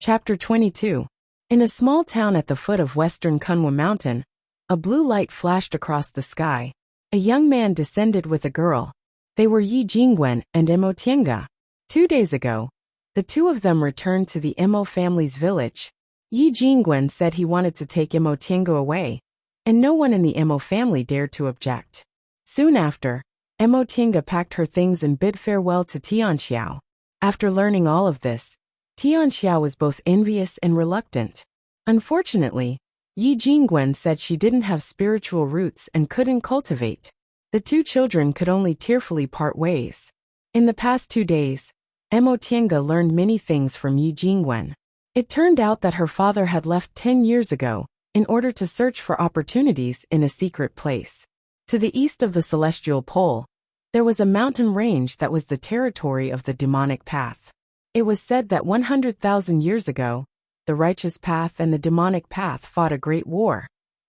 Chapter 22. In a small town at the foot of western Kunwa Mountain, a blue light flashed across the sky. A young man descended with a girl. They were Yi Jingwen and Imo Tienga. 2 days ago, the two of them returned to the Imo family's village. Yi Jingwen said he wanted to take Imo Tienga away, and no one in the Imo family dared to object. Soon after, Imo Tienga packed her things and bid farewell to Tianxiao. After learning all of this, Tianxiao was both envious and reluctant. Unfortunately, Yi Jingwen said she didn't have spiritual roots and couldn't cultivate. The two children could only tearfully part ways. In the past 2 days, Imo Tienga learned many things from Yi Jingwen. It turned out that her father had left 10 years ago in order to search for opportunities in a secret place. To the east of the celestial pole, there was a mountain range that was the territory of the demonic path. It was said that 100,000 years ago, the righteous path and the demonic path fought a great war,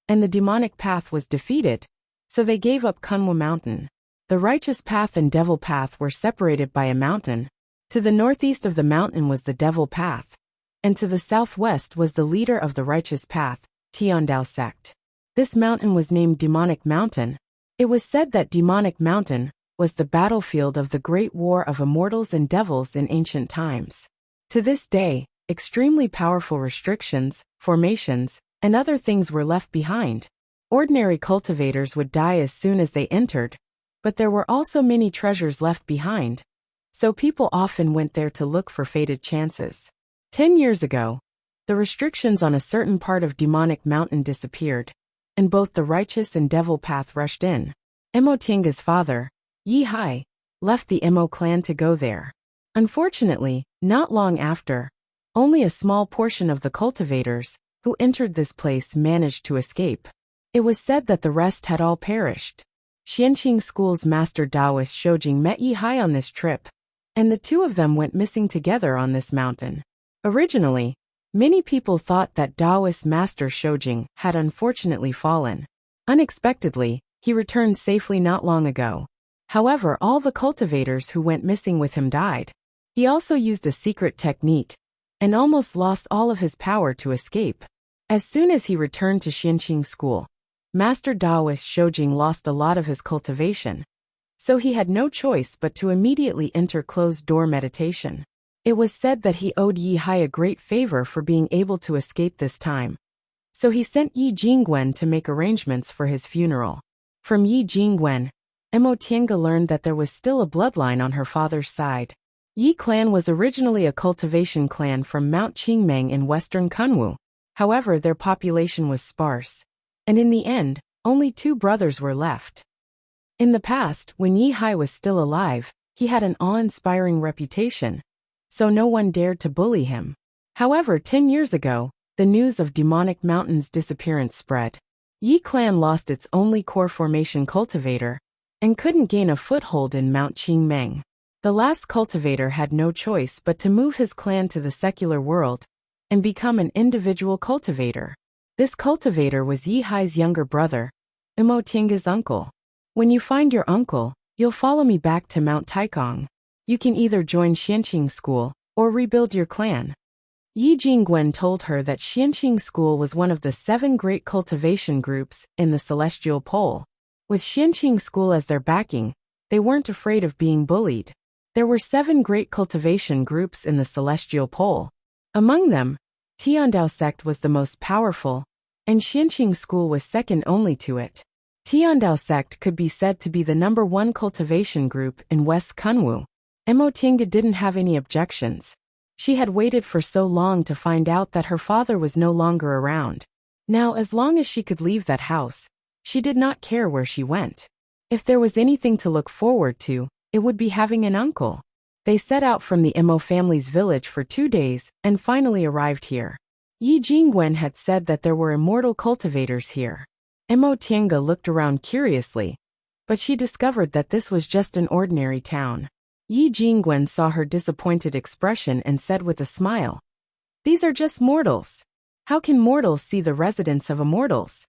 and the demonic path was defeated, so they gave up Kunwa Mountain. The righteous path and devil path were separated by a mountain. To the northeast of the mountain was the devil path, and to the southwest was the leader of the righteous path, Tiandao sect. This mountain was named Demonic Mountain. It was said that Demonic Mountain was the battlefield of the great war of immortals and devils in ancient times. To this day, extremely powerful restrictions, formations, and other things were left behind. Ordinary cultivators would die as soon as they entered, but there were also many treasures left behind, so people often went there to look for fated chances. 10 years ago, the restrictions on a certain part of Demonic Mountain disappeared, and both the righteous and devil path rushed in. Imo Tienga's father, Yi Hai, left the Imo clan to go there. Unfortunately, not long after, only a small portion of the cultivators who entered this place managed to escape. It was said that the rest had all perished. Xianqing School's master Taoist Shoujing met Yi Hai on this trip, and the two of them went missing together on this mountain. Originally, many people thought that Taoist master Shoujing had unfortunately fallen. Unexpectedly, he returned safely not long ago. However, all the cultivators who went missing with him died. He also used a secret technique and almost lost all of his power to escape. As soon as he returned to Xianqing School, Master Taoist Shoujing lost a lot of his cultivation, so he had no choice but to immediately enter closed-door meditation. It was said that he owed Yi Hai a great favor for being able to escape this time, so he sent Yi Jingwen to make arrangements for his funeral. From Yi Jingwen, Imo Tienga learned that there was still a bloodline on her father's side. Yi clan was originally a cultivation clan from Mount Qingmeng in western Kunwu. However, their population was sparse, and in the end, only 2 brothers were left. In the past, when Yi Hai was still alive, he had an awe-inspiring reputation, so no one dared to bully him. However, 10 years ago, the news of Demonic Mountain's disappearance spread. Yi clan lost its only core formation cultivator, and couldn't gain a foothold in Mount Qingmeng. The last cultivator had no choice but to move his clan to the secular world and become an individual cultivator. This cultivator was Yi Hai's younger brother, Imo Tienga's uncle. When you find your uncle, you'll follow me back to Mount Taikong. You can either join Xianqing School or rebuild your clan. Yi Jingwen told her that Xianqing School was one of the 7 great cultivation groups in the Celestial Pole. With Xianqing School as their backing, they weren't afraid of being bullied. There were 7 great cultivation groups in the Celestial Pole. Among them, Tiandao sect was the most powerful, and Xianqing School was second only to it. Tiandao sect could be said to be the #1 cultivation group in West Kunwu. Imo Tienga didn't have any objections. She had waited for so long to find out that her father was no longer around. Now, as long as she could leave that house, she did not care where she went. If there was anything to look forward to, it would be having an uncle. They set out from the Imo family's village for 2 days and finally arrived here. Yi Jingwen had said that there were immortal cultivators here. Imo Tienga looked around curiously, but she discovered that this was just an ordinary town. Yi Jingwen saw her disappointed expression and said with a smile, "These are just mortals. How can mortals see the residence of immortals?"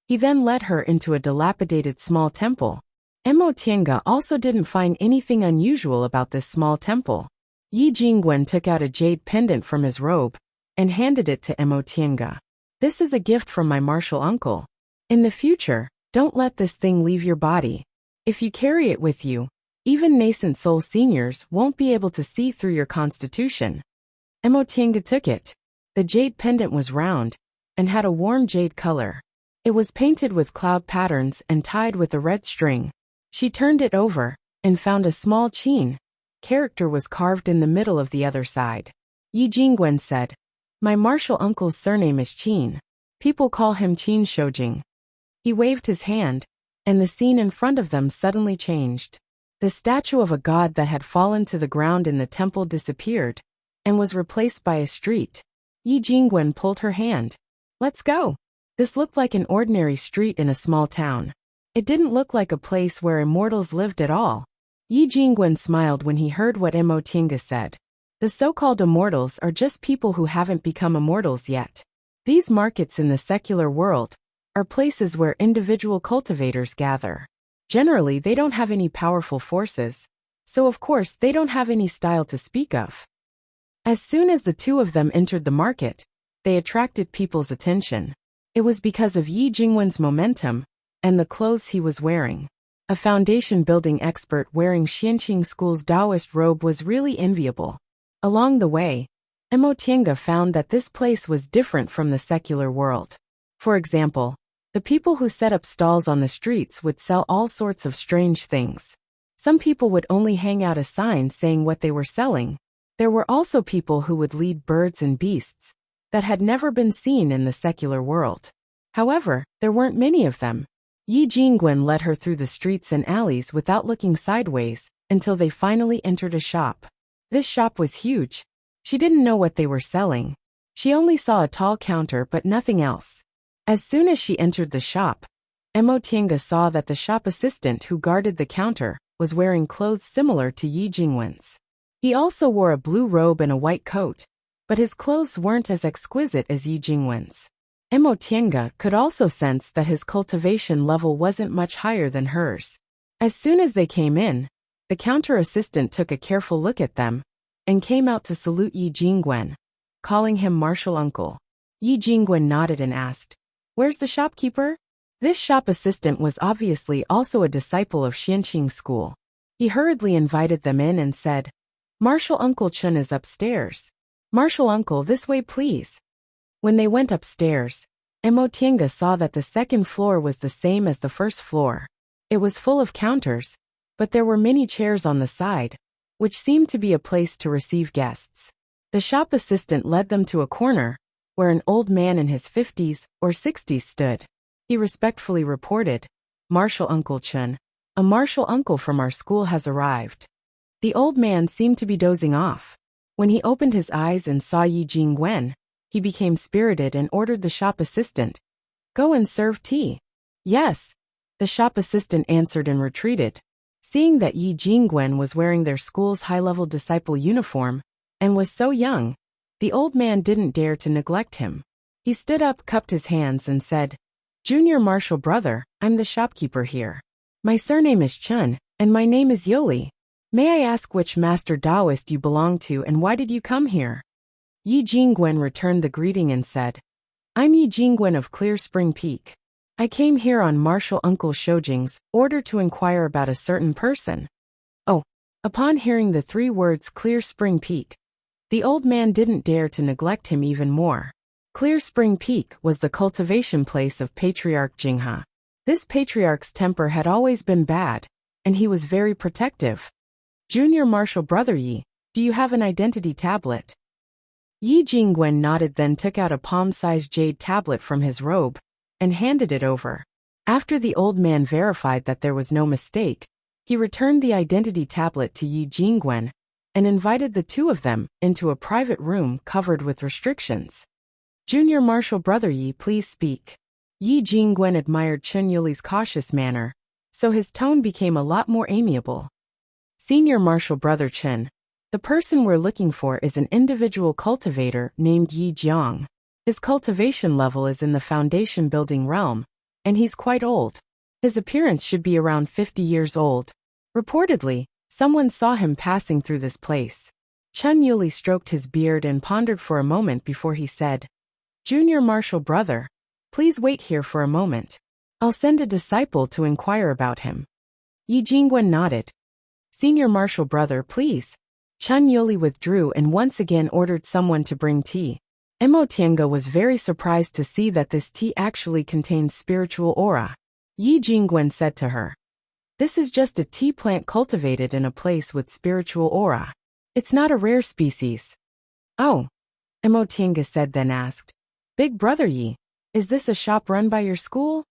He then led her into a dilapidated small temple. Imo Tienga also didn't find anything unusual about this small temple. Yi Jingwen took out a jade pendant from his robe and handed it to Emotienga. This is a gift from my martial uncle. In the future, don't let this thing leave your body. If you carry it with you, even nascent soul seniors won't be able to see through your constitution. Emotienga took it. The jade pendant was round and had a warm jade color. It was painted with cloud patterns and tied with a red string. She turned it over and found a small qin character was carved in the middle of the other side. Yi Jingwen said, "My martial uncle's surname is Qin. People call him Qin Shoujing." He waved his hand, and the scene in front of them suddenly changed. The statue of a god that had fallen to the ground in the temple disappeared and was replaced by a street. Yi Jingwen pulled her hand. "Let's go." This looked like an ordinary street in a small town. It didn't look like a place where immortals lived at all. Yi Jingwen smiled when he heard what Emotienga said. The so-called immortals are just people who haven't become immortals yet. These markets in the secular world are places where individual cultivators gather. Generally, they don't have any powerful forces, so of course they don't have any style to speak of. As soon as the two of them entered the market, they attracted people's attention. It was because of Yi Jingwen's momentum and the clothes he was wearing. A foundation building expert wearing Xianqing School's Taoist robe was really enviable. Along the way, Emotienga found that this place was different from the secular world. For example, the people who set up stalls on the streets would sell all sorts of strange things. Some people would only hang out a sign saying what they were selling. There were also people who would lead birds and beasts that had never been seen in the secular world. However, there weren't many of them. Yi Jingwen led her through the streets and alleys without looking sideways until they finally entered a shop. This shop was huge. She didn't know what they were selling. She only saw a tall counter but nothing else. As soon as she entered the shop, Emotienga saw that the shop assistant who guarded the counter was wearing clothes similar to Yi Jingwen's. He also wore a blue robe and a white coat, but his clothes weren't as exquisite as Yi Jingwen's. Emotienga could also sense that his cultivation level wasn't much higher than hers. As soon as they came in, the counter assistant took a careful look at them and came out to salute Yi Jingwen, calling him martial uncle. Yi Jingwen nodded and asked, "Where's the shopkeeper?" This shop assistant was obviously also a disciple of Xianqing School. He hurriedly invited them in and said, "Martial Uncle Chun is upstairs. Martial Uncle, this way please." When they went upstairs, Emotienga saw that the second floor was the same as the first floor. It was full of counters, but there were many chairs on the side, which seemed to be a place to receive guests. The shop assistant led them to a corner, where an old man in his 50s or 60s stood. He respectfully reported, "Martial Uncle Chun, a martial uncle from our school has arrived." The old man seemed to be dozing off. When he opened his eyes and saw Yi Jingwen, he became spirited and ordered the shop assistant, "Go and serve tea." "Yes," the shop assistant answered and retreated. Seeing that Yi Jingwen was wearing their school's high-level disciple uniform and was so young, the old man didn't dare to neglect him. He stood up, cupped his hands and said, "Junior martial brother, I'm the shopkeeper here. My surname is Chun, and my name is Yoli. May I ask which master Taoist you belong to and why did you come here?" Yi Jingwen returned the greeting and said, "I'm Yi Jingwen of Clear Spring Peak. I came here on Martial Uncle Shoujing's order to inquire about a certain person." Oh, upon hearing the three words Clear Spring Peak, the old man didn't dare to neglect him even more. Clear Spring Peak was the cultivation place of Patriarch Jingha. This patriarch's temper had always been bad, and he was very protective. "Junior martial brother Yi, do you have an identity tablet?" Yi Jingwen nodded, then took out a palm-sized jade tablet from his robe and handed it over. After the old man verified that there was no mistake, he returned the identity tablet to Yi Jingwen and invited the two of them into a private room covered with restrictions. "Junior martial brother Yi, please speak." Yi Jingwen admired Chun Yuli's cautious manner, so his tone became a lot more amiable. "Senior martial brother Chun, the person we're looking for is an individual cultivator named Yi Jiang. His cultivation level is in the foundation building realm, and he's quite old. His appearance should be around 50 years old. Reportedly, someone saw him passing through this place." Chun Yuli stroked his beard and pondered for a moment before he said, Junior Marshal Brother, please wait here for a moment. I'll send a disciple to inquire about him. Yi Jingwen nodded. Senior Marshal Brother, please. Chun Yuli withdrew and once again ordered someone to bring tea. Mo Tiange was very surprised to see that this tea actually contained spiritual aura. Yi Jingwen said to her, This is just a tea plant cultivated in a place with spiritual aura. It's not a rare species. Oh, Mo Tiange said, then asked, Big Brother Yi, is this a shop run by your school?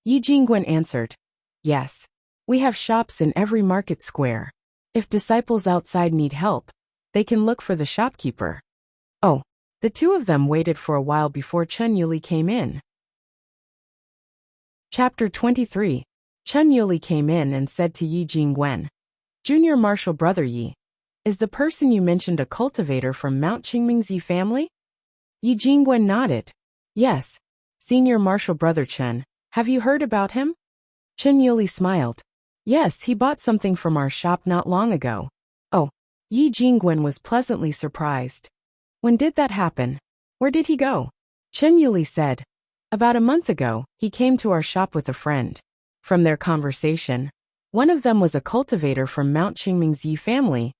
Yi Jingwen answered, Yes. We have shops in every market square. If disciples outside need help, they can look for the shopkeeper. Oh, the two of them waited for a while before Chun Yuli came in. Chapter 23. Chun Yuli came in and said to Yi Jingwen, Junior Marshal Brother Yi, is the person you mentioned a cultivator from Mount Qingming's Yi family? Yi Jingwen nodded. Yes. Senior Marshal Brother Chen, have you heard about him? Chun Yuli smiled. Yes, he bought something from our shop not long ago. Oh, Yi Jingwen was pleasantly surprised. When did that happen? Where did he go? Chun Yuli said, About a month ago, he came to our shop with a friend. From their conversation, one of them was a cultivator from Mount Qingming's Yi family,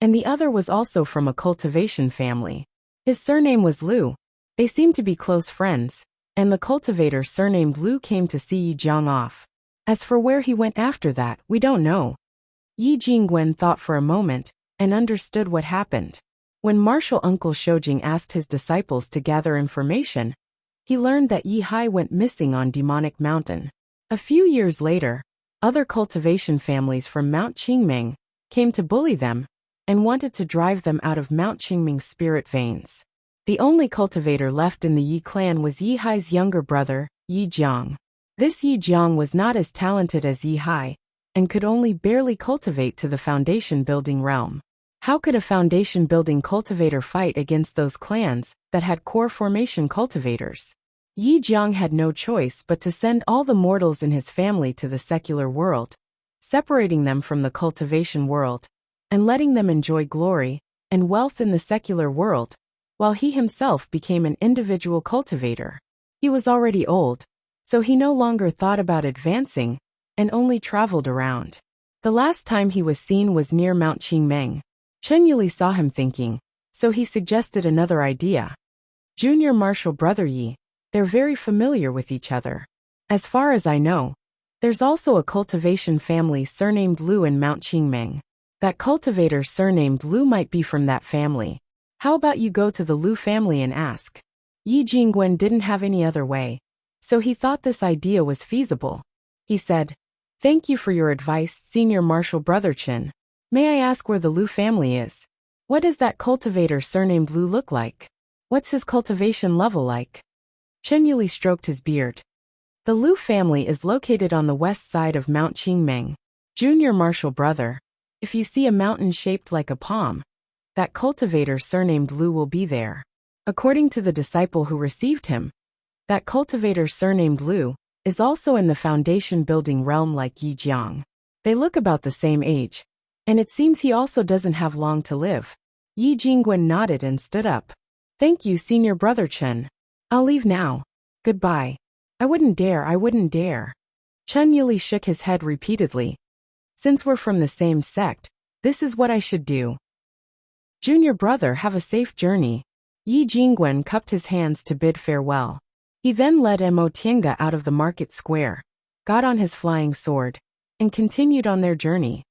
and the other was also from a cultivation family. His surname was Liu. They seemed to be close friends, and the cultivator surnamed Liu came to see Yi Jiang off. As for where he went after that, we don't know. Yi Jingwen thought for a moment, and understood what happened. When Marshal Uncle Shoujing asked his disciples to gather information, he learned that Yi Hai went missing on Demonic Mountain. A few years later, other cultivation families from Mount Qingming came to bully them and wanted to drive them out of Mount Qingming's spirit veins. The only cultivator left in the Yi clan was Yi Hai's younger brother, Yi Jiang. This Yi Jiang was not as talented as Yi Hai, and could only barely cultivate to the foundation-building realm. How could a foundation-building cultivator fight against those clans that had core formation cultivators? Yi Jiang had no choice but to send all the mortals in his family to the secular world, separating them from the cultivation world, and letting them enjoy glory and wealth in the secular world, while he himself became an individual cultivator. He was already old, so he no longer thought about advancing, and only traveled around. The last time he was seen was near Mount Qingming. Chun Yuli saw him thinking, so he suggested another idea. Junior Marshal Brother Yi, they're very familiar with each other. As far as I know, there's also a cultivation family surnamed Liu in Mount Qingming. That cultivator surnamed Liu might be from that family. How about you go to the Liu family and ask? Yi Jingwen didn't have any other way, so he thought this idea was feasible. He said, Thank you for your advice, Senior Marshal Brother Chen. May I ask where the Liu family is? What does that cultivator surnamed Liu look like? What's his cultivation level like? Chun Yuli stroked his beard. The Liu family is located on the west side of Mount Qingming. Junior Marshal Brother, if you see a mountain shaped like a palm, that cultivator surnamed Liu will be there. According to the disciple who received him, that cultivator surnamed Liu is also in the foundation-building realm like Yi Jiang. They look about the same age, and it seems he also doesn't have long to live. Yi Jingwen nodded and stood up. Thank you, Senior Brother Chen. I'll leave now. Goodbye. I wouldn't dare. Chun Yuli shook his head repeatedly. Since we're from the same sect, this is what I should do. Junior brother, have a safe journey. Yi Jingwen cupped his hands to bid farewell. He then led Mo Tiange out of the market square, got on his flying sword, and continued on their journey.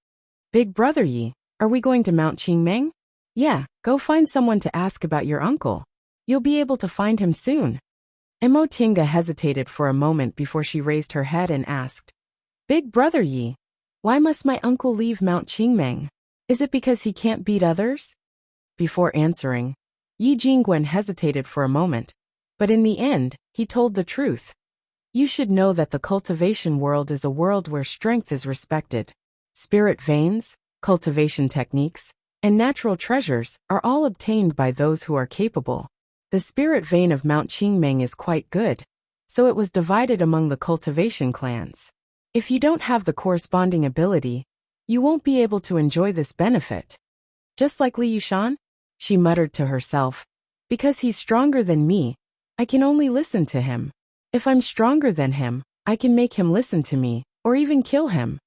Big Brother Yi, are we going to Mount Qingming? Yeah, go find someone to ask about your uncle. You'll be able to find him soon. Mo Tiange hesitated for a moment before she raised her head and asked, Big Brother Yi, why must my uncle leave Mount Qingming? Is it because he can't beat others? Before answering, Yi Jingwen hesitated for a moment, but in the end, he told the truth. You should know that the cultivation world is a world where strength is respected. Spirit veins, cultivation techniques, and natural treasures are all obtained by those who are capable. The spirit vein of Mount Qingming is quite good, so it was divided among the cultivation clans. If you don't have the corresponding ability, you won't be able to enjoy this benefit. Just like Li Yushan, she muttered to herself. Because he's stronger than me, I can only listen to him. If I'm stronger than him, I can make him listen to me, or even kill him.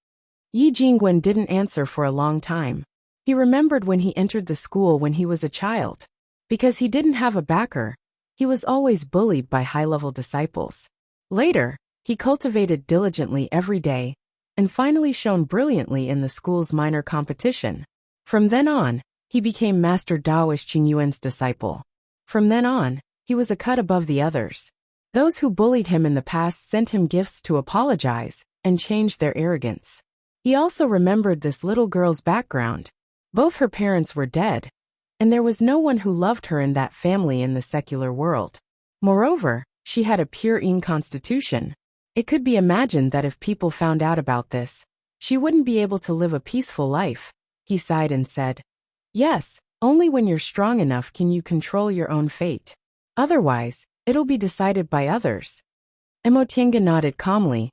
Yi Jingwen didn't answer for a long time. He remembered when he entered the school when he was a child. Because he didn't have a backer, he was always bullied by high-level disciples. Later, he cultivated diligently every day, and finally shone brilliantly in the school's minor competition. From then on, he became Master Daoist Qingyuan's disciple. From then on, he was a cut above the others. Those who bullied him in the past sent him gifts to apologize and change their arrogance. He also remembered this little girl's background. Both her parents were dead, and there was no one who loved her in that family in the secular world. Moreover, she had a pure Yin constitution. It could be imagined that if people found out about this, she wouldn't be able to live a peaceful life. He sighed and said, "Yes, only when you're strong enough can you control your own fate. Otherwise, it'll be decided by others." Emotienga nodded calmly.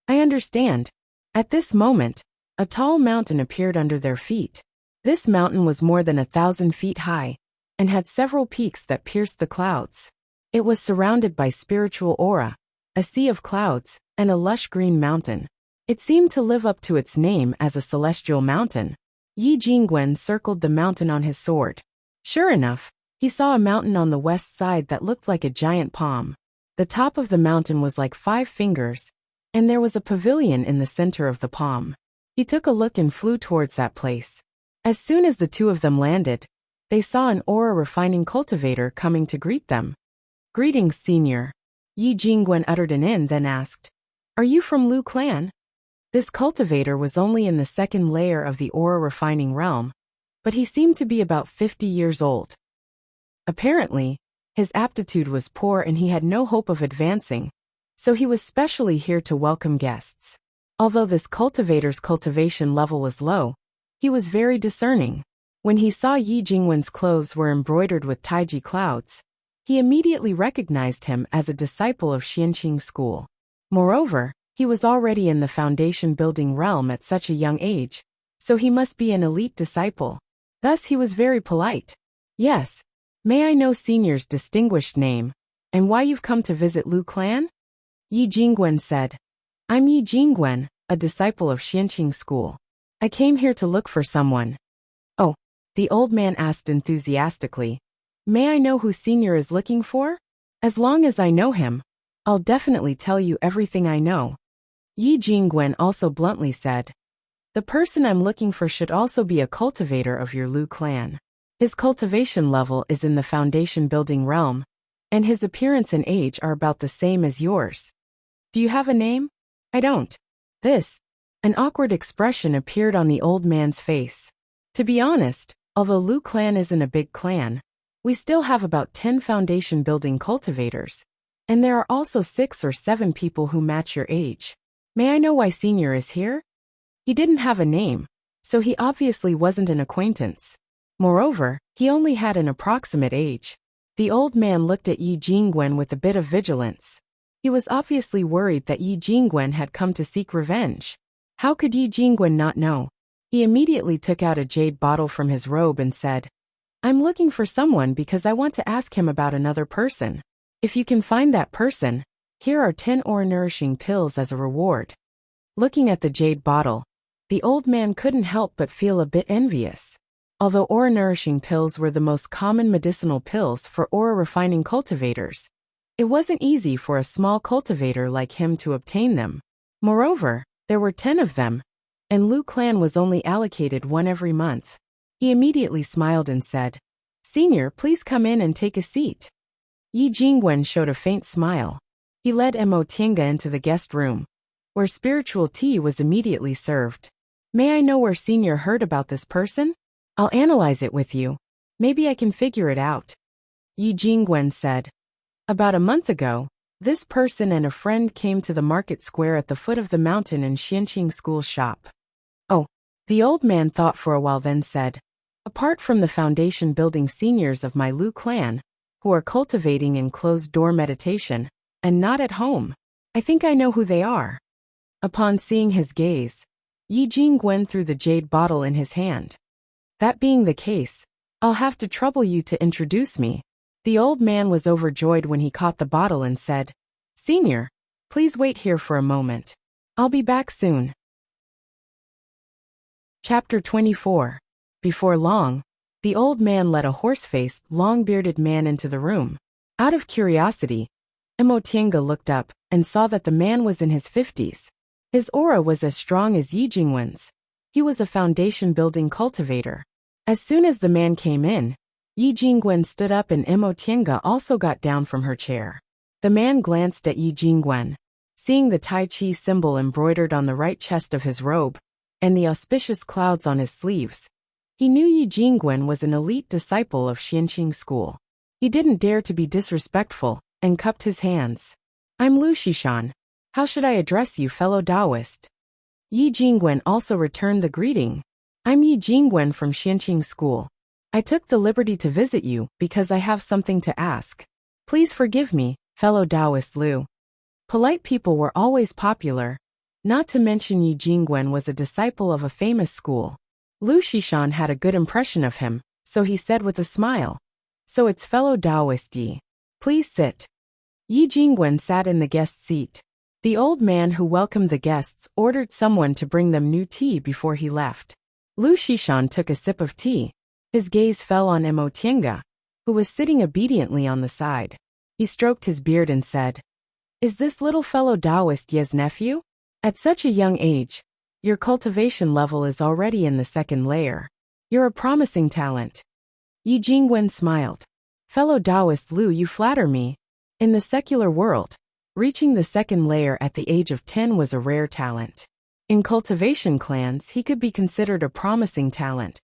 "I understand." At this moment, a tall mountain appeared under their feet. This mountain was more than 1,000 feet high, and had several peaks that pierced the clouds. It was surrounded by spiritual aura, a sea of clouds, and a lush green mountain. It seemed to live up to its name as a celestial mountain. Yi Jingwen circled the mountain on his sword. Sure enough, he saw a mountain on the west side that looked like a giant palm. The top of the mountain was like 5 fingers, and there was a pavilion in the center of the palm. He took a look and flew towards that place. As soon as the two of them landed, they saw an aura refining cultivator coming to greet them. "Greetings, senior." Yi Jingwen uttered an "in" then asked, "Are you from Lu clan?" This cultivator was only in the second layer of the aura refining realm, but he seemed to be about 50 years old. Apparently, his aptitude was poor and he had no hope of advancing, so he was specially here to welcome guests. Although this cultivator's cultivation level was low, he was very discerning. When he saw Yi Jingwen's clothes were embroidered with taiji clouds, he immediately recognized him as a disciple of Xianqing School. Moreover, he was already in the foundation-building realm at such a young age, so he must be an elite disciple. Thus he was very polite. "Yes, may I know senior's distinguished name, and why you've come to visit Lu clan?" Yi Jingwen said, "I'm Yi Jingwen, a disciple of Xianqing School. I came here to look for someone." "Oh," the old man asked enthusiastically, "may I know who senior is looking for? As long as I know him, I'll definitely tell you everything I know." Yi Jingwen also bluntly said, "The person I'm looking for should also be a cultivator of your Lu clan. His cultivation level is in the foundation building realm, and his appearance and age are about the same as yours. Do you have a name?" "I don't." An awkward expression appeared on the old man's face. "To be honest, although Lu clan isn't a big clan, we still have about 10 foundation building cultivators, and there are also 6 or 7 people who match your age. May I know why senior is here?" He didn't have a name, so he obviously wasn't an acquaintance. Moreover, he only had an approximate age. The old man looked at Yi Jingwen with a bit of vigilance. He was obviously worried that Yi Jingwen had come to seek revenge. How could Yi Jingwen not know? He immediately took out a jade bottle from his robe and said, "I'm looking for someone because I want to ask him about another person. If you can find that person, here are 10 aura-nourishing pills as a reward." Looking at the jade bottle, the old man couldn't help but feel a bit envious. Although aura-nourishing pills were the most common medicinal pills for aura-refining cultivators, it wasn't easy for a small cultivator like him to obtain them. Moreover, there were 10 of them, and Lu clan was only allocated 1 every month. He immediately smiled and said, "Senior, please come in and take a seat." Yi Jingwen showed a faint smile. He led Emotienga into the guest room, where spiritual tea was immediately served. "May I know where senior heard about this person? I'll analyze it with you. Maybe I can figure it out." Yi Jingwen said, "About a month ago, this person and a friend came to the market square at the foot of the mountain in Xianqing School's shop." "Oh," the old man thought for a while then said, "Apart from the foundation building seniors of my Lu clan, who are cultivating in closed-door meditation, and not at home, I think I know who they are." Upon seeing his gaze, Yi Jingwen threw the jade bottle in his hand. That being the case, I'll have to trouble you to introduce me. The old man was overjoyed when he caught the bottle and said, Senior, please wait here for a moment. I'll be back soon. Chapter 24. Before long, the old man led a horse-faced, long-bearded man into the room. Out of curiosity, Emotienga looked up and saw that the man was in his 50s. His aura was as strong as Yi Jingwen's. He was a foundation-building cultivator. As soon as the man came in, Yi Jingwen stood up and Emotienga also got down from her chair. The man glanced at Yi Jingwen, seeing the Tai Chi symbol embroidered on the right chest of his robe, and the auspicious clouds on his sleeves. He knew Yi Jingwen was an elite disciple of Xianqing School. He didn't dare to be disrespectful, and cupped his hands. I'm Lu Xishan. How should I address you, fellow Taoist? Yi Jingwen also returned the greeting. I'm Yi Jingwen from Xianqing School. I took the liberty to visit you because I have something to ask. Please forgive me, fellow Taoist Lu. Polite people were always popular. Not to mention Yi Jingwen was a disciple of a famous school. Lu Xishan had a good impression of him, so he said with a smile. So it's fellow Taoist Yi. Please sit. Yi Jingwen sat in the guest seat. The old man who welcomed the guests ordered someone to bring them new tea before he left. Lu Xishan took a sip of tea. His gaze fell on Emotienga, who was sitting obediently on the side. He stroked his beard and said, Is this little fellow Taoist Ye's nephew? At such a young age, your cultivation level is already in the second layer. You're a promising talent. Yi Jingwen smiled. Fellow Taoist Lu, you flatter me. In the secular world, reaching the second layer at the age of 10 was a rare talent. In cultivation clans, he could be considered a promising talent.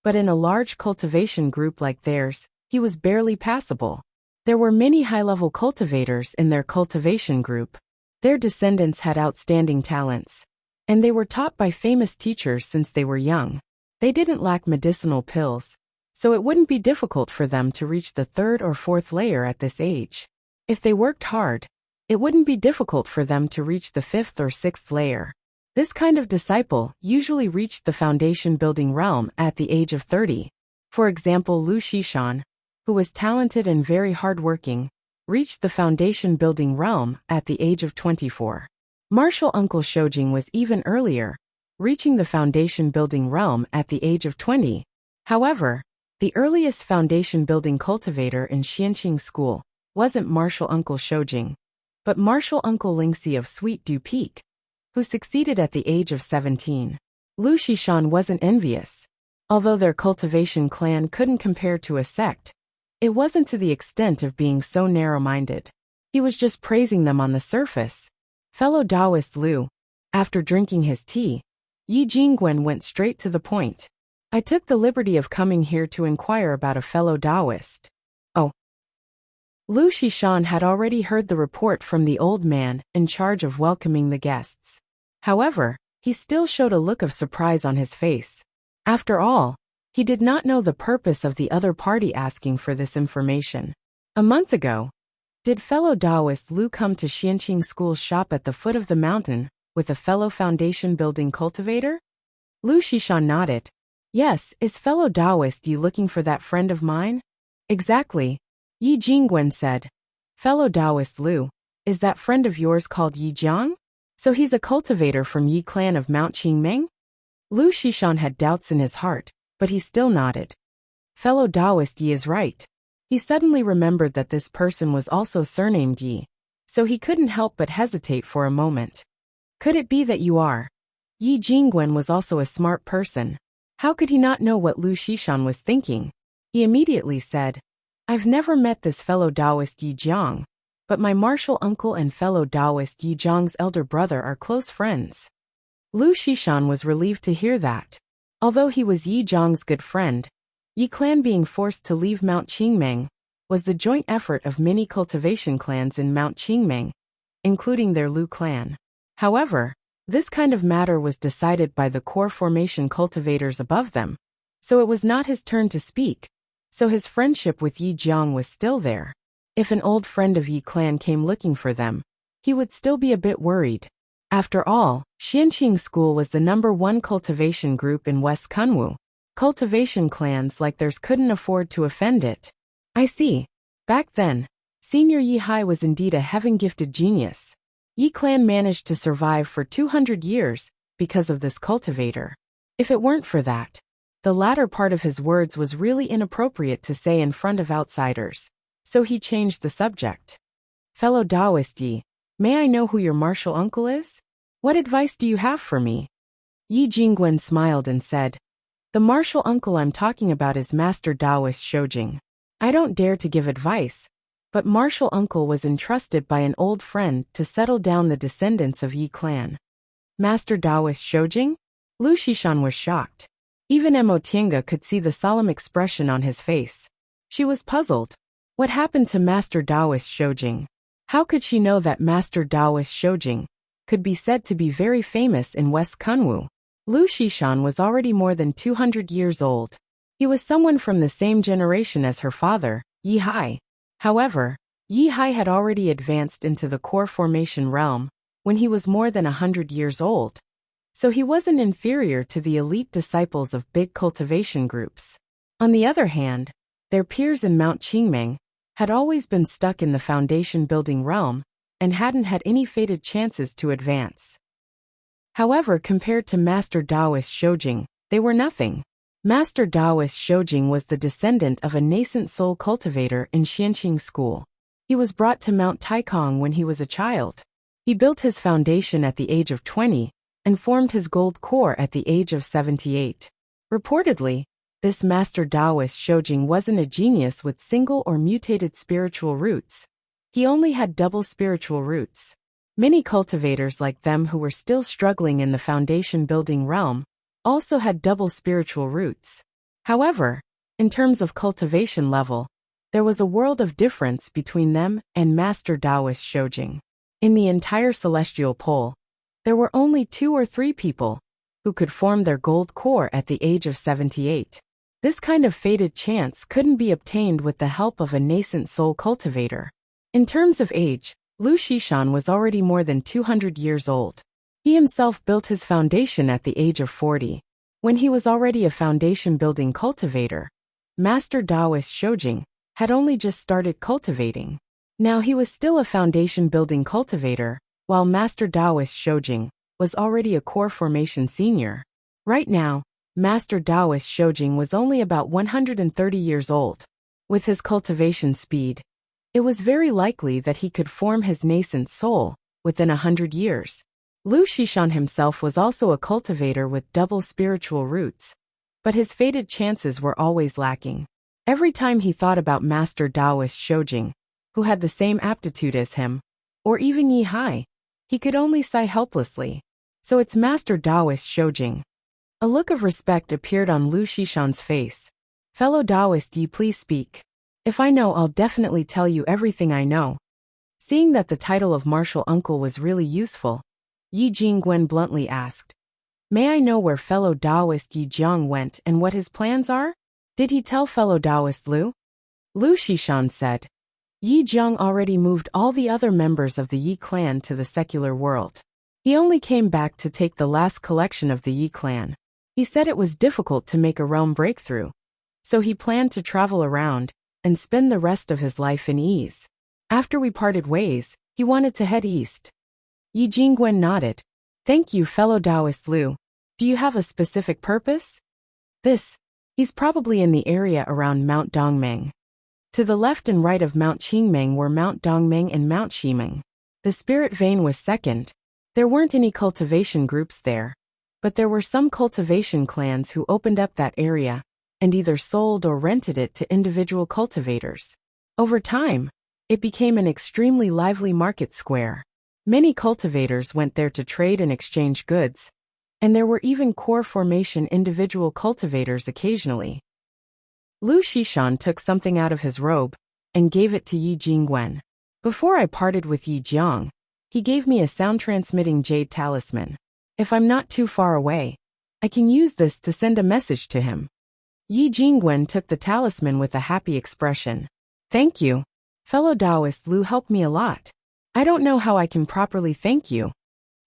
But in a large cultivation group like theirs, he was barely passable. There were many high-level cultivators in their cultivation group. Their descendants had outstanding talents, and they were taught by famous teachers since they were young. They didn't lack medicinal pills, so it wouldn't be difficult for them to reach the third or fourth layer at this age. If they worked hard, it wouldn't be difficult for them to reach the fifth or sixth layer. This kind of disciple usually reached the foundation-building realm at the age of 30. For example, Lu Xishan, who was talented and very hardworking, reached the foundation-building realm at the age of 24. Martial uncle Shoujing was even earlier, reaching the foundation-building realm at the age of 20. However, the earliest foundation-building cultivator in Xianqing School wasn't martial uncle Shoujing, but martial uncle Lingxi of Sweet Dew Peak, who succeeded at the age of 17. Lu Xishan wasn't envious. Although their cultivation clan couldn't compare to a sect, it wasn't to the extent of being so narrow-minded. He was just praising them on the surface. Fellow Taoist Lu, after drinking his tea, Yi Jingwen went straight to the point. I took the liberty of coming here to inquire about a fellow Taoist. Oh. Lu Xishan had already heard the report from the old man in charge of welcoming the guests. However, he still showed a look of surprise on his face. After all, he did not know the purpose of the other party asking for this information. A month ago, did fellow Taoist Lu come to Xianqing School's shop at the foot of the mountain with a fellow foundation-building cultivator? Lu Xishan nodded. Yes, is fellow Taoist Yi looking for that friend of mine? Exactly. Yi Jingwen said. Fellow Taoist Lu, is that friend of yours called Yi Jiang? So he's a cultivator from Yi clan of Mount Qingmeng? Lu Xishan had doubts in his heart, but he still nodded. Fellow Taoist Yi is right. He suddenly remembered that this person was also surnamed Yi, so he couldn't help but hesitate for a moment. Could it be that you are? Yi Jingwen was also a smart person. How could he not know what Lu Xishan was thinking? He immediately said, I've never met this fellow Taoist Yi Jiang, but my martial uncle and fellow Taoist Yi Jiang's elder brother are close friends. Lu Xishan was relieved to hear that. Although he was Yi Jiang's good friend, Yi clan being forced to leave Mount Qingmeng was the joint effort of many cultivation clans in Mount Qingmeng, including their Lu clan. However, this kind of matter was decided by the core formation cultivators above them, so it was not his turn to speak, so his friendship with Yi Jiang was still there. If an old friend of Yi clan came looking for them, he would still be a bit worried. After all, Xianqing School was the #1 cultivation group in West Kunwu, Cultivation clans like theirs couldn't afford to offend it. I see. Back then, Senior Yi Hai was indeed a heaven-gifted genius. Yi clan managed to survive for 200 years because of this cultivator. If it weren't for that, the latter part of his words was really inappropriate to say in front of outsiders, so he changed the subject. Fellow Taoist Yi, may I know who your martial uncle is? What advice do you have for me? Yi Jingwen smiled and said, the martial uncle I'm talking about is Master Taoist Shoujing. I don't dare to give advice, but martial uncle was entrusted by an old friend to settle down the descendants of Yi clan. Master Taoist Shoujing? Lu Xishan was shocked. Even Emo Tiange could see the solemn expression on his face. She was puzzled. What happened to Master Taoist Shoujing? How could she know that Master Taoist Shoujing could be said to be very famous in West Kunwu? Lu Xishan was already more than 200 years old. He was someone from the same generation as her father, Yi Hai. However, Yi Hai had already advanced into the core formation realm when he was more than 100 years old, so he wasn't inferior to the elite disciples of big cultivation groups. On the other hand, their peers in Mount Qingmeng had always been stuck in the foundation building realm and hadn't had any fated chances to advance. However, compared to Master Taoist Shoujing, they were nothing. Master Taoist Shoujing was the descendant of a nascent soul cultivator in Xianqing School. He was brought to Mount Taikong when he was a child. He built his foundation at the age of 20 and formed his gold core at the age of 78. Reportedly, this Master Taoist Shoujing wasn't a genius with single or mutated spiritual roots. He only had double spiritual roots. Many cultivators like them who were still struggling in the foundation building realm also had double spiritual roots. However, in terms of cultivation level, there was a world of difference between them and Master Taoist Shoujing. In the entire celestial pole, there were only 2 or 3 people who could form their gold core at the age of 78. This kind of fated chance couldn't be obtained with the help of a nascent soul cultivator. In terms of age, Lu Xishan was already more than 200 years old. He himself built his foundation at the age of 40. When he was already a foundation-building cultivator, Master Taoist Shoujing had only just started cultivating. Now he was still a foundation-building cultivator, while Master Taoist Shoujing was already a core formation senior. Right now, Master Taoist Shoujing was only about 130 years old. With his cultivation speed, it was very likely that he could form his nascent soul within 100 years. Lu Xishan himself was also a cultivator with double spiritual roots, but his fated chances were always lacking. Every time he thought about Master Taoist Shoujing, who had the same aptitude as him, or even Yi Hai, he could only sigh helplessly. So it's Master Taoist Shoujing. A look of respect appeared on Lu Xishan's face. Fellow Taoist Yi, please speak. If I know, I'll definitely tell you everything I know. Seeing that the title of martial uncle was really useful, Yi Jingwen bluntly asked, may I know where fellow Taoist Yi Jiang went and what his plans are? Did he tell fellow Taoist Lu? Lu Xishan said, Yi Jiang already moved all the other members of the Yi clan to the secular world. He only came back to take the last collection of the Yi clan. He said it was difficult to make a realm breakthrough, so he planned to travel around and spend the rest of his life in ease. After we parted ways, he wanted to head east. Yi Jingwen nodded. Thank you, fellow Taoist Lu. Do you have a specific purpose? He's probably in the area around Mount Dongmeng. To the left and right of Mount Qingmeng were Mount Dongmeng and Mount Shimeng. The spirit vein was second. There weren't any cultivation groups there, but there were some cultivation clans who opened up that area and either sold or rented it to individual cultivators. Over time, it became an extremely lively market square. Many cultivators went there to trade and exchange goods, and there were even core formation individual cultivators occasionally. Lu Xishan took something out of his robe and gave it to Yi Jingwen. Before I parted with Yi Jiang, he gave me a sound-transmitting jade talisman. If I'm not too far away, I can use this to send a message to him. Yi Jingwen took the talisman with a happy expression. Thank you. Fellow Taoist Lu helped me a lot. I don't know how I can properly thank you.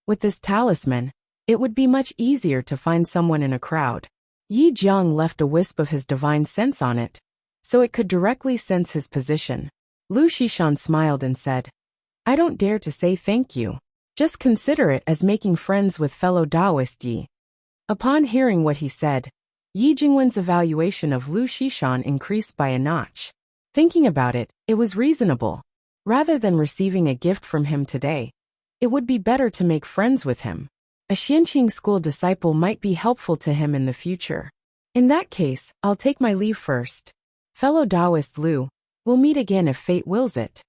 With this talisman, it would be much easier to find someone in a crowd. Yi Jiang left a wisp of his divine sense on it, so it could directly sense his position. Lu Shishan smiled and said, I don't dare to say thank you. Just consider it as making friends with fellow Taoist Yi. Upon hearing what he said, Yi Jingwen's evaluation of Lu Shishan increased by a notch. Thinking about it, it was reasonable. Rather than receiving a gift from him today, it would be better to make friends with him. A Xianqing school disciple might be helpful to him in the future. In that case, I'll take my leave first. Fellow Taoist Lu, we'll meet again if fate wills it.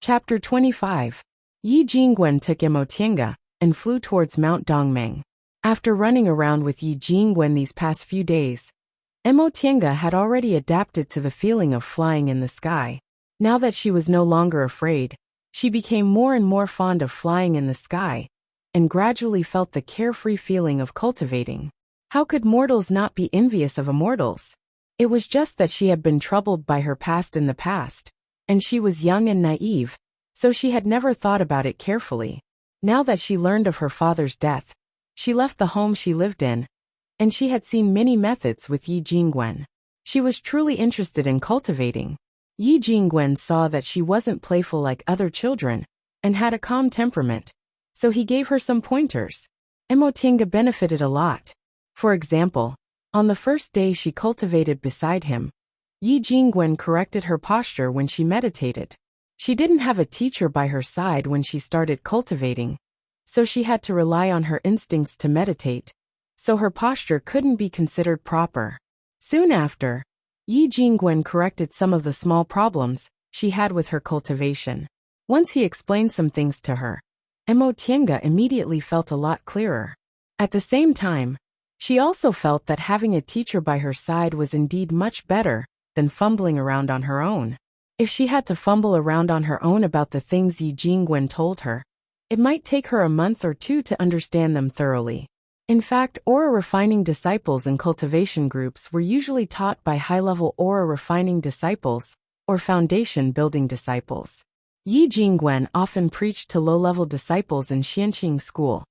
Chapter 25. Yi Jingwen took Emotianga and flew towards Mount Dongmeng. After running around with Yi Jingwen these past few days, Emotianga had already adapted to the feeling of flying in the sky. Now that she was no longer afraid, she became more and more fond of flying in the sky, and gradually felt the carefree feeling of cultivating. How could mortals not be envious of immortals? It was just that she had been troubled by her past in the past, and she was young and naive, so she had never thought about it carefully. Now that she learned of her father's death, she left the home she lived in, and she had seen many methods with Yi Jingwen. She was truly interested in cultivating. Yi Jingwen saw that she wasn't playful like other children, and had a calm temperament, so he gave her some pointers. Emotianga benefited a lot. For example, on the first day she cultivated beside him, Yi Jingwen corrected her posture when she meditated. She didn't have a teacher by her side when she started cultivating, so she had to rely on her instincts to meditate, so her posture couldn't be considered proper. Soon after, Yi Jingwen corrected some of the small problems she had with her cultivation. Once he explained some things to her, Emotianga immediately felt a lot clearer. At the same time, she also felt that having a teacher by her side was indeed much better than fumbling around on her own. If she had to fumble around on her own about the things Yi Jingwen told her, it might take her a month or two to understand them thoroughly. In fact, aura refining disciples in cultivation groups were usually taught by high-level aura refining disciples, or foundation building disciples. Yi Jingwen often preached to low-level disciples in Xianqing school,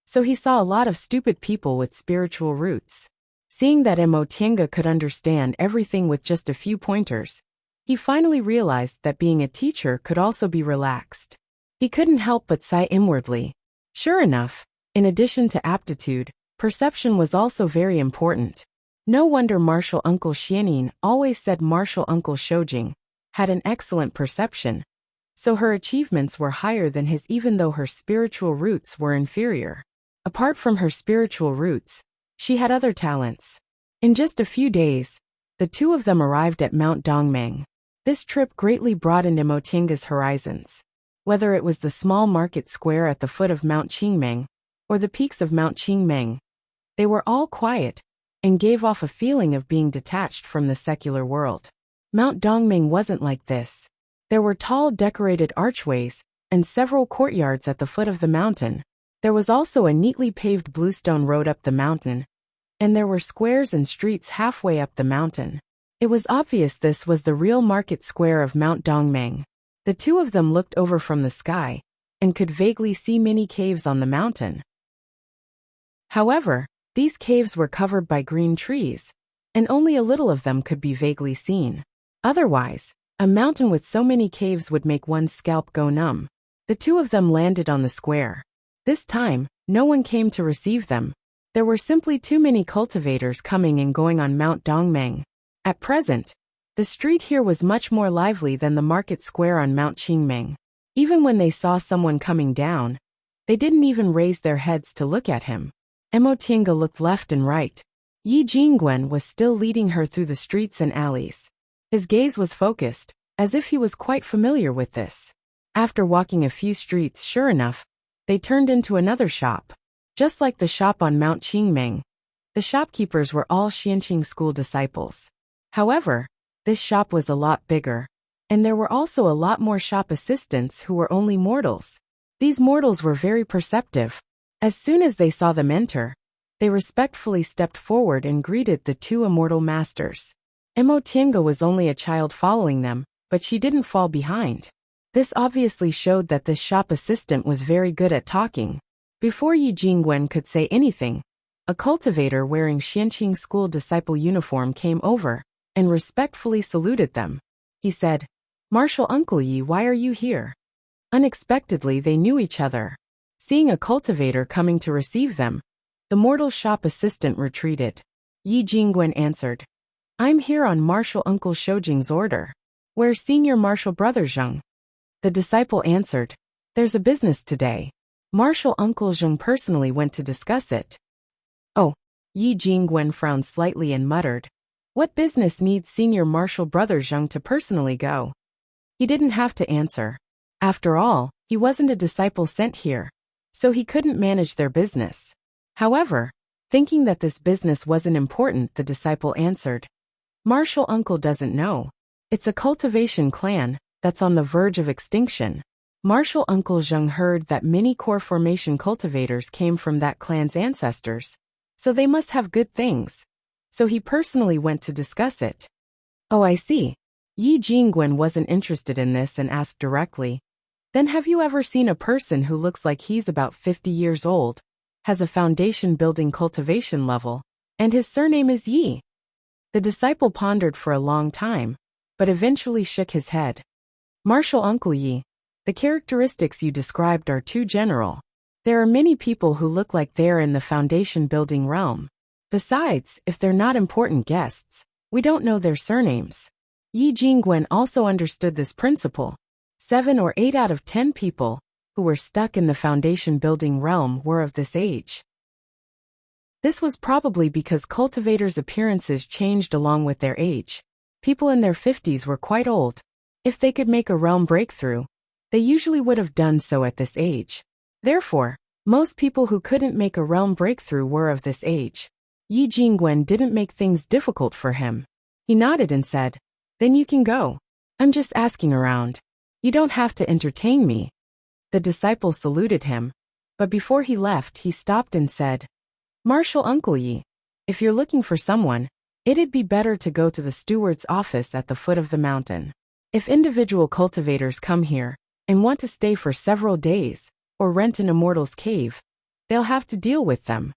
so he saw a lot of stupid people with spiritual roots. Seeing that Emotianga could understand everything with just a few pointers, he finally realized that being a teacher could also be relaxed. He couldn't help but sigh inwardly. Sure enough, in addition to aptitude, perception was also very important. No wonder martial uncle Xianin always said martial uncle Shoujing had an excellent perception, so her achievements were higher than his even though her spiritual roots were inferior. Apart from her spiritual roots, she had other talents. In just a few days, the two of them arrived at Mount Dongmeng. This trip greatly broadened Emotianga's horizons. Whether it was the small market square at the foot of Mount Qingmeng, or the peaks of Mount Qingmeng, they were all quiet, and gave off a feeling of being detached from the secular world. Mount Dongmeng wasn't like this. There were tall decorated archways, and several courtyards at the foot of the mountain. There was also a neatly paved bluestone road up the mountain, and there were squares and streets halfway up the mountain. It was obvious this was the real market square of Mount Dongmeng. The two of them looked over from the sky, and could vaguely see many caves on the mountain. However, these caves were covered by green trees, and only a little of them could be vaguely seen. Otherwise, a mountain with so many caves would make one's scalp go numb. The two of them landed on the square. This time, no one came to receive them. There were simply too many cultivators coming and going on Mount Dongmeng. At present, the street here was much more lively than the market square on Mount Qingmeng. Even when they saw someone coming down, they didn't even raise their heads to look at him. Emotianga looked left and right. Yi Jingwen was still leading her through the streets and alleys. His gaze was focused, as if he was quite familiar with this. After walking a few streets, sure enough, they turned into another shop. Just like the shop on Mount Qingmeng, the shopkeepers were all Xianqing school disciples. However, this shop was a lot bigger, and there were also a lot more shop assistants who were only mortals. These mortals were very perceptive. As soon as they saw them enter, they respectfully stepped forward and greeted the two immortal masters. Emotianga was only a child following them, but she didn't fall behind. This obviously showed that this shop assistant was very good at talking. Before Yi Jingwen could say anything, A cultivator wearing Xianqing school disciple uniform came over and respectfully saluted them. He said, "Martial Uncle Yi, why are you here?" Unexpectedly, they knew each other. Seeing a cultivator coming to receive them, the mortal shop assistant retreated. Yi Jingwen answered, "I'm here on Martial Uncle Shoujing's order. Where's Senior Martial Brother Zheng?" The disciple answered, "There's a business today. Martial Uncle Zheng personally went to discuss it." "Oh." Yi Jingwen frowned slightly and muttered, "What business needs Senior Martial Brother Zheng to personally go?" He didn't have to answer. After all, he wasn't a disciple sent here, so he couldn't manage their business. However, thinking that this business wasn't important, the disciple answered, "Martial Uncle doesn't know. It's a cultivation clan that's on the verge of extinction." Martial Uncle Zheng heard that many core formation cultivators came from that clan's ancestors, so they must have good things. So he personally went to discuss it. "Oh, I see." Yi Jingwen wasn't interested in this and asked directly, "Then have you ever seen a person who looks like he's about 50 years old, has a foundation building cultivation level, and his surname is Yi?" The disciple pondered for a long time, but eventually shook his head. "Martial Uncle Yi, the characteristics you described are too general. There are many people who look like they're in the foundation building realm. Besides, if they're not important guests, we don't know their surnames." Yi Jingwen also understood this principle. 7 or 8 out of 10 people who were stuck in the foundation building realm were of this age. This was probably because cultivators' appearances changed along with their age. People in their 50s were quite old. If they could make a realm breakthrough, they usually would have done so at this age. Therefore, most people who couldn't make a realm breakthrough were of this age. Yi Jingwen didn't make things difficult for him. He nodded and said, "Then you can go. I'm just asking around. You don't have to entertain me." The disciple saluted him, but before he left, he stopped and said, "Martial Uncle Yi, if you're looking for someone, it'd be better to go to the steward's office at the foot of the mountain. If individual cultivators come here and want to stay for several days or rent an immortal's cave, they'll have to deal with them."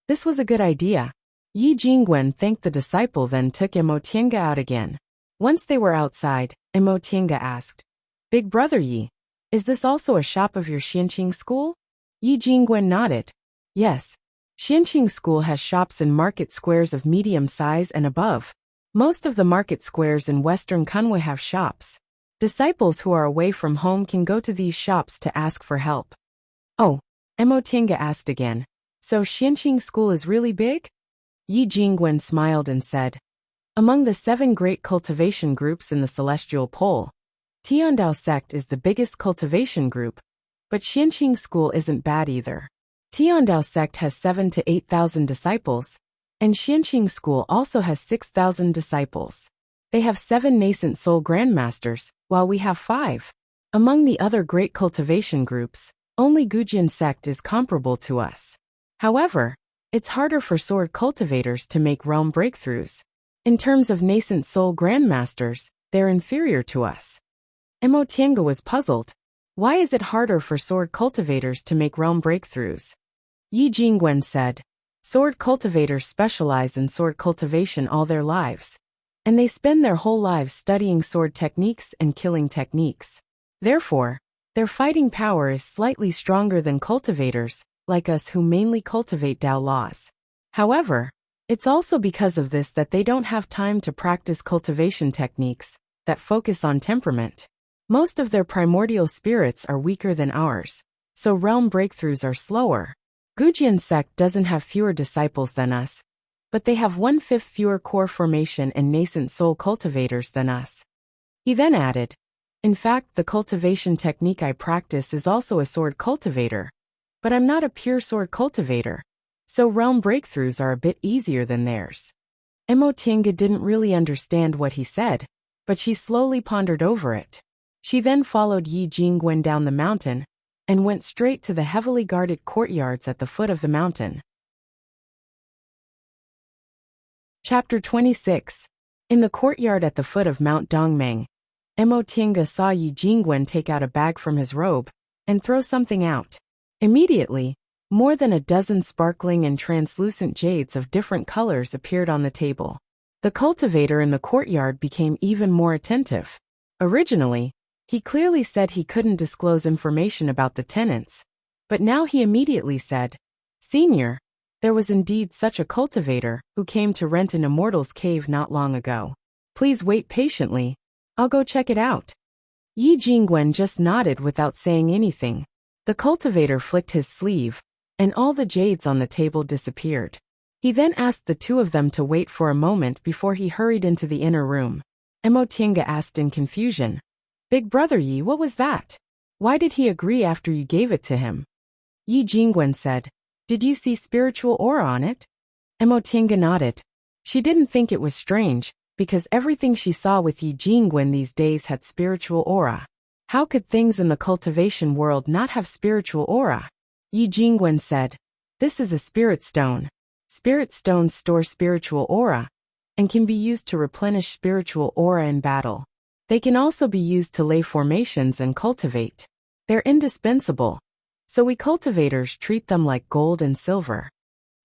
This was a good idea. Yi Jingwen thanked the disciple, then took Emotienga out again. Once they were outside, Emotienga asked, "Big Brother Yi, is this also a shop of your Xianqing school?" Yi Jingwen nodded. "Yes. Xianqing school has shops in market squares of medium size and above. Most of the market squares in Western Kunwa have shops. Disciples who are away from home can go to these shops to ask for help." "Oh," Emotienga asked again, "so Xianqing school is really big?" Yi Jingwen smiled and said, "Among the 7 great cultivation groups in the Celestial Pole, Tiandao sect is the biggest cultivation group, but Xianqing school isn't bad either. Tiandao sect has 7,000 to 8,000 disciples, and Xianqing school also has 6,000 disciples. They have 7 nascent soul grandmasters, while we have 5. Among the other great cultivation groups, only Gujian sect is comparable to us. However, it's harder for sword cultivators to make realm breakthroughs. In terms of nascent soul grandmasters, they're inferior to us." Emotienga was puzzled. Why is it harder for sword cultivators to make realm breakthroughs? Yi Jingwen said, "Sword cultivators specialize in sword cultivation all their lives, and they spend their whole lives studying sword techniques and killing techniques. Therefore, their fighting power is slightly stronger than cultivators, like us who mainly cultivate Dao laws. However, it's also because of this that they don't have time to practice cultivation techniques that focus on temperament. Most of their primordial spirits are weaker than ours, so realm breakthroughs are slower. Gujian sect doesn't have fewer disciples than us, but they have 1/5 fewer core formation and nascent soul cultivators than us." He then added, "In fact, the cultivation technique I practice is also a sword cultivator, but I'm not a pure sword cultivator, so realm breakthroughs are a bit easier than theirs." Emotienga didn't really understand what he said, but she slowly pondered over it. She then followed Yi Jingwen down the mountain and went straight to the heavily guarded courtyards at the foot of the mountain. Chapter 26. In the courtyard at the foot of Mount Dongmeng, Emotienga saw Yi Jingwen take out a bag from his robe and throw something out. Immediately, More than a dozen sparkling and translucent jades of different colors appeared on the table. The cultivator in the courtyard became even more attentive. Originally, he clearly said he couldn't disclose information about the tenants, but now he immediately said, "Senior, there was indeed such a cultivator who came to rent an immortal's cave not long ago. Please wait patiently. I'll go check it out." Yi Jingwen just nodded without saying anything. The cultivator flicked his sleeve, and all the jades on the table disappeared. He then asked the two of them to wait for a moment before he hurried into the inner room. Mo Tiange asked in confusion, "Big brother Yi, what was that? Why did he agree after you gave it to him?" Yi Jingwen said, "Did you see spiritual aura on it?" Mo Tiange nodded. She didn't think it was strange, because everything she saw with Yi Jingwen these days had spiritual aura. How could things in the cultivation world not have spiritual aura? Yi Jingwen said, "This is a spirit stone. Spirit stones store spiritual aura and can be used to replenish spiritual aura in battle. They can also be used to lay formations and cultivate. They're indispensable, so we cultivators treat them like gold and silver."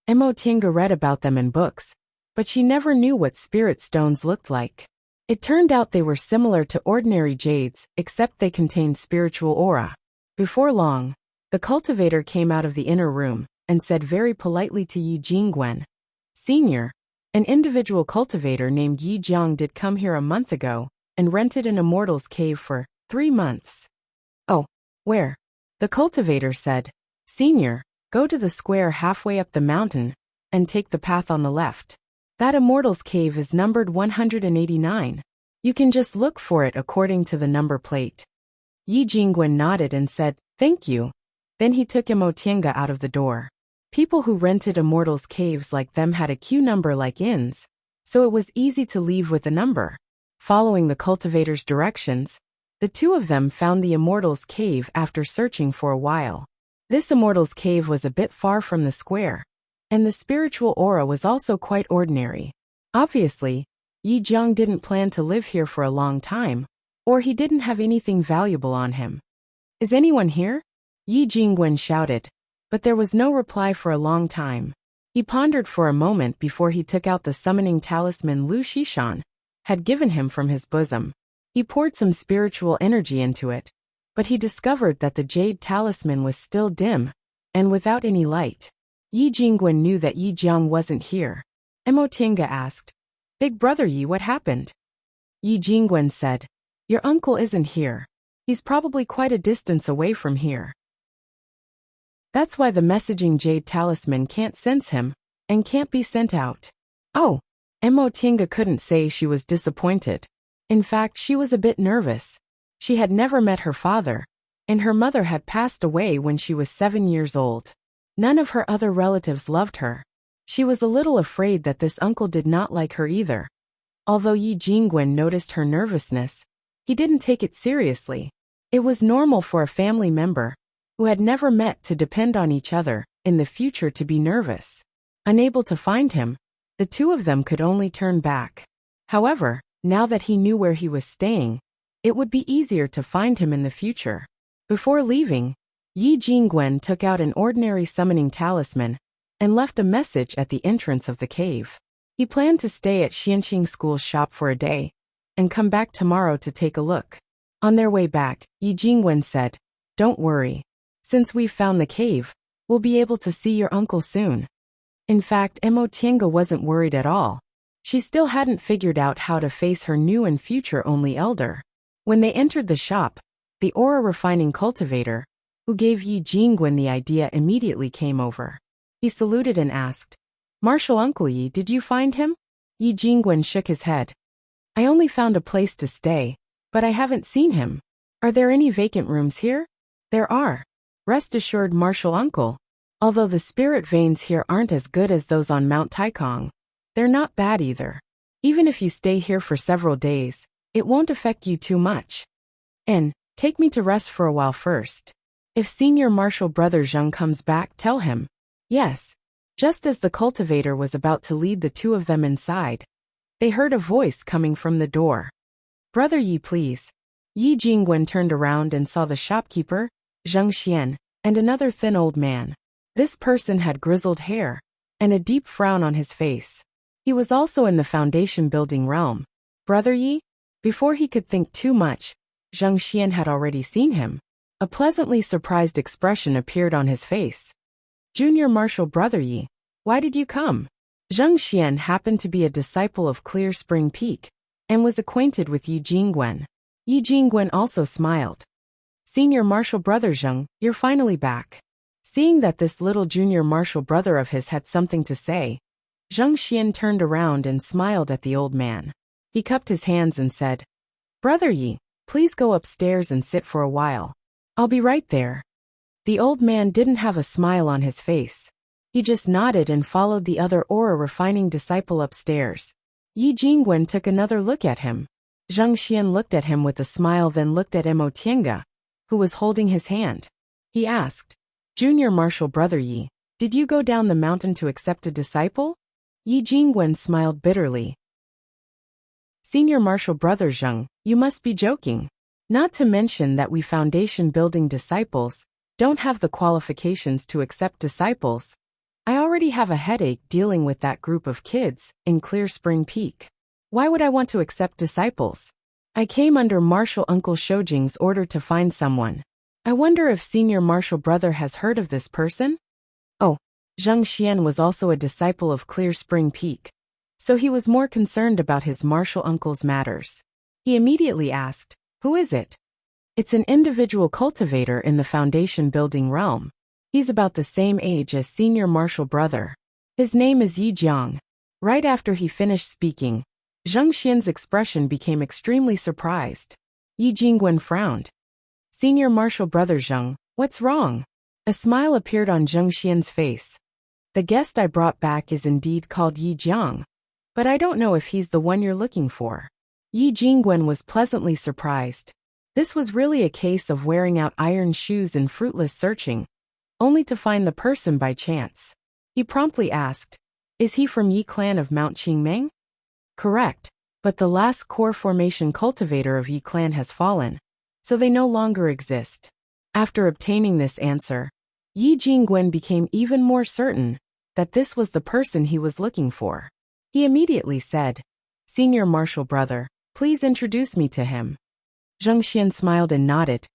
Mo Tiange read about them in books, but she never knew what spirit stones looked like. It turned out they were similar to ordinary jades, except they contained spiritual aura. Before long, the cultivator came out of the inner room and said very politely to Yi Jingwen, "Senior, an individual cultivator named Yi Jiang did come here a month ago and rented an immortal's cave for 3 months. "Oh, where?" The cultivator said, "Senior, go to the square halfway up the mountain and take the path on the left. That immortal's cave is numbered 189. You can just look for it according to the number plate." Yi Jingwen nodded and said, "Thank you." Then he took Mo Tiange out of the door. People who rented immortals' caves like them had a queue number like inns, so it was easy to leave with a number. Following the cultivator's directions, the two of them found the immortal's cave after searching for a while. This immortal's cave was a bit far from the square, and the spiritual aura was also quite ordinary. Obviously, Yi Jiang didn't plan to live here for a long time, or he didn't have anything valuable on him. "Is anyone here?" Yi Jingwen shouted, but there was no reply for a long time. He pondered for a moment before he took out the summoning talisman Lu Shishan had given him from his bosom. He poured some spiritual energy into it, but he discovered that the jade talisman was still dim and without any light. Yi Jingwen knew that Yi Jiang wasn't here. Mo Tiange asked, "Big brother Yi, what happened?" Yi Jingwen said, "Your uncle isn't here. He's probably quite a distance away from here. That's why the messaging jade talisman can't sense him and can't be sent out." Oh, Mo Tiange couldn't say she was disappointed. In fact, she was a bit nervous. She had never met her father, and her mother had passed away when she was 7 years old. None of her other relatives loved her. She was a little afraid that this uncle did not like her either. Although Yi Jingwen noticed her nervousness, he didn't take it seriously. It was normal for a family member who had never met to depend on each other in the future to be nervous. Unable to find him, the two of them could only turn back. However, now that he knew where he was staying, it would be easier to find him in the future. Before leaving, Yi Jingwen took out an ordinary summoning talisman and left a message at the entrance of the cave. He planned to stay at Xianxing School's shop for a day and come back tomorrow to take a look. On their way back, Yi Jingwen said, "Don't worry. Since we've found the cave, we'll be able to see your uncle soon." In fact, Mo Tiange wasn't worried at all. She still hadn't figured out how to face her new and future-only elder. When they entered the shop, the aura-refining cultivator, who gave Yi Jingwen the idea, immediately came over. He saluted and asked, "Martial Uncle Yi, did you find him?" Yi Jingwen shook his head. "I only found a place to stay, but I haven't seen him. Are there any vacant rooms here?" "There are. Rest assured, Martial Uncle. Although the spirit veins here aren't as good as those on Mount Taikong, they're not bad either. Even if you stay here for several days, it won't affect you too much. And take me to rest for a while first. If Senior Martial Brother Zheng comes back, tell him." "Yes." Just as the cultivator was about to lead the two of them inside, they heard a voice coming from the door. "Brother Yi, please." Yi Jingwen turned around and saw the shopkeeper, Zheng Xian, and another thin old man. This person had grizzled hair and a deep frown on his face. He was also in the foundation building realm. Brother Yi? Before he could think too much, Zhang Xian had already seen him. A pleasantly surprised expression appeared on his face. Junior Martial Brother Yi, why did you come? Zhang Xian happened to be a disciple of Clear Spring Peak and was acquainted with Yi Jingwen. Yi Jingwen also smiled. Senior Martial Brother Zhang, you're finally back. Seeing that this little junior martial brother of his had something to say, Zhang Xian turned around and smiled at the old man. He cupped his hands and said, Brother Yi, please go upstairs and sit for a while. I'll be right there. The old man didn't have a smile on his face. He just nodded and followed the other aura-refining disciple upstairs. Yi Jingwen took another look at him. Zhang Xian looked at him with a smile, then looked at Mo Tiange, who was holding his hand. He asked, Junior Martial Brother Yi, did you go down the mountain to accept a disciple? Yi Jingwen smiled bitterly. Senior Martial Brother Zhang, you must be joking. Not to mention that we foundation building disciples don't have the qualifications to accept disciples. I already have a headache dealing with that group of kids in Clear Spring Peak. Why would I want to accept disciples? I came under Martial Uncle Shoujing's order to find someone. I wonder if Senior Martial Brother has heard of this person? Oh, Zhang Xian was also a disciple of Clear Spring Peak, so he was more concerned about his martial uncle's matters. He immediately asked, who is it? It's an individual cultivator in the foundation building realm. He's about the same age as Senior Martial Brother. His name is Yi Jiang. Right after he finished speaking, Zhang Xian's expression became extremely surprised. Yi Jingwen frowned. Senior Martial Brother Zhang, what's wrong? A smile appeared on Zhang Xian's face. The guest I brought back is indeed called Yi Jiang, but I don't know if he's the one you're looking for. Yi Jingwen was pleasantly surprised. This was really a case of wearing out iron shoes and fruitless searching, only to find the person by chance. He promptly asked, is he from Yi clan of Mount Qingmeng? Correct, but the last core formation cultivator of Yi clan has fallen, so they no longer exist. After obtaining this answer, Yi Jingwen became even more certain that this was the person he was looking for. He immediately said, Senior Martial Brother, please introduce me to him. Zhang Xian smiled and nodded.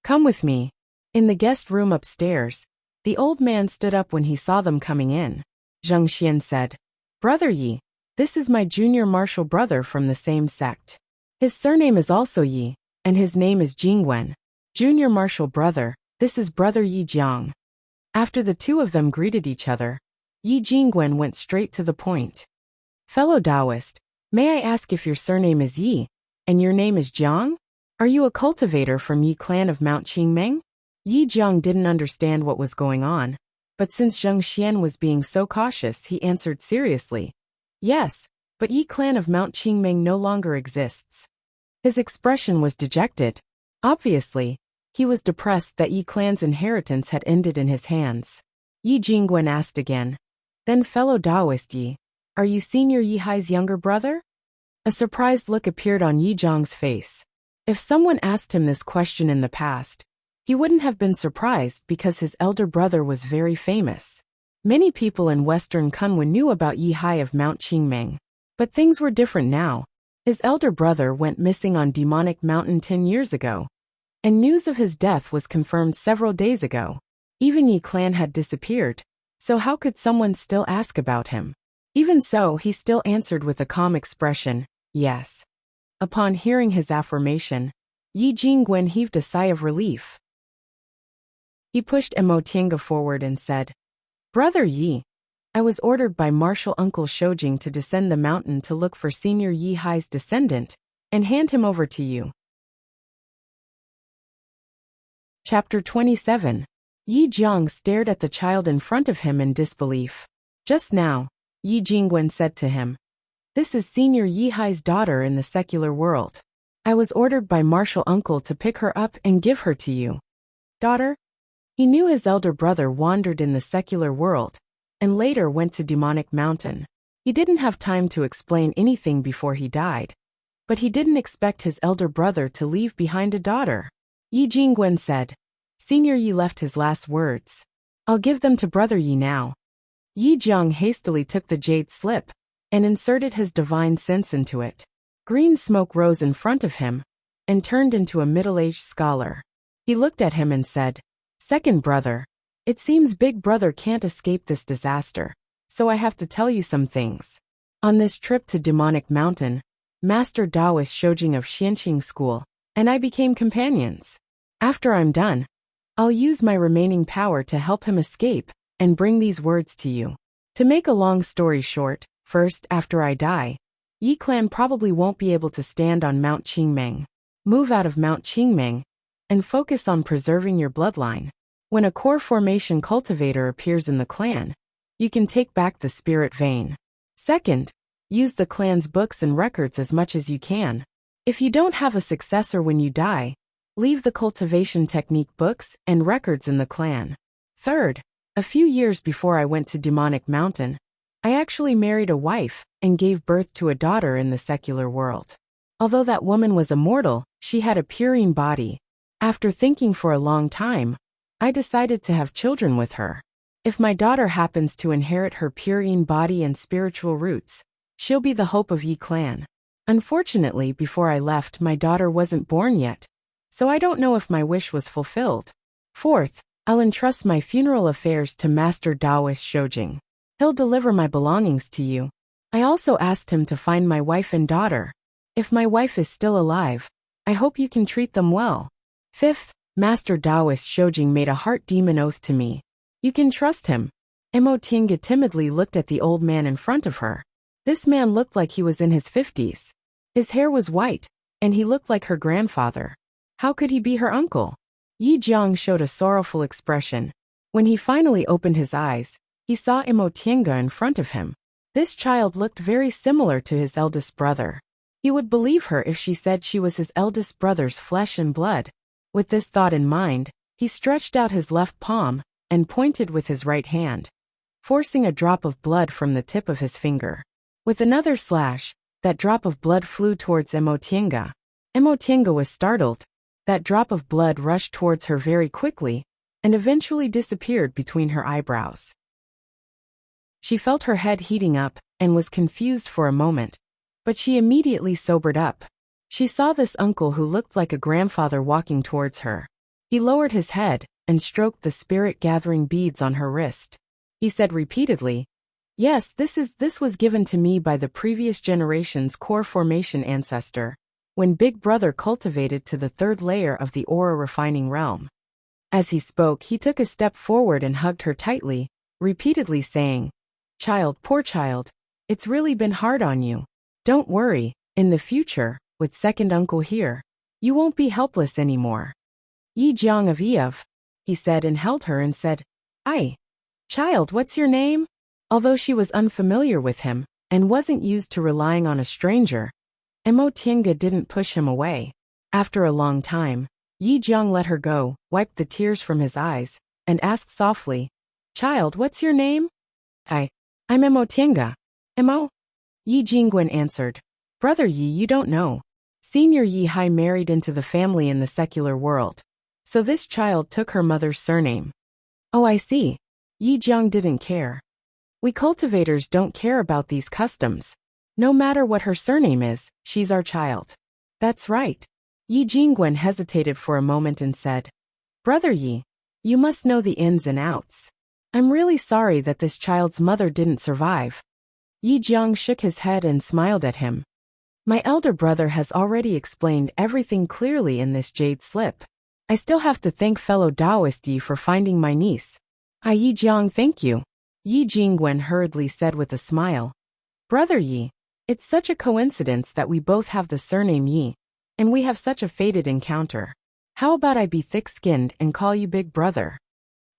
Come with me. In the guest room upstairs, the old man stood up when he saw them coming in. Zhang Xian said, Brother Yi, this is my junior martial brother from the same sect. His surname is also Yi, and his name is Jingwen. Junior Martial Brother, this is Brother Yi Jiang. After the two of them greeted each other, Yi Jingwen went straight to the point. Fellow Taoist, may I ask if your surname is Yi, and your name is Jiang? Are you a cultivator from Yi clan of Mount Qingmeng? Yi Jiang didn't understand what was going on, but since Zhang Xian was being so cautious, he answered seriously. Yes, but Yi clan of Mount Qingmeng no longer exists. His expression was dejected. Obviously, he was depressed that Yi clan's inheritance had ended in his hands. Yi Jingwen asked again, then fellow Taoist Yi, are you Senior Yi Hai's younger brother? A surprised look appeared on Yi Jiang's face. If someone asked him this question in the past, he wouldn't have been surprised because his elder brother was very famous. Many people in Western Kunwa knew about Yi Hai of Mount Qingmeng. But things were different now. His elder brother went missing on Demonic Mountain 10 years ago, and news of his death was confirmed several days ago. Even Yi clan had disappeared, so how could someone still ask about him? Even so, he still answered with a calm expression, yes. Upon hearing his affirmation, Yi Jingwen heaved a sigh of relief. He pushed Mo Tiange forward and said, Brother Yi, I was ordered by Martial Uncle Shoujing to descend the mountain to look for Senior Yi Hai's descendant and hand him over to you. Chapter 27. Yi Jiang stared at the child in front of him in disbelief. Just now, Yi Jingwen said to him, This is Senior Yi Hai's daughter in the secular world. I was ordered by Martial Uncle to pick her up and give her to you. Daughter? He knew his elder brother wandered in the secular world, and later went to Demonic Mountain. He didn't have time to explain anything before he died, but he didn't expect his elder brother to leave behind a daughter. Yi Jingwen said, Senior Yi left his last words. I'll give them to Brother Yi now. Yi Jiang hastily took the jade slip and inserted his divine sense into it. Green smoke rose in front of him and turned into a middle-aged scholar. He looked at him and said, "Second brother, it seems Big Brother can't escape this disaster, so I have to tell you some things. On this trip to Demonic Mountain, Master Taoist Shojing of Xianqing School and I became companions. After I'm done, I'll use my remaining power to help him escape and bring these words to you. To make a long story short, first, after I die, Yi clan probably won't be able to stand on Mount Qingmeng. Move out of Mount Qingmeng and focus on preserving your bloodline. When a core formation cultivator appears in the clan, you can take back the spirit vein. Second, use the clan's books and records as much as you can. If you don't have a successor when you die, leave the cultivation technique books and records in the clan. Third, a few years before I went to Demonic Mountain, I actually married a wife and gave birth to a daughter in the secular world. Although that woman was immortal, she had a purine body. After thinking for a long time, I decided to have children with her. If my daughter happens to inherit her purine body and spiritual roots, she'll be the hope of Yi clan. Unfortunately, before I left, my daughter wasn't born yet, so I don't know if my wish was fulfilled. Fourth, I'll entrust my funeral affairs to Master Taoist Shojing. He'll deliver my belongings to you. I also asked him to find my wife and daughter. If my wife is still alive, I hope you can treat them well. Fifth, Master Taoist Shojing made a heart demon oath to me. You can trust him. Mo Tinga timidly looked at the old man in front of her. This man looked like he was in his 50s. His hair was white, and he looked like her grandfather. How could he be her uncle? Yi Jiang showed a sorrowful expression. When he finally opened his eyes, he saw Mo Tinga in front of him. This child looked very similar to his eldest brother. He would believe her if she said she was his eldest brother's flesh and blood. With this thought in mind, he stretched out his left palm and pointed with his right hand, forcing a drop of blood from the tip of his finger. With another slash, that drop of blood flew towards Mo Tinga. Mo Tinga was startled. That drop of blood rushed towards her very quickly and eventually disappeared between her eyebrows. She felt her head heating up and was confused for a moment, but she immediately sobered up. She saw this uncle who looked like a grandfather walking towards her. He lowered his head and stroked the spirit-gathering beads on her wrist. He said repeatedly, "Yes, this was given to me by the previous generation's core formation ancestor, when Big Brother cultivated to the third layer of the aura refining realm." As he spoke, he took a step forward and hugged her tightly, repeatedly saying, "Child, poor child, it's really been hard on you. Don't worry, in the future, with second uncle here, you won't be helpless anymore." "Yi Jiang of Eov," he said, and held her and said, "Ai, child, what's your name?" Although she was unfamiliar with him and wasn't used to relying on a stranger, Mo Tinga didn't push him away. After a long time, Yi Jiang let her go, wiped the tears from his eyes, and asked softly, "Child, what's your name?" I'm Mo Tinga." "Mo?" Yi Jingwen answered. "Brother Yi, you don't know. Senior Yi Hai married into the family in the secular world, so this child took her mother's surname." "Oh, I see." Yi Jiang didn't care. "We cultivators don't care about these customs. No matter what her surname is, she's our child." "That's right." Yi Jingwen hesitated for a moment and said, "Brother Yi, you must know the ins and outs. I'm really sorry that this child's mother didn't survive." Yi Jiang shook his head and smiled at him. "My elder brother has already explained everything clearly in this jade slip. I still have to thank fellow Taoist Yi for finding my niece." Yi Jiang, thank you," Yi Jingwen hurriedly said with a smile. "Brother Yi, it's such a coincidence that we both have the surname Yi, and we have such a fated encounter. How about I be thick-skinned and call you Big Brother?"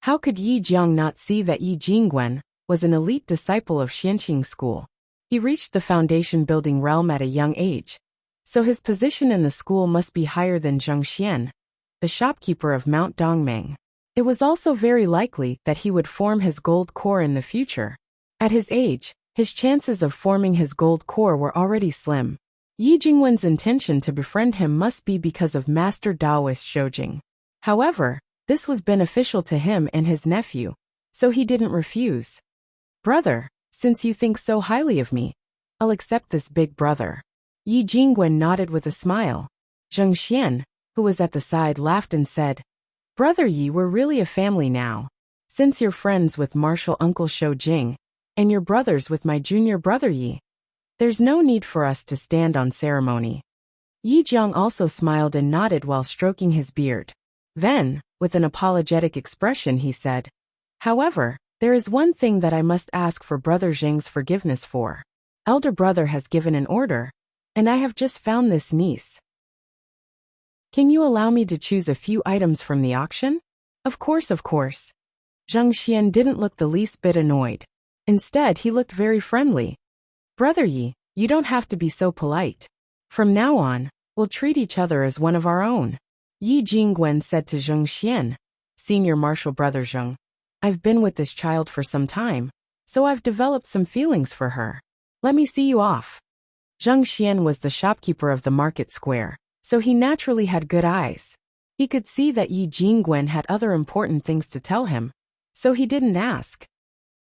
How could Yi Jiang not see that Yi Jingwen was an elite disciple of Xianqing School? He reached the foundation building realm at a young age, so his position in the school must be higher than Zheng Xian, the shopkeeper of Mount Dongmeng. It was also very likely that he would form his gold core in the future. At his age, his chances of forming his gold core were already slim. Yi Jingwen's intention to befriend him must be because of Master Taoist Shojing. However, this was beneficial to him and his nephew, so he didn't refuse. Brother, since you think so highly of me, I'll accept this big brother. Yi Jingwen nodded with a smile. Zheng Xian, who was at the side, laughed and said, Brother Yi, we're really a family now. Since you're friends with Martial Uncle Shou Jing, and you're brothers with my junior brother Yi, there's no need for us to stand on ceremony. Yi Jiang also smiled and nodded while stroking his beard. Then, with an apologetic expression, he said, However, there is one thing that I must ask for Brother Zheng's forgiveness for. Elder brother has given an order, and I have just found this niece. Can you allow me to choose a few items from the auction? Of course, of course. Zheng Xian didn't look the least bit annoyed. Instead, he looked very friendly. Brother Yi, you don't have to be so polite. From now on, we'll treat each other as one of our own. Yi Jingwen said to Zheng Xian, Senior Martial Brother Zheng, I've been with this child for some time, so I've developed some feelings for her. Let me see you off. Zheng Xian was the shopkeeper of the market square, so he naturally had good eyes. He could see that Yi Jingwen had other important things to tell him, so he didn't ask.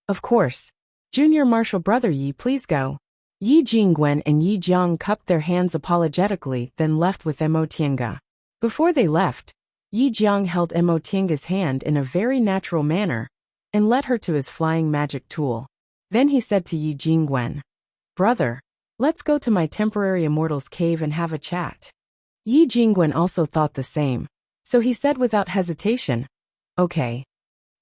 Of course. Junior Martial Brother Yi, please go. Yi Jingwen and Yi Jiang cupped their hands apologetically, then left with Mo Tiange. Before they left, Yi Jiang held Mo Tiange's hand in a very natural manner and led her to his flying magic tool. Then he said to Yi Jingwen, Brother, let's go to my temporary immortal's cave and have a chat. Yi Jingwen also thought the same, so he said without hesitation, Okay.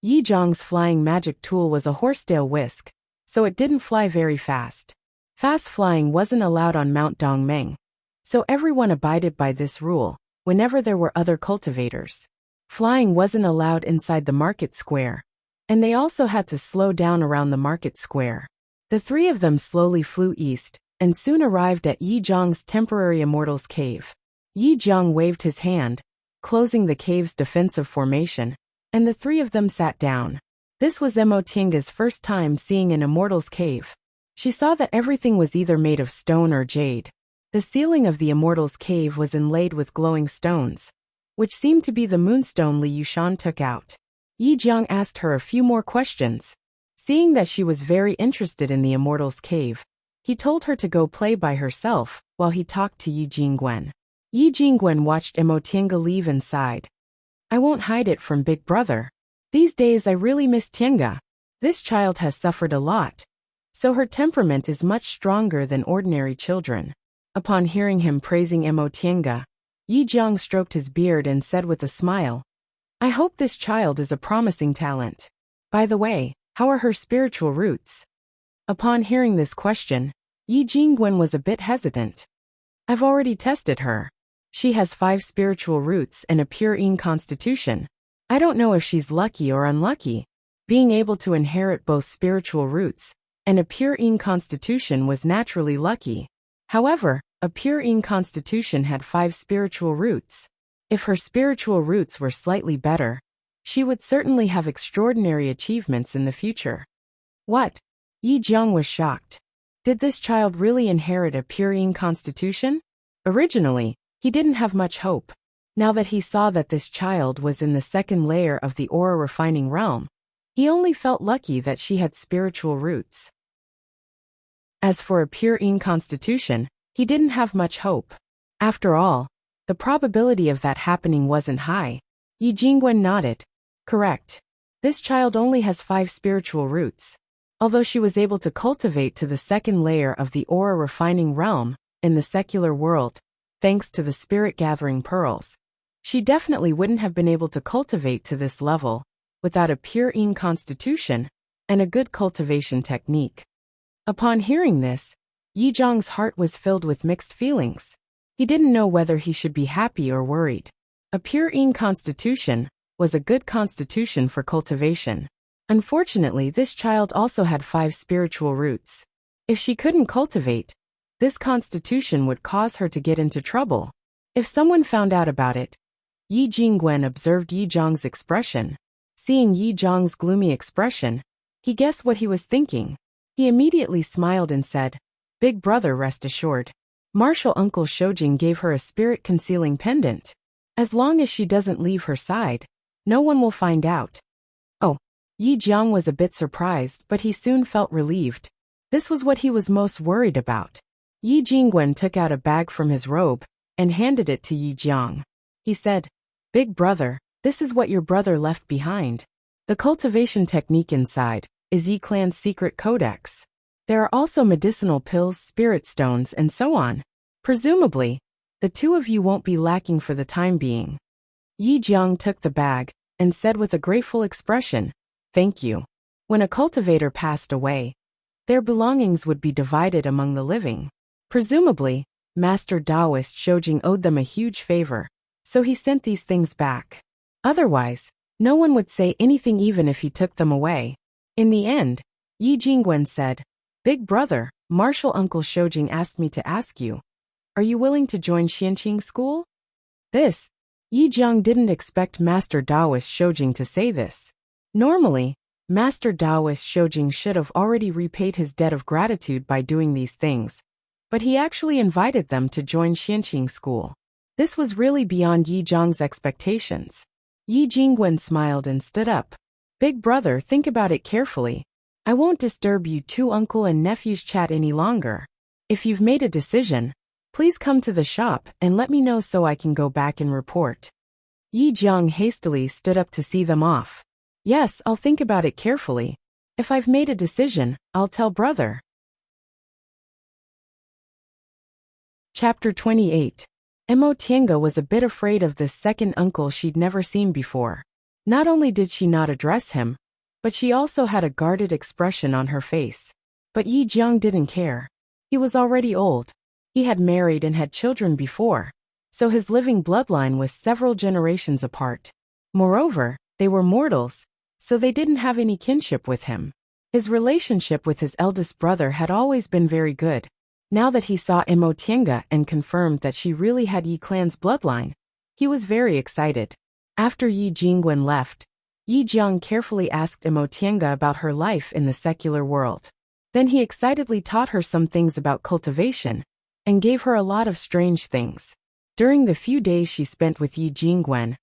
Yi Jiang's flying magic tool was a horsetail whisk, so it didn't fly very fast. Fast flying wasn't allowed on Mount Dongmeng, so everyone abided by this rule whenever there were other cultivators. Flying wasn't allowed inside the market square, and they also had to slow down around the market square. The three of them slowly flew east, and soon arrived at Yi Jiang's temporary immortal's cave. Yi Jiang waved his hand, closing the cave's defensive formation, and the three of them sat down. This was Mo Tiange's first time seeing an immortal's cave. She saw that everything was either made of stone or jade. The ceiling of the immortal's cave was inlaid with glowing stones, which seemed to be the moonstone Li Yushan took out. Yi Jiang asked her a few more questions. Seeing that she was very interested in the immortal's cave, he told her to go play by herself while he talked to Yi Jingwen. Yi Jingwen watched Mo Tiange leave and sighed. I won't hide it from Big Brother. These days I really miss Tiange. This child has suffered a lot, so her temperament is much stronger than ordinary children. Upon hearing him praising Mo Tiange, Yi Jiang stroked his beard and said with a smile, I hope this child is a promising talent. By the way, how are her spiritual roots? Upon hearing this question, Yi Jingwen was a bit hesitant. I've already tested her. She has 5 spiritual roots and a pure Yin constitution. I don't know if she's lucky or unlucky. Being able to inherit both spiritual roots and a pure Yin constitution was naturally lucky. However, a pure Yin constitution had 5 spiritual roots. If her spiritual roots were slightly better, she would certainly have extraordinary achievements in the future. What? Yi Jiang was shocked. Did this child really inherit a pure Yin constitution? Originally, he didn't have much hope. Now that he saw that this child was in the second layer of the aura refining realm, he only felt lucky that she had spiritual roots. As for a pure Yin constitution, he didn't have much hope. After all, the probability of that happening wasn't high. Yi Jingwen nodded. Correct. This child only has 5 spiritual roots. Although she was able to cultivate to the second layer of the aura refining realm in the secular world, thanks to the spirit gathering pearls, she definitely wouldn't have been able to cultivate to this level without a pure Yin constitution and a good cultivation technique. Upon hearing this, Yi Jiang's heart was filled with mixed feelings. He didn't know whether he should be happy or worried. A pure Yin constitution was a good constitution for cultivation. Unfortunately, this child also had 5 spiritual roots. If she couldn't cultivate, this constitution would cause her to get into trouble. If someone found out about it, Yi Jingwen observed Yi Jiang's expression. Seeing Yi Jiang's gloomy expression, he guessed what he was thinking. He immediately smiled and said, Big brother, rest assured. Martial Uncle Shoujing gave her a spirit-concealing pendant. As long as she doesn't leave her side, no one will find out. Oh, Yi Jiang was a bit surprised, but he soon felt relieved. This was what he was most worried about. Yi Jingwen took out a bag from his robe and handed it to Yi Jiang. He said, "Big brother, this is what your brother left behind. The cultivation technique inside is Yi Clan's secret codex. There are also medicinal pills, spirit stones, and so on. Presumably, the two of you won't be lacking for the time being." Yi Jiang took the bag and said with a grateful expression, "Thank you." When a cultivator passed away, their belongings would be divided among the living. Presumably, Master Taoist Shoujing owed them a huge favor, so he sent these things back. Otherwise, no one would say anything even if he took them away. In the end, Yi Jingwen said, "Big brother, Martial Uncle Shoujing asked me to ask you, are you willing to join Xianqing school?" This, Yi Jiang didn't expect Master Taoist Shoujing to say this. Normally, Master Taoist Shoujing should have already repaid his debt of gratitude by doing these things, but he actually invited them to join Xianqing school. This was really beyond Yi Jiang's expectations. Yi Jingwen smiled and stood up. "Big brother, think about it carefully. I won't disturb you two uncle and nephew's chat any longer. If you've made a decision, please come to the shop and let me know so I can go back and report." Yi Jiang hastily stood up to see them off. "Yes, I'll think about it carefully. If I've made a decision, I'll tell brother." Chapter 28. Mo Tiange was a bit afraid of this second uncle she'd never seen before. Not only did she not address him, but she also had a guarded expression on her face. But Yi Jiang didn't care. He was already old. He had married and had children before, so his living bloodline was several generations apart. Moreover, they were mortals, so they didn't have any kinship with him. His relationship with his eldest brother had always been very good. Now that he saw Mo Tiange and confirmed that she really had Yi Clan's bloodline, he was very excited. After Yi Jingwen left, Yi Jiang carefully asked Mo Tiange about her life in the secular world. Then he excitedly taught her some things about cultivation, and gave her a lot of strange things. During the few days she spent with Yi Jingwen,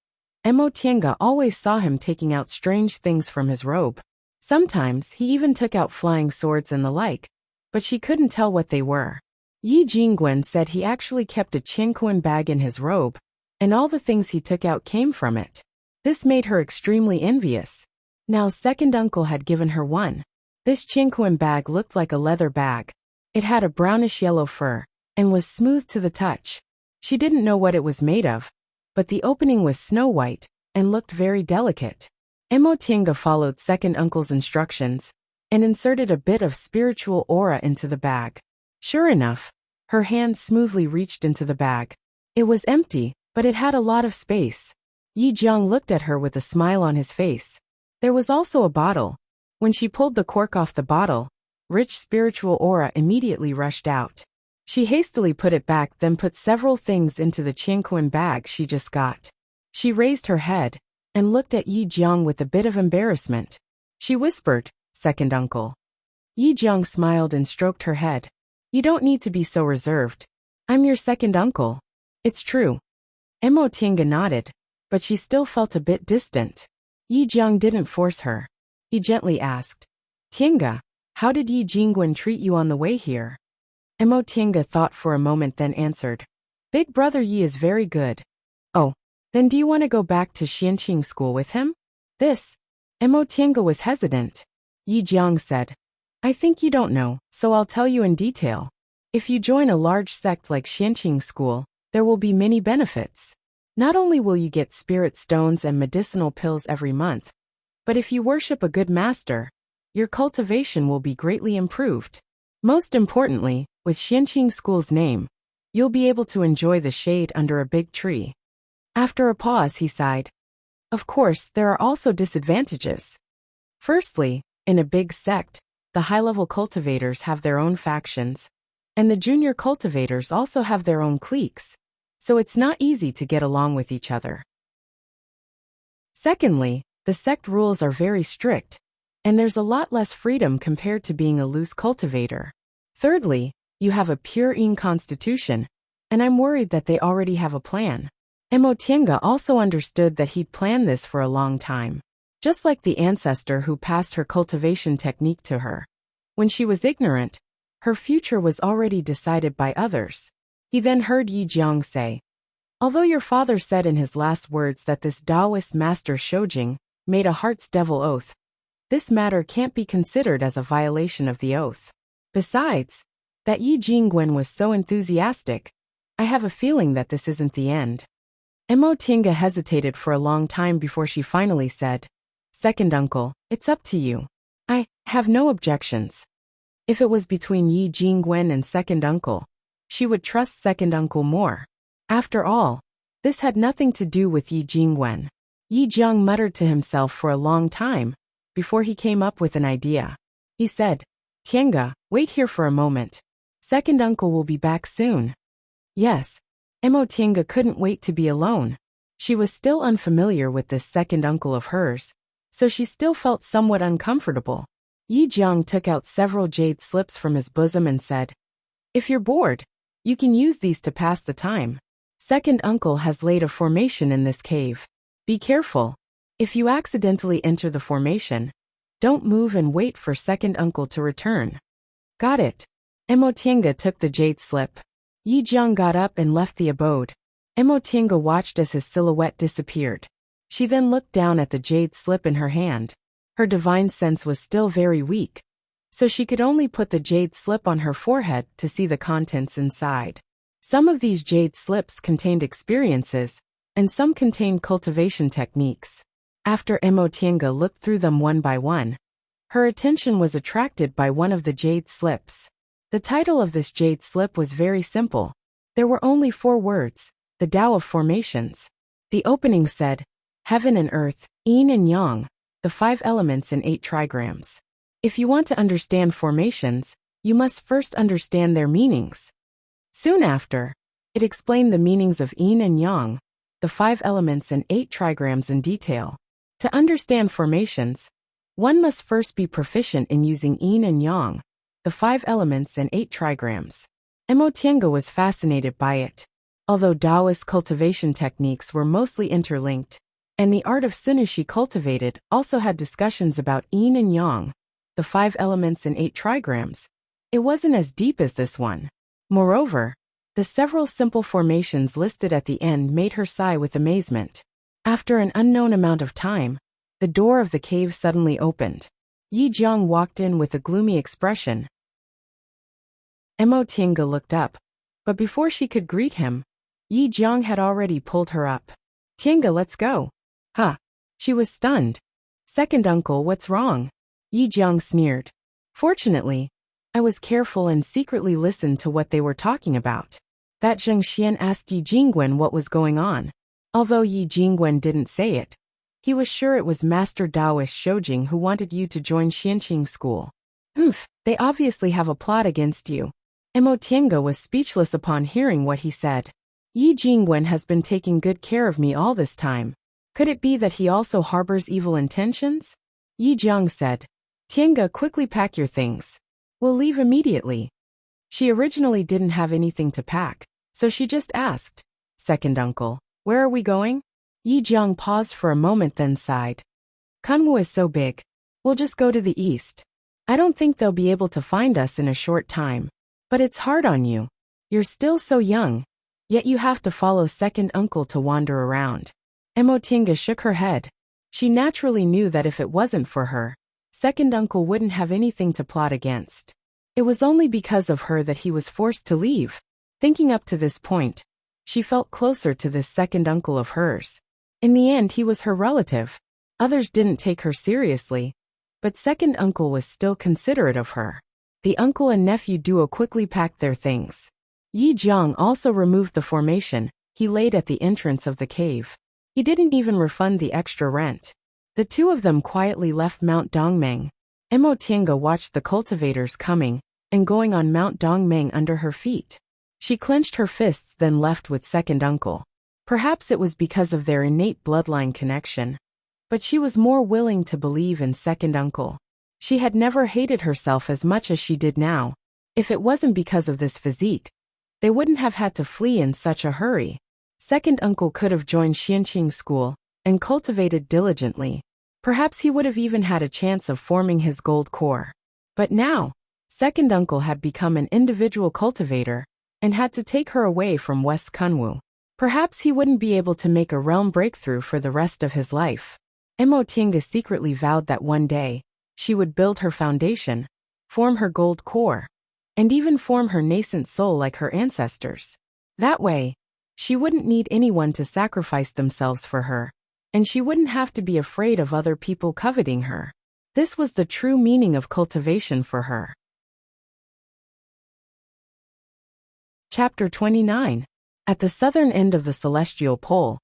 Mo Tiange always saw him taking out strange things from his robe. Sometimes he even took out flying swords and the like, but she couldn't tell what they were. Yi Jingwen said he actually kept a Qinquan bag in his robe, and all the things he took out came from it. This made her extremely envious. Now second uncle had given her one. This Qinquan bag looked like a leather bag. It had a brownish-yellow fur, and was smooth to the touch. She didn't know what it was made of, but the opening was snow-white, and looked very delicate. Mo Tiange followed second uncle's instructions, and inserted a bit of spiritual aura into the bag. Sure enough, her hand smoothly reached into the bag. It was empty, but it had a lot of space. Yi Jiang looked at her with a smile on his face. There was also a bottle. When she pulled the cork off the bottle, rich spiritual aura immediately rushed out. She hastily put it back, then put several things into the Qinquan bag she just got. She raised her head and looked at Yi Jiang with a bit of embarrassment. She whispered, "Second uncle." Yi Jiang smiled and stroked her head. "You don't need to be so reserved. I'm your second uncle. It's true." Mo Tiange nodded, but she still felt a bit distant. Yi Jiang didn't force her. He gently asked, "Tiange, how did Yi Jingwen treat you on the way here?" Mo Tiange thought for a moment, then answered, "Big brother Yi is very good." "Oh, then do you want to go back to Xianqing school with him?" This. Mo Tiange was hesitant. Yi Jiang said, "I think you don't know, so I'll tell you in detail. If you join a large sect like Xianqing school, there will be many benefits. Not only will you get spirit stones and medicinal pills every month, but if you worship a good master, your cultivation will be greatly improved. Most importantly, with Xianqing school's name, you'll be able to enjoy the shade under a big tree." After a pause, he sighed. "Of course, there are also disadvantages. Firstly, in a big sect, the high-level cultivators have their own factions, and the junior cultivators also have their own cliques, so it's not easy to get along with each other. Secondly, the sect rules are very strict, and there's a lot less freedom compared to being a loose cultivator. Thirdly, you have a pure Yin constitution, and I'm worried that they already have a plan." Mo Tiange also understood that he'd planned this for a long time. just like the ancestor who passed her cultivation technique to her. When she was ignorant, her future was already decided by others. He then heard Yi Jiang say, "Although your father said in his last words that this Taoist master Shoujing made a heart's devil oath, this matter can't be considered as a violation of the oath. Besides, that Yi Jingwen was so enthusiastic, I have a feeling that this isn't the end." Mo Tinga hesitated for a long time before she finally said, "Second uncle, it's up to you. I have no objections." If it was between Yi Jingwen and second uncle, she would trust second uncle more. After all, this had nothing to do with Yi Jingwen. Yi Jiang muttered to himself for a long time before he came up with an idea. He said, "Tienga, wait here for a moment. Second uncle will be back soon." Yes, Mo Tienga couldn't wait to be alone. She was still unfamiliar with this second uncle of hers, so she still felt somewhat uncomfortable. Yi Jiang took out several jade slips from his bosom and said, "If you're bored, you can use these to pass the time. Second uncle has laid a formation in this cave. Be careful. If you accidentally enter the formation, don't move and wait for second uncle to return." "Got it." Mo Tienga took the jade slip. Yi Jiang got up and left the abode. Mo Tienga watched as his silhouette disappeared. She then looked down at the jade slip in her hand. Her divine sense was still very weak, so she could only put the jade slip on her forehead to see the contents inside. Some of these jade slips contained experiences, and some contained cultivation techniques. After Mo Tienga looked through them one by one, her attention was attracted by one of the jade slips. The title of this jade slip was very simple. There were only 4 words, the Tao of Formations. The opening said, "Heaven and Earth, Yin and Yang, the 5 elements in 8 trigrams. If you want to understand formations, you must first understand their meanings." Soon after, it explained the meanings of Yin and Yang, the 5 elements and 8 trigrams in detail. To understand formations, one must first be proficient in using Yin and Yang, the 5 elements and 8 trigrams. Mo Tienga was fascinated by it. Although Taoist cultivation techniques were mostly interlinked, and the art of Sunushi cultivated also had discussions about Yin and Yang, the 5 elements and 8 trigrams, it wasn't as deep as this one. Moreover, the several simple formations listed at the end made her sigh with amazement. After an unknown amount of time, the door of the cave suddenly opened. Yi Jiang walked in with a gloomy expression. Mo Tienga looked up, but before she could greet him, Yi Jiang had already pulled her up. "Tienga, let's go." "Huh." She was stunned. "Second uncle, what's wrong?" Yi Jiang sneered. "Fortunately, I was careful and secretly listened to what they were talking about. That Zheng Xian asked Yi Jingwen what was going on. Although Yi Jingwen didn't say it, he was sure it was Master Taoist Shoujing who wanted you to join Xianqing school. They obviously have a plot against you." Mo Tienga was speechless upon hearing what he said. "Yi Jingwen has been taking good care of me all this time. Could it be that he also harbors evil intentions?" Yi Jiang said, "Tienga, quickly pack your things. We'll leave immediately." She originally didn't have anything to pack, so she just asked, "Second uncle, where are we going?" Yi Jiang paused for a moment then sighed. "Kunwu is so big. We'll just go to the east. I don't think they'll be able to find us in a short time. But it's hard on you. You're still so young, yet you have to follow second uncle to wander around." Mo Tienga shook her head. She naturally knew that if it wasn't for her, second uncle wouldn't have anything to plot against. It was only because of her that he was forced to leave. Thinking up to this point, she felt closer to this second uncle of hers. In the end, he was her relative. Others didn't take her seriously, but second uncle was still considerate of her. The uncle and nephew duo quickly packed their things. Yi Jiang also removed the formation he laid at the entrance of the cave. He didn't even refund the extra rent. The 2 of them quietly left Mount Dongmeng. Mo Tienga watched the cultivators coming and going on Mount Dongmeng under her feet. She clenched her fists then left with second uncle. Perhaps it was because of their innate bloodline connection, but she was more willing to believe in second uncle. She had never hated herself as much as she did now. If it wasn't because of this physique, they wouldn't have had to flee in such a hurry. Second uncle could have joined Xianqing school and cultivated diligently. Perhaps he would have even had a chance of forming his gold core. But now, second uncle had become an individual cultivator and had to take her away from West Kunwu. Perhaps he wouldn't be able to make a realm breakthrough for the rest of his life. Mo Tinga secretly vowed that one day, she would build her foundation, form her gold core, and even form her nascent soul like her ancestors. That way, she wouldn't need anyone to sacrifice themselves for her, and she wouldn't have to be afraid of other people coveting her. This was the true meaning of cultivation for her. Chapter 29. At the southern end of the celestial pole,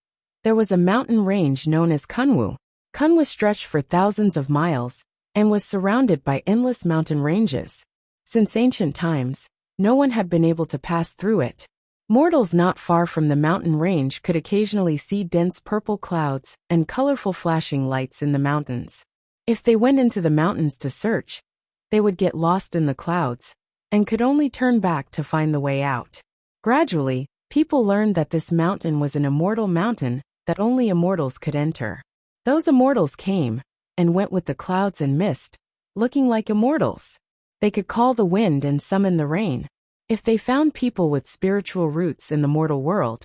there was a mountain range known as Kunwu. Kunwu stretched for thousands of miles and was surrounded by endless mountain ranges. Since ancient times, no one had been able to pass through it. Mortals not far from the mountain range could occasionally see dense purple clouds and colorful flashing lights in the mountains. If they went into the mountains to search, they would get lost in the clouds and could only turn back to find the way out. Gradually, people learned that this mountain was an immortal mountain that only immortals could enter. Those immortals came and went with the clouds and mist, looking like immortals. They could call the wind and summon the rain. If they found people with spiritual roots in the mortal world,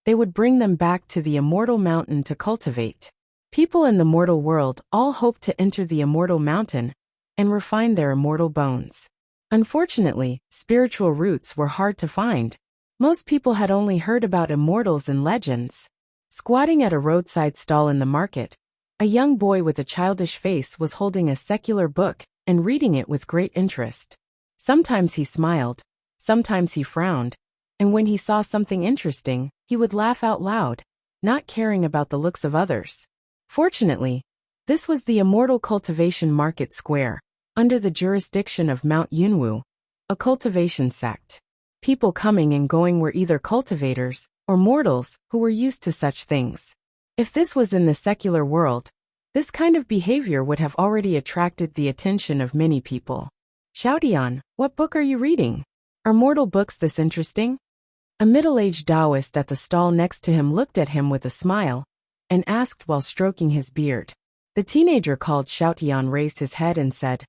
they would bring them back to the immortal mountain to cultivate. People in the mortal world all hoped to enter the immortal mountain and refine their immortal bones. Unfortunately, spiritual roots were hard to find. Most people had only heard about immortals in legends. Squatting at a roadside stall in the market, a young boy with a childish face was holding a secular book and reading it with great interest. Sometimes he smiled, sometimes he frowned, and when he saw something interesting, he would laugh out loud, not caring about the looks of others. Fortunately, this was the Immortal Cultivation Market Square, under the jurisdiction of Mount Yunwu, a cultivation sect. People coming and going were either cultivators or mortals who were used to such things. If this was in the secular world, this kind of behavior would have already attracted the attention of many people. Xiaotian, what book are you reading? Are mortal books this interesting? A middle-aged Taoist at the stall next to him looked at him with a smile and asked while stroking his beard. The teenager called Xiaotian raised his head and said,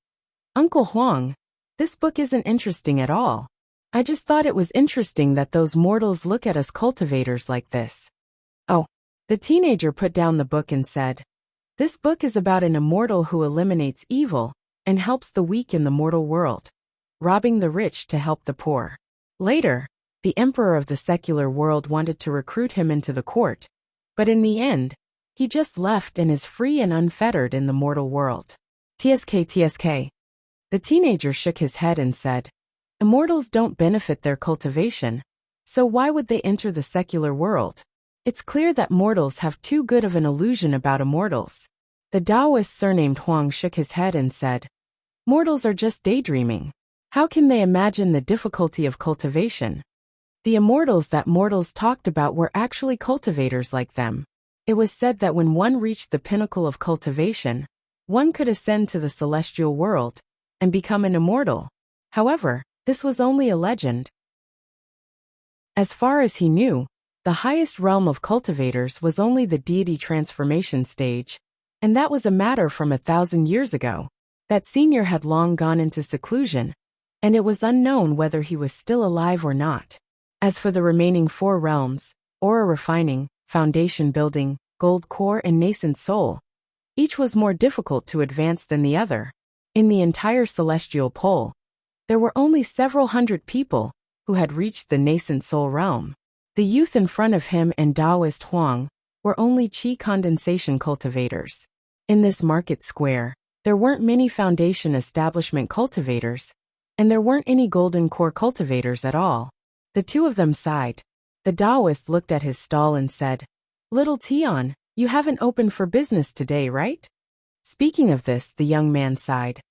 "Uncle Huang, this book isn't interesting at all. I just thought it was interesting that those mortals look at us cultivators like this." Oh. The teenager put down the book and said, "This book is about an immortal who eliminates evil and helps the weak in the mortal world, robbing the rich to help the poor." Later, the emperor of the secular world wanted to recruit him into the court, but in the end, he just left and is free and unfettered in the mortal world. TSK. The teenager shook his head and said, "Immortals don't benefit their cultivation, so why would they enter the secular world? It's clear that mortals have too good of an illusion about immortals." The Taoist surnamed Huang shook his head and said, "Mortals are just daydreaming. How can they imagine the difficulty of cultivation? The immortals that mortals talked about were actually cultivators like them. It was said that when one reached the pinnacle of cultivation, one could ascend to the celestial world and become an immortal. However, this was only a legend. As far as he knew, the highest realm of cultivators was only the deity transformation stage, and that was a matter from 1,000 years ago. That senior had long gone into seclusion, and it was unknown whether he was still alive or not. As for the remaining 4 realms, aura refining, foundation building, gold core and nascent soul, each was more difficult to advance than the other. In the entire celestial pole, there were only several hundred people who had reached the nascent soul realm. The youth in front of him and Taoist Huang were only qi condensation cultivators. In this market square, there weren't many foundation establishment cultivators, and there weren't any golden core cultivators at all. The two of them sighed. The Taoist looked at his stall and said, "Little Tian, you haven't opened for business today, right?" Speaking of this, the young man sighed.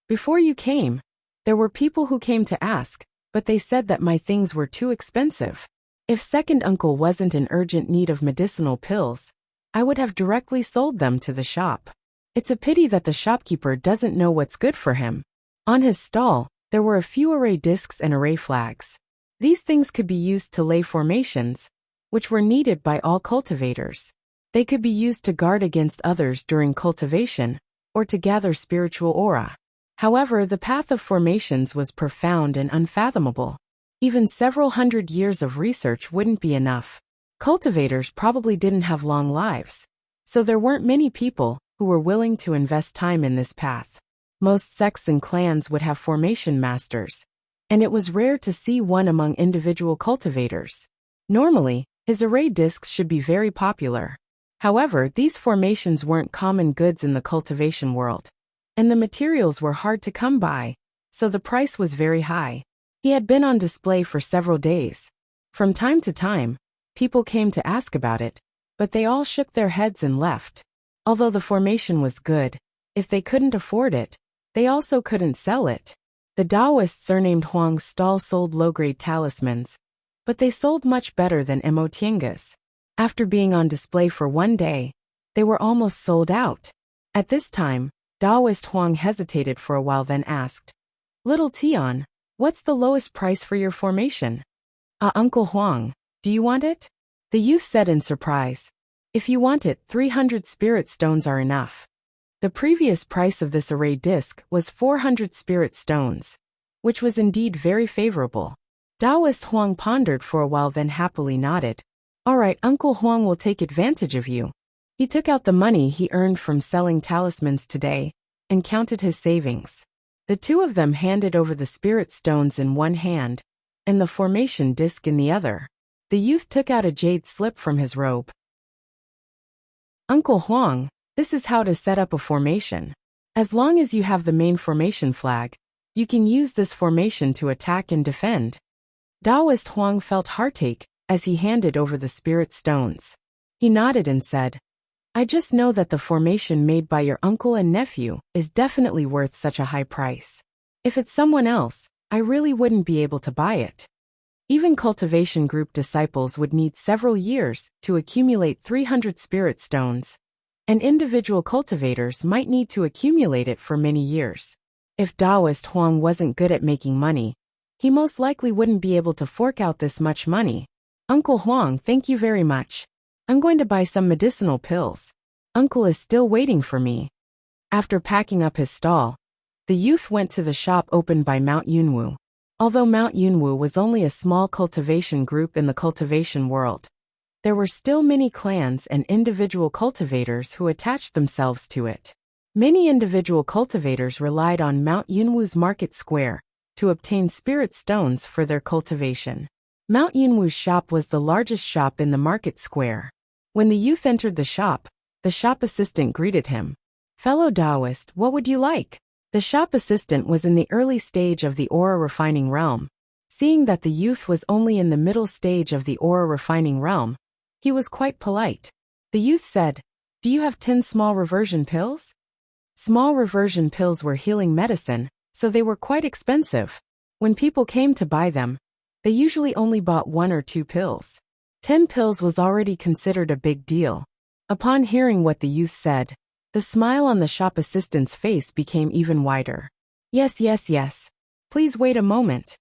"Before you came, there were people who came to ask, but they said that my things were too expensive. If second uncle wasn't in urgent need of medicinal pills, I would have directly sold them to the shop. It's a pity that the shopkeeper doesn't know what's good for him." On his stall, there were a few array discs and array flags. These things could be used to lay formations, which were needed by all cultivators. They could be used to guard against others during cultivation, or to gather spiritual aura. However, the path of formations was profound and unfathomable. Even several hundred years of research wouldn't be enough. Cultivators probably didn't have long lives, so there weren't many people who were willing to invest time in this path. Most sects and clans would have formation masters, and it was rare to see one among individual cultivators. Normally, his array discs should be very popular. However, these formations weren't common goods in the cultivation world, and the materials were hard to come by, so the price was very high. He had been on display for several days. From time to time, people came to ask about it, but they all shook their heads and left. Although the formation was good, if they couldn't afford it, they also couldn't sell it. The Taoists surnamed Huang's stall sold low-grade talismans, but they sold much better than Emotienga's. After being on display for one day, they were almost sold out. At this time, Taoist Huang hesitated for a while, then asked, "Little Tian, what's the lowest price for your formation?" Uncle Huang, do you want it?" The youth said in surprise. "If you want it, 300 spirit stones are enough." The previous price of this array disc was 400 spirit stones, which was indeed very favorable. Taoist Huang pondered for a while, then happily nodded. "All right, Uncle Huang will take advantage of you." He took out the money he earned from selling talismans today and counted his savings. The two of them handed over the spirit stones in one hand and the formation disc in the other. The youth took out a jade slip from his robe. "Uncle Huang, this is how to set up a formation. As long as you have the main formation flag, you can use this formation to attack and defend." Taoist Huang felt heartache as he handed over the spirit stones. He nodded and said, "I just know that the formation made by your uncle and nephew is definitely worth such a high price. If it's someone else, I really wouldn't be able to buy it." Even cultivation group disciples would need several years to accumulate 300 spirit stones, and individual cultivators might need to accumulate it for many years. If Taoist Huang wasn't good at making money, he most likely wouldn't be able to fork out this much money. "Uncle Huang, thank you very much. I'm going to buy some medicinal pills. Uncle is still waiting for me." After packing up his stall, the youth went to the shop opened by Mount Yunwu. Although Mount Yunwu was only a small cultivation group in the cultivation world, there were still many clans and individual cultivators who attached themselves to it. Many individual cultivators relied on Mount Yunwu's market square to obtain spirit stones for their cultivation. Mount Yunwu's shop was the largest shop in the market square. When the youth entered the shop assistant greeted him. "Fellow Taoist, what would you like?" The shop assistant was in the early stage of the aura refining realm. Seeing that the youth was only in the middle stage of the aura refining realm, he was quite polite. The youth said, "Do you have 10 small reversion pills?" Small reversion pills were healing medicine, so they were quite expensive. When people came to buy them, they usually only bought 1 or 2 pills. 10 pills was already considered a big deal. Upon hearing what the youth said, the smile on the shop assistant's face became even wider. Yes. Please wait a moment."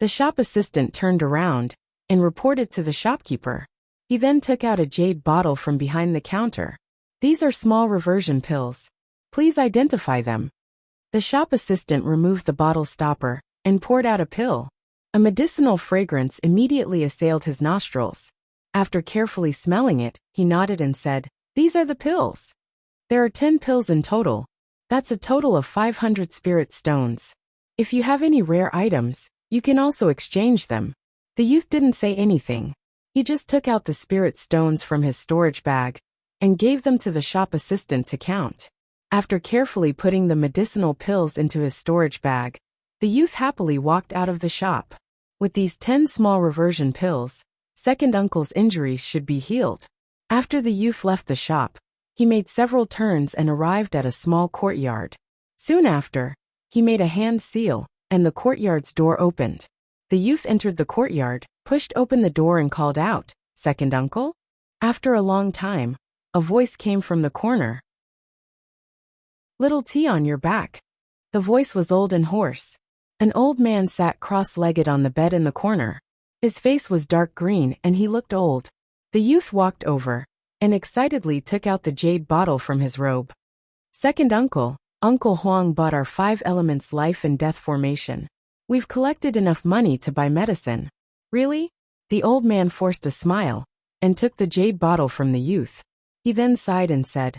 The shop assistant turned around and reported to the shopkeeper. He then took out a jade bottle from behind the counter. "These are small reversion pills. Please identify them." The shop assistant removed the bottle stopper and poured out a pill. A medicinal fragrance immediately assailed his nostrils. After carefully smelling it, he nodded and said, "These are the pills. There are 10 pills in total. That's a total of 500 spirit stones. If you have any rare items, you can also exchange them." The youth didn't say anything. He just took out the spirit stones from his storage bag and gave them to the shop assistant to count. After carefully putting the medicinal pills into his storage bag, the youth happily walked out of the shop. With these 10 small reversion pills, second uncle's injuries should be healed. After the youth left the shop, he made several turns and arrived at a small courtyard. Soon after, he made a hand seal, and the courtyard's door opened. The youth entered the courtyard, pushed open the door and called out, "Second uncle?" After a long time, a voice came from the corner. "Little Tian, you're back." The voice was old and hoarse. An old man sat cross-legged on the bed in the corner. His face was dark green and he looked old. The youth walked over and excitedly took out the jade bottle from his robe. Second uncle, Uncle Huang bought our 5 elements life and death formation. We've collected enough money to buy medicine. Really? The old man forced a smile, and took the jade bottle from the youth. He then sighed and said,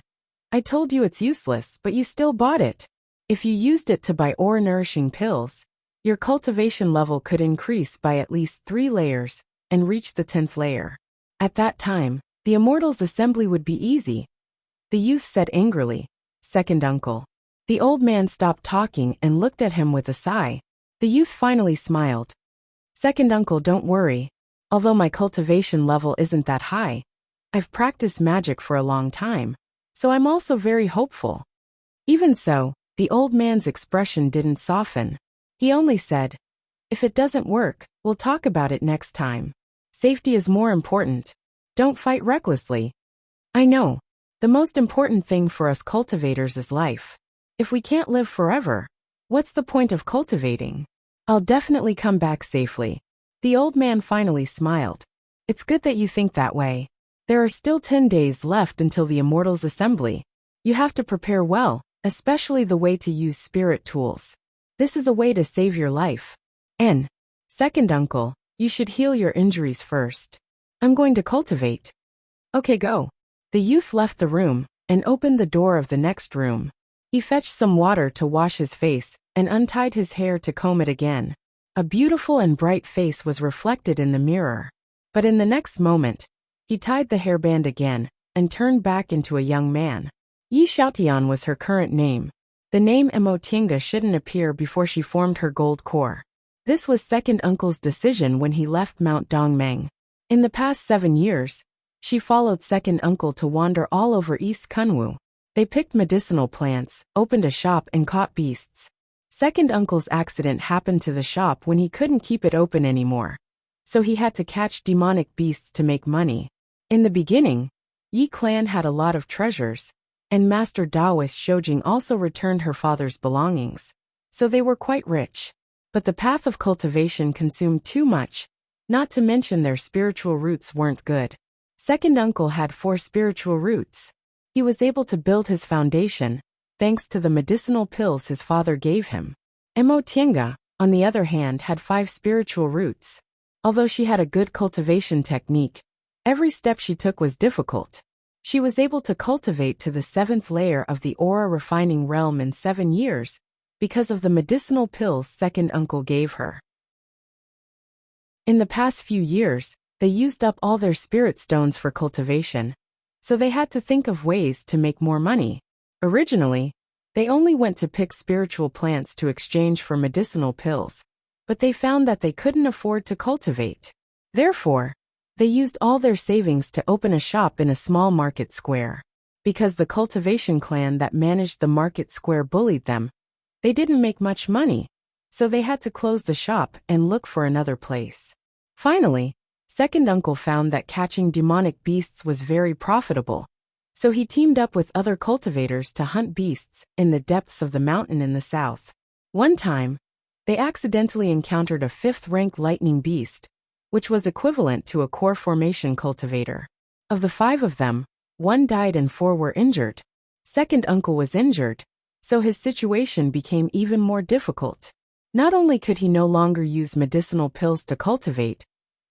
I told you it's useless, but you still bought it. If you used it to buy aura-nourishing pills, your cultivation level could increase by at least 3 layers, and reach the 10th layer. At that time, the Immortals' assembly would be easy. The youth said angrily, Second uncle. The old man stopped talking and looked at him with a sigh. The youth finally smiled. Second uncle, don't worry. Although my cultivation level isn't that high, I've practiced magic for a long time, so I'm also very hopeful. Even so, the old man's expression didn't soften. He only said, if it doesn't work, we'll talk about it next time. Safety is more important. Don't fight recklessly. I know. The most important thing for us cultivators is life. If we can't live forever, what's the point of cultivating? I'll definitely come back safely. The old man finally smiled. It's good that you think that way. There are still 10 days left until the Immortals' assembly. You have to prepare well, especially the way to use spirit tools. This is a way to save your life. Second uncle, you should heal your injuries first. I'm going to cultivate. Okay, go. The youth left the room, and opened the door of the next room. He fetched some water to wash his face, and untied his hair to comb it again. A beautiful and bright face was reflected in the mirror. But in the next moment, he tied the hairband again, and turned back into a young man. Yi Xiaotian was her current name. The name Emotinga shouldn't appear before she formed her gold core. This was second uncle's decision when he left Mount Dongmeng. In the past 7 years, she followed second uncle to wander all over East Kunwu. They picked medicinal plants, opened a shop and caught beasts. Second uncle's accident happened to the shop when he couldn't keep it open anymore. So he had to catch demonic beasts to make money. In the beginning, Yi clan had a lot of treasures, and Master Taoist Shoujing also returned her father's belongings. So they were quite rich. But the path of cultivation consumed too much, not to mention their spiritual roots weren't good. Second uncle had 4 spiritual roots. He was able to build his foundation, thanks to the medicinal pills his father gave him. Emo Tienga, on the other hand, had 5 spiritual roots. Although she had a good cultivation technique, every step she took was difficult. She was able to cultivate to the 7th layer of the aura refining realm in 7 years, because of the medicinal pills second uncle gave her. In the past few years, they used up all their spirit stones for cultivation, so they had to think of ways to make more money. Originally, they only went to pick spiritual plants to exchange for medicinal pills, but they found that they couldn't afford to cultivate. Therefore, they used all their savings to open a shop in a small market square. Because the cultivation clan that managed the market square bullied them, they didn't make much money, so they had to close the shop and look for another place. Finally, second uncle found that catching demonic beasts was very profitable, so he teamed up with other cultivators to hunt beasts in the depths of the mountain in the south. One time, they accidentally encountered a 5th-rank lightning beast, which was equivalent to a core formation cultivator. Of the 5 of them, 1 died and 4 were injured. Second uncle was injured, so his situation became even more difficult. Not only could he no longer use medicinal pills to cultivate,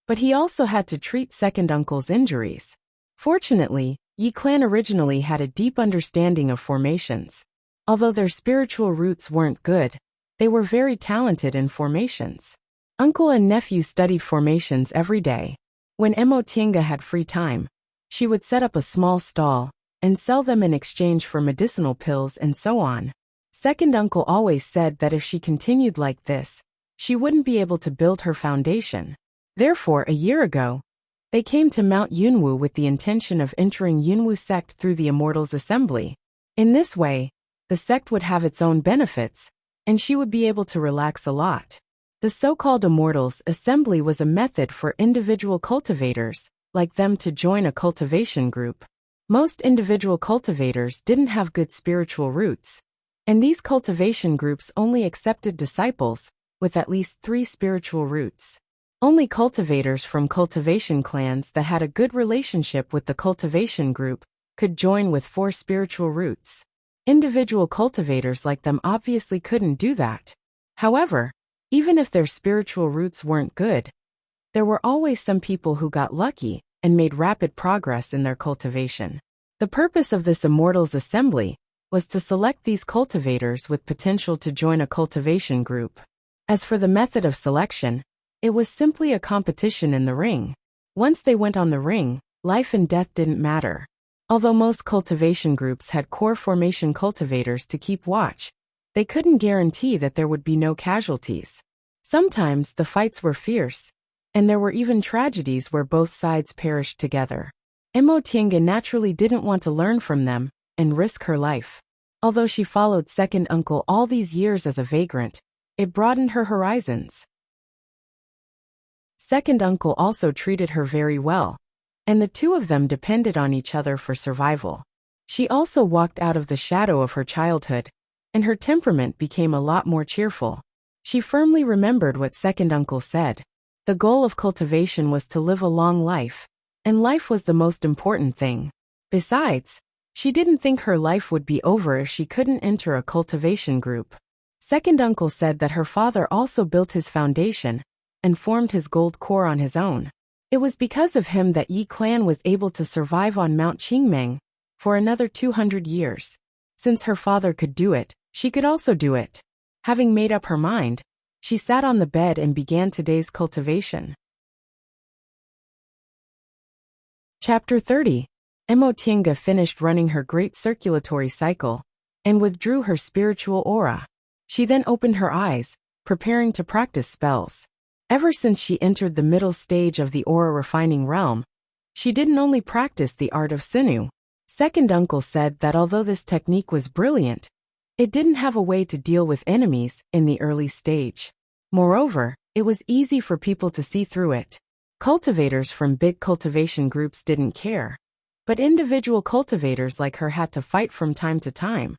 but he also had to treat second uncle's injuries. Fortunately, Yi clan originally had a deep understanding of formations. Although their spiritual roots weren't good, they were very talented in formations. Uncle and nephew studied formations every day. When Emo Tienga had free time, she would set up a small stall and sell them in exchange for medicinal pills and so on. Second uncle always said that if she continued like this, she wouldn't be able to build her foundation. Therefore, a year ago, they came to Mount Yunwu with the intention of entering Yunwu sect through the Immortals' assembly. In this way, the sect would have its own benefits, and she would be able to relax a lot. The so-called Immortals' assembly was a method for individual cultivators, like them, to join a cultivation group. Most individual cultivators didn't have good spiritual roots, and these cultivation groups only accepted disciples with at least 3 spiritual roots. Only cultivators from cultivation clans that had a good relationship with the cultivation group could join with 4 spiritual roots. Individual cultivators like them obviously couldn't do that. However, even if their spiritual roots weren't good, there were always some people who got lucky and made rapid progress in their cultivation. The purpose of this Immortals Assembly was to select these cultivators with potential to join a cultivation group. As for the method of selection, it was simply a competition in the ring. Once they went on the ring, life and death didn't matter. Although most cultivation groups had core formation cultivators to keep watch, they couldn't guarantee that there would be no casualties. Sometimes the fights were fierce, and there were even tragedies where both sides perished together. Emotienga naturally didn't want to learn from them and risk her life. Although she followed second uncle all these years as a vagrant, it broadened her horizons. Second uncle also treated her very well, and the two of them depended on each other for survival. She also walked out of the shadow of her childhood, and her temperament became a lot more cheerful. She firmly remembered what second uncle said. The goal of cultivation was to live a long life, and life was the most important thing. Besides, she didn't think her life would be over if she couldn't enter a cultivation group. Second uncle said that her father also built his foundation and formed his gold core on his own. It was because of him that Yi clan was able to survive on Mount Qingmeng for another 200 years. Since her father could do it, she could also do it. Having made up her mind, she sat on the bed and began today's cultivation. Chapter 30. Emotienga finished running her great circulatory cycle and withdrew her spiritual aura. She then opened her eyes, preparing to practice spells. Ever since she entered the middle stage of the aura refining realm, she didn't only practice the art of Sinew. Second uncle said that although this technique was brilliant, it didn't have a way to deal with enemies in the early stage. Moreover, it was easy for people to see through it. Cultivators from big cultivation groups didn't care, but individual cultivators like her had to fight from time to time.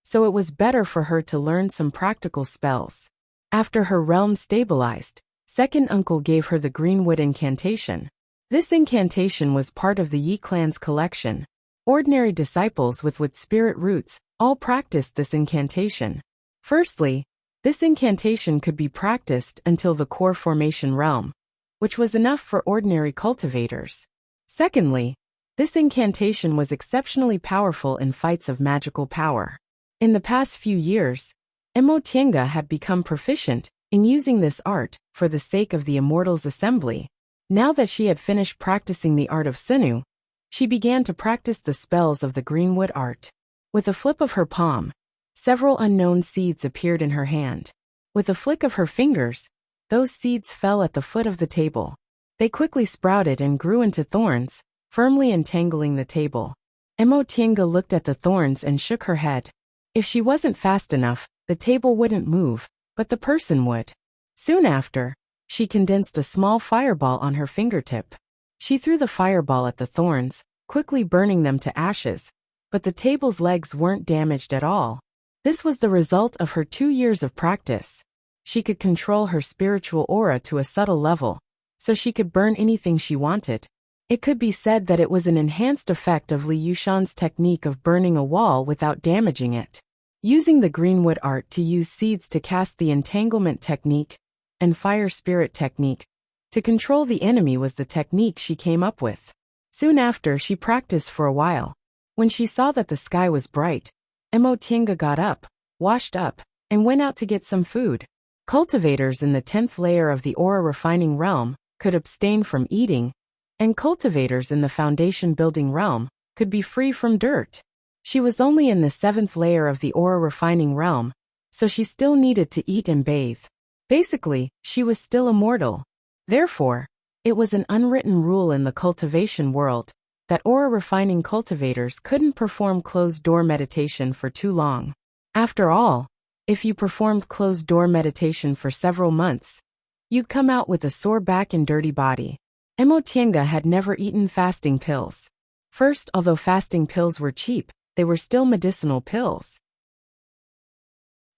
So it was better for her to learn some practical spells. After her realm stabilized, second uncle gave her the Greenwood incantation. This incantation was part of the Yi clan's collection. Ordinary disciples with wood spirit roots all practiced this incantation. Firstly, this incantation could be practiced until the core formation realm, which was enough for ordinary cultivators. Secondly, this incantation was exceptionally powerful in fights of magical power. In the past few years, Emotienga had become proficient in using this art for the sake of the Immortals Assembly. Now that she had finished practicing the art of Sinew, she began to practice the spells of the Greenwood art. With a flip of her palm, several unknown seeds appeared in her hand. With a flick of her fingers, those seeds fell at the foot of the table. They quickly sprouted and grew into thorns, firmly entangling the table. Emotienga looked at the thorns and shook her head. If she wasn't fast enough, the table wouldn't move, but the person would. Soon after, she condensed a small fireball on her fingertip. She threw the fireball at the thorns, quickly burning them to ashes, but the table's legs weren't damaged at all. This was the result of her 2 years of practice. She could control her spiritual aura to a subtle level, so she could burn anything she wanted. It could be said that it was an enhanced effect of Li Yushan's technique of burning a wall without damaging it. Using the Greenwood art to use seeds to cast the entanglement technique and fire spirit technique to control the enemy was the technique she came up with. Soon after, she practiced for a while. When she saw that the sky was bright, Emotienga got up, washed up, and went out to get some food. Cultivators in the 10th layer of the aura refining realm could abstain from eating, and cultivators in the foundation building realm could be free from dirt. She was only in the 7th layer of the aura refining realm, so she still needed to eat and bathe. Basically, she was still immortal. Therefore, it was an unwritten rule in the cultivation world that aura refining cultivators couldn't perform closed-door meditation for too long. After all, if you performed closed-door meditation for several months, you'd come out with a sore back and dirty body. Emotienga had never eaten fasting pills. First, although fasting pills were cheap, they were still medicinal pills.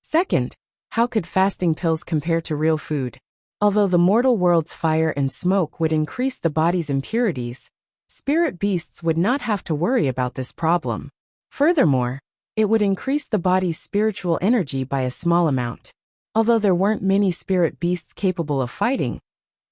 Second, how could fasting pills compare to real food? Although the mortal world's fire and smoke would increase the body's impurities, spirit beasts would not have to worry about this problem. Furthermore, it would increase the body's spiritual energy by a small amount. Although there weren't many spirit beasts capable of fighting,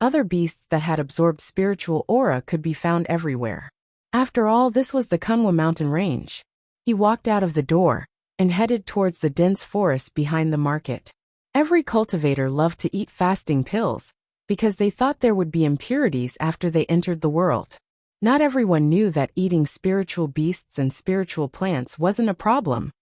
other beasts that had absorbed spiritual aura could be found everywhere. After all, this was the Kunwa mountain range. He walked out of the door and headed towards the dense forest behind the market. Every cultivator loved to eat fasting pills because they thought there would be impurities after they entered the world. Not everyone knew that eating spiritual beasts and spiritual plants wasn't a problem.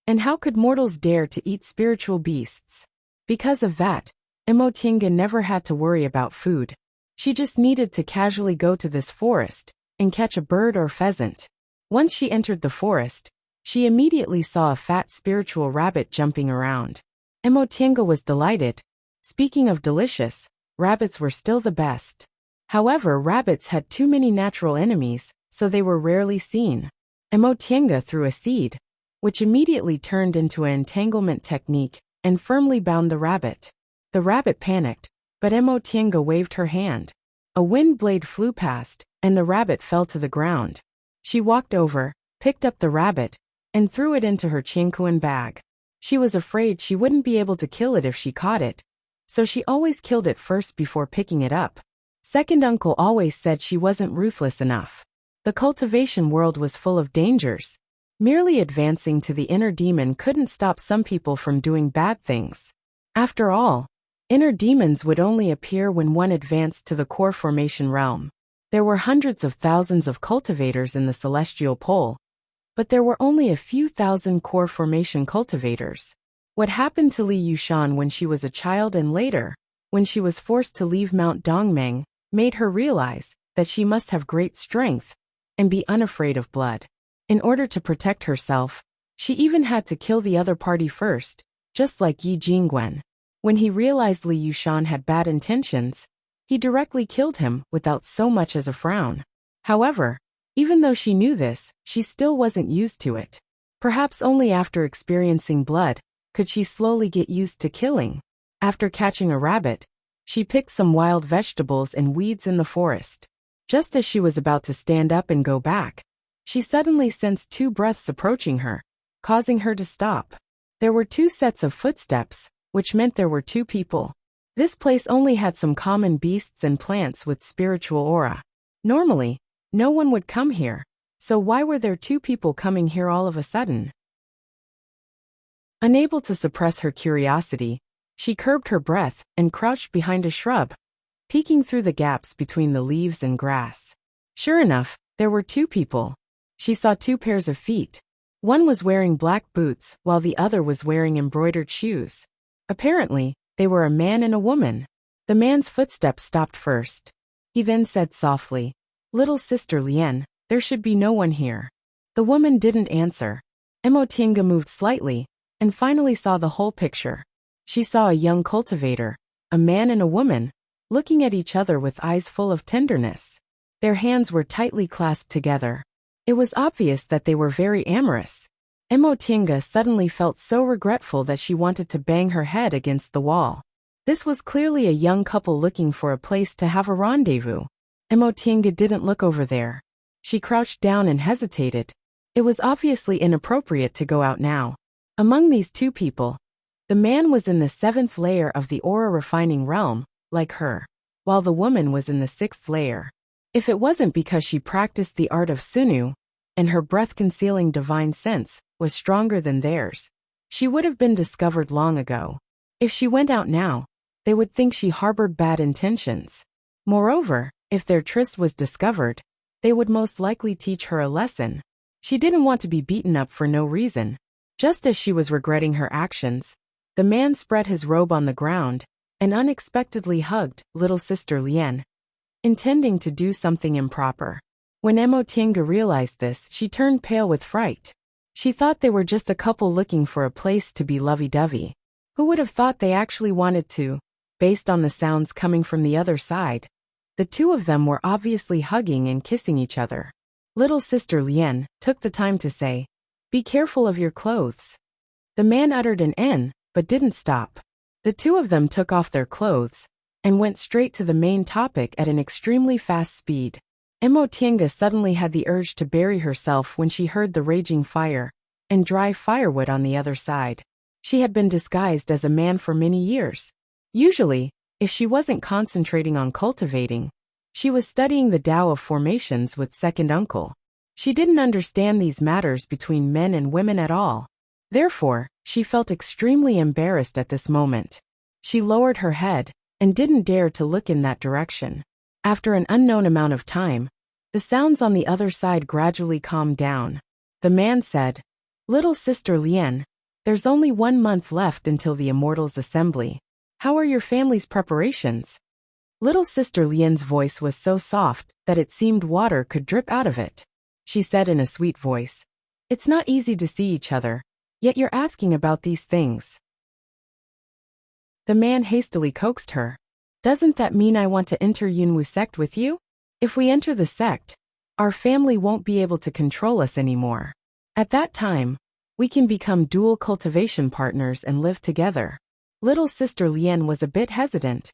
And how could mortals dare to eat spiritual beasts? Because of that, Emotinga never had to worry about food. She just needed to casually go to this forest and catch a bird or pheasant. Once she entered the forest, she immediately saw a fat spiritual rabbit jumping around. Emotinga was delighted. Speaking of delicious, rabbits were still the best. However, rabbits had too many natural enemies, so they were rarely seen. Emotinga threw a seed, which immediately turned into an entanglement technique and firmly bound the rabbit. The rabbit panicked, but Emotinga waved her hand. A wind blade flew past, and the rabbit fell to the ground. She walked over, picked up the rabbit, and threw it into her chinkuan bag. She was afraid she wouldn't be able to kill it if she caught it, so she always killed it first before picking it up. Second uncle always said she wasn't ruthless enough. The cultivation world was full of dangers. Merely advancing to the inner demon couldn't stop some people from doing bad things. After all, inner demons would only appear when one advanced to the core formation realm. There were hundreds of thousands of cultivators in the celestial pole, but there were only a few thousand core formation cultivators. What happened to Li Yushan when she was a child and later, when she was forced to leave Mount Dongmeng, made her realize that she must have great strength and be unafraid of blood. In order to protect herself, she even had to kill the other party first, just like Yi Jingwen. When he realized Li Yushan had bad intentions, he directly killed him without so much as a frown. However, even though she knew this, she still wasn't used to it. Perhaps only after experiencing blood could she slowly get used to killing. After catching a rabbit, she picked some wild vegetables and weeds in the forest. Just as she was about to stand up and go back, she suddenly sensed two breaths approaching her, causing her to stop. There were two sets of footsteps, which meant there were two people. This place only had some common beasts and plants with spiritual aura. Normally, no one would come here, so why were there two people coming here all of a sudden? Unable to suppress her curiosity, she curbed her breath and crouched behind a shrub, peeking through the gaps between the leaves and grass. Sure enough, there were two people. She saw two pairs of feet. One was wearing black boots while the other was wearing embroidered shoes. Apparently, they were a man and a woman. The man's footsteps stopped first. He then said softly, "Little sister Lien, there should be no one here." The woman didn't answer. Emotinga moved slightly, and finally saw the whole picture. She saw a young cultivator, a man and a woman, looking at each other with eyes full of tenderness. Their hands were tightly clasped together. It was obvious that they were very amorous. Emotinga suddenly felt so regretful that she wanted to bang her head against the wall. This was clearly a young couple looking for a place to have a rendezvous. Emotinga didn't look over there. She crouched down and hesitated. It was obviously inappropriate to go out now. Among these two people, the man was in the 7th layer of the aura refining realm, like her, while the woman was in the 6th layer. If it wasn't because she practiced the art of Sunu, and her breath-concealing divine sense was stronger than theirs, she would have been discovered long ago. If she went out now, they would think she harbored bad intentions. Moreover, if their tryst was discovered, they would most likely teach her a lesson. She didn't want to be beaten up for no reason. Just as she was regretting her actions, the man spread his robe on the ground and unexpectedly hugged little sister Lien, intending to do something improper. When Emotinga realized this, she turned pale with fright. She thought they were just a couple looking for a place to be lovey-dovey. Who would have thought they actually wanted to, based on the sounds coming from the other side? The two of them were obviously hugging and kissing each other. Little sister Lien took the time to say, "Be careful of your clothes." The man uttered an N, but didn't stop. The two of them took off their clothes, and went straight to the main topic at an extremely fast speed. Emotienga suddenly had the urge to bury herself when she heard the raging fire and dry firewood on the other side. She had been disguised as a man for many years. Usually, if she wasn't concentrating on cultivating, she was studying the Tao of formations with second uncle. She didn't understand these matters between men and women at all. Therefore, she felt extremely embarrassed at this moment. She lowered her head and didn't dare to look in that direction. After an unknown amount of time, the sounds on the other side gradually calmed down. The man said, "Little Sister Lien, there's only 1 month left until the Immortals' Assembly. How are your family's preparations?" Little Sister Lien's voice was so soft that it seemed water could drip out of it. She said in a sweet voice, "It's not easy to see each other, yet you're asking about these things." The man hastily coaxed her. "Doesn't that mean I want to enter Yunwu sect with you? If we enter the sect, our family won't be able to control us anymore. At that time, we can become dual cultivation partners and live together." Little Sister Lien was a bit hesitant.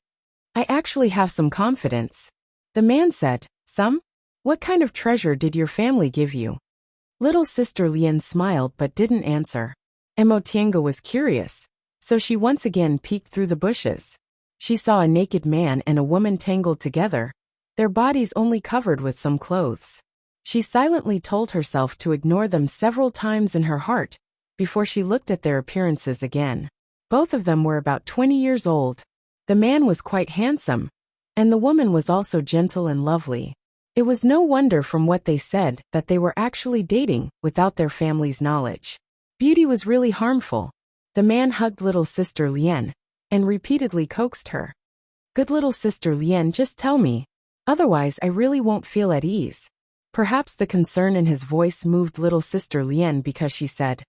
"I actually have some confidence." The man said, "Some? What kind of treasure did your family give you?" Little Sister Lien smiled but didn't answer. Emotienga was curious, so she once again peeked through the bushes. She saw a naked man and a woman tangled together, their bodies only covered with some clothes. She silently told herself to ignore them several times in her heart before she looked at their appearances again. Both of them were about 20 years old. The man was quite handsome, and the woman was also gentle and lovely. It was no wonder from what they said that they were actually dating without their family's knowledge. Beauty was really harmful. The man hugged Little Sister Lien and repeatedly coaxed her. "Good Little Sister Lien, just tell me. Otherwise I really won't feel at ease." Perhaps the concern in his voice moved Little Sister Lien because she said,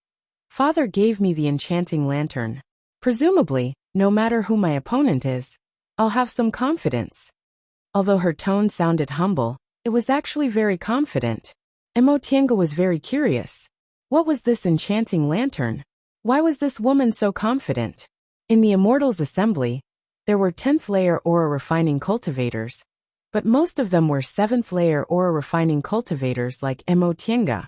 "Father gave me the enchanting lantern. Presumably, no matter who my opponent is, I'll have some confidence." Although her tone sounded humble, it was actually very confident. Emotienga was very curious. What was this enchanting lantern? Why was this woman so confident? In the Immortals' Assembly, there were 10th layer aura refining cultivators, but most of them were 7th layer aura refining cultivators like Emotienga,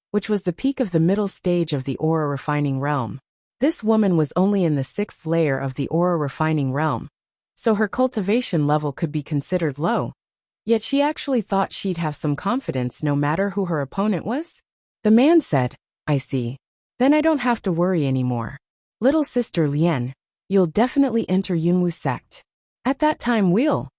which was the peak of the middle stage of the aura refining realm. This woman was only in the 6th layer of the aura refining realm, so her cultivation level could be considered low. Yet she actually thought she'd have some confidence no matter who her opponent was. The man said, "I see. Then I don't have to worry anymore. Little Sister Lien, you'll definitely enter Yunwu sect. At that time we'll..."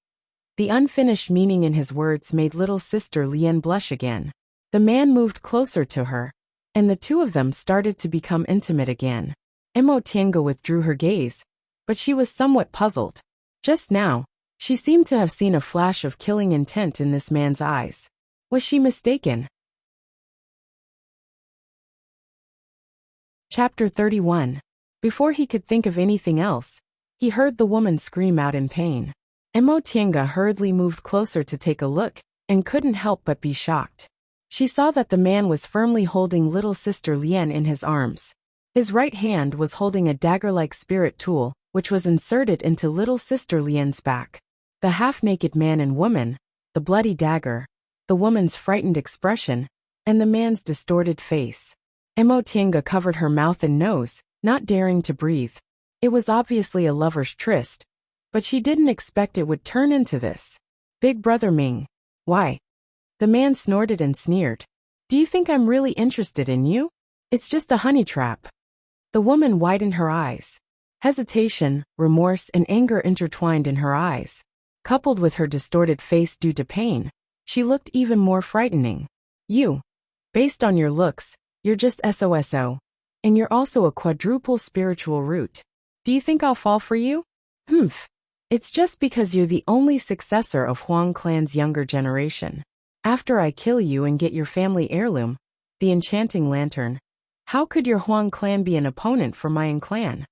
The unfinished meaning in his words made Little Sister Lien blush again. The man moved closer to her, and the two of them started to become intimate again. Emotienga withdrew her gaze, but she was somewhat puzzled. Just now, she seemed to have seen a flash of killing intent in this man's eyes. Was she mistaken? Chapter 31. Before he could think of anything else, he heard the woman scream out in pain. Emotienga hurriedly moved closer to take a look, and couldn't help but be shocked. She saw that the man was firmly holding Little Sister Lien in his arms. His right hand was holding a dagger-like spirit tool, which was inserted into Little Sister Lien's back. The half-naked man and woman, the bloody dagger, the woman's frightened expression, and the man's distorted face. Emotienga covered her mouth and nose, not daring to breathe. It was obviously a lover's tryst, but she didn't expect it would turn into this. "Big Brother Ming. Why?" The man snorted and sneered. "Do you think I'm really interested in you? It's just a honey trap." The woman widened her eyes. Hesitation, remorse, and anger intertwined in her eyes. Coupled with her distorted face due to pain, she looked even more frightening. "You. Based on your looks, you're just SOSO. And you're also a quadruple spiritual root. Do you think I'll fall for you? Humph. It's just because you're the only successor of Huang clan's younger generation. After I kill you and get your family heirloom, the enchanting lantern, how could your Huang clan be an opponent for my clan?"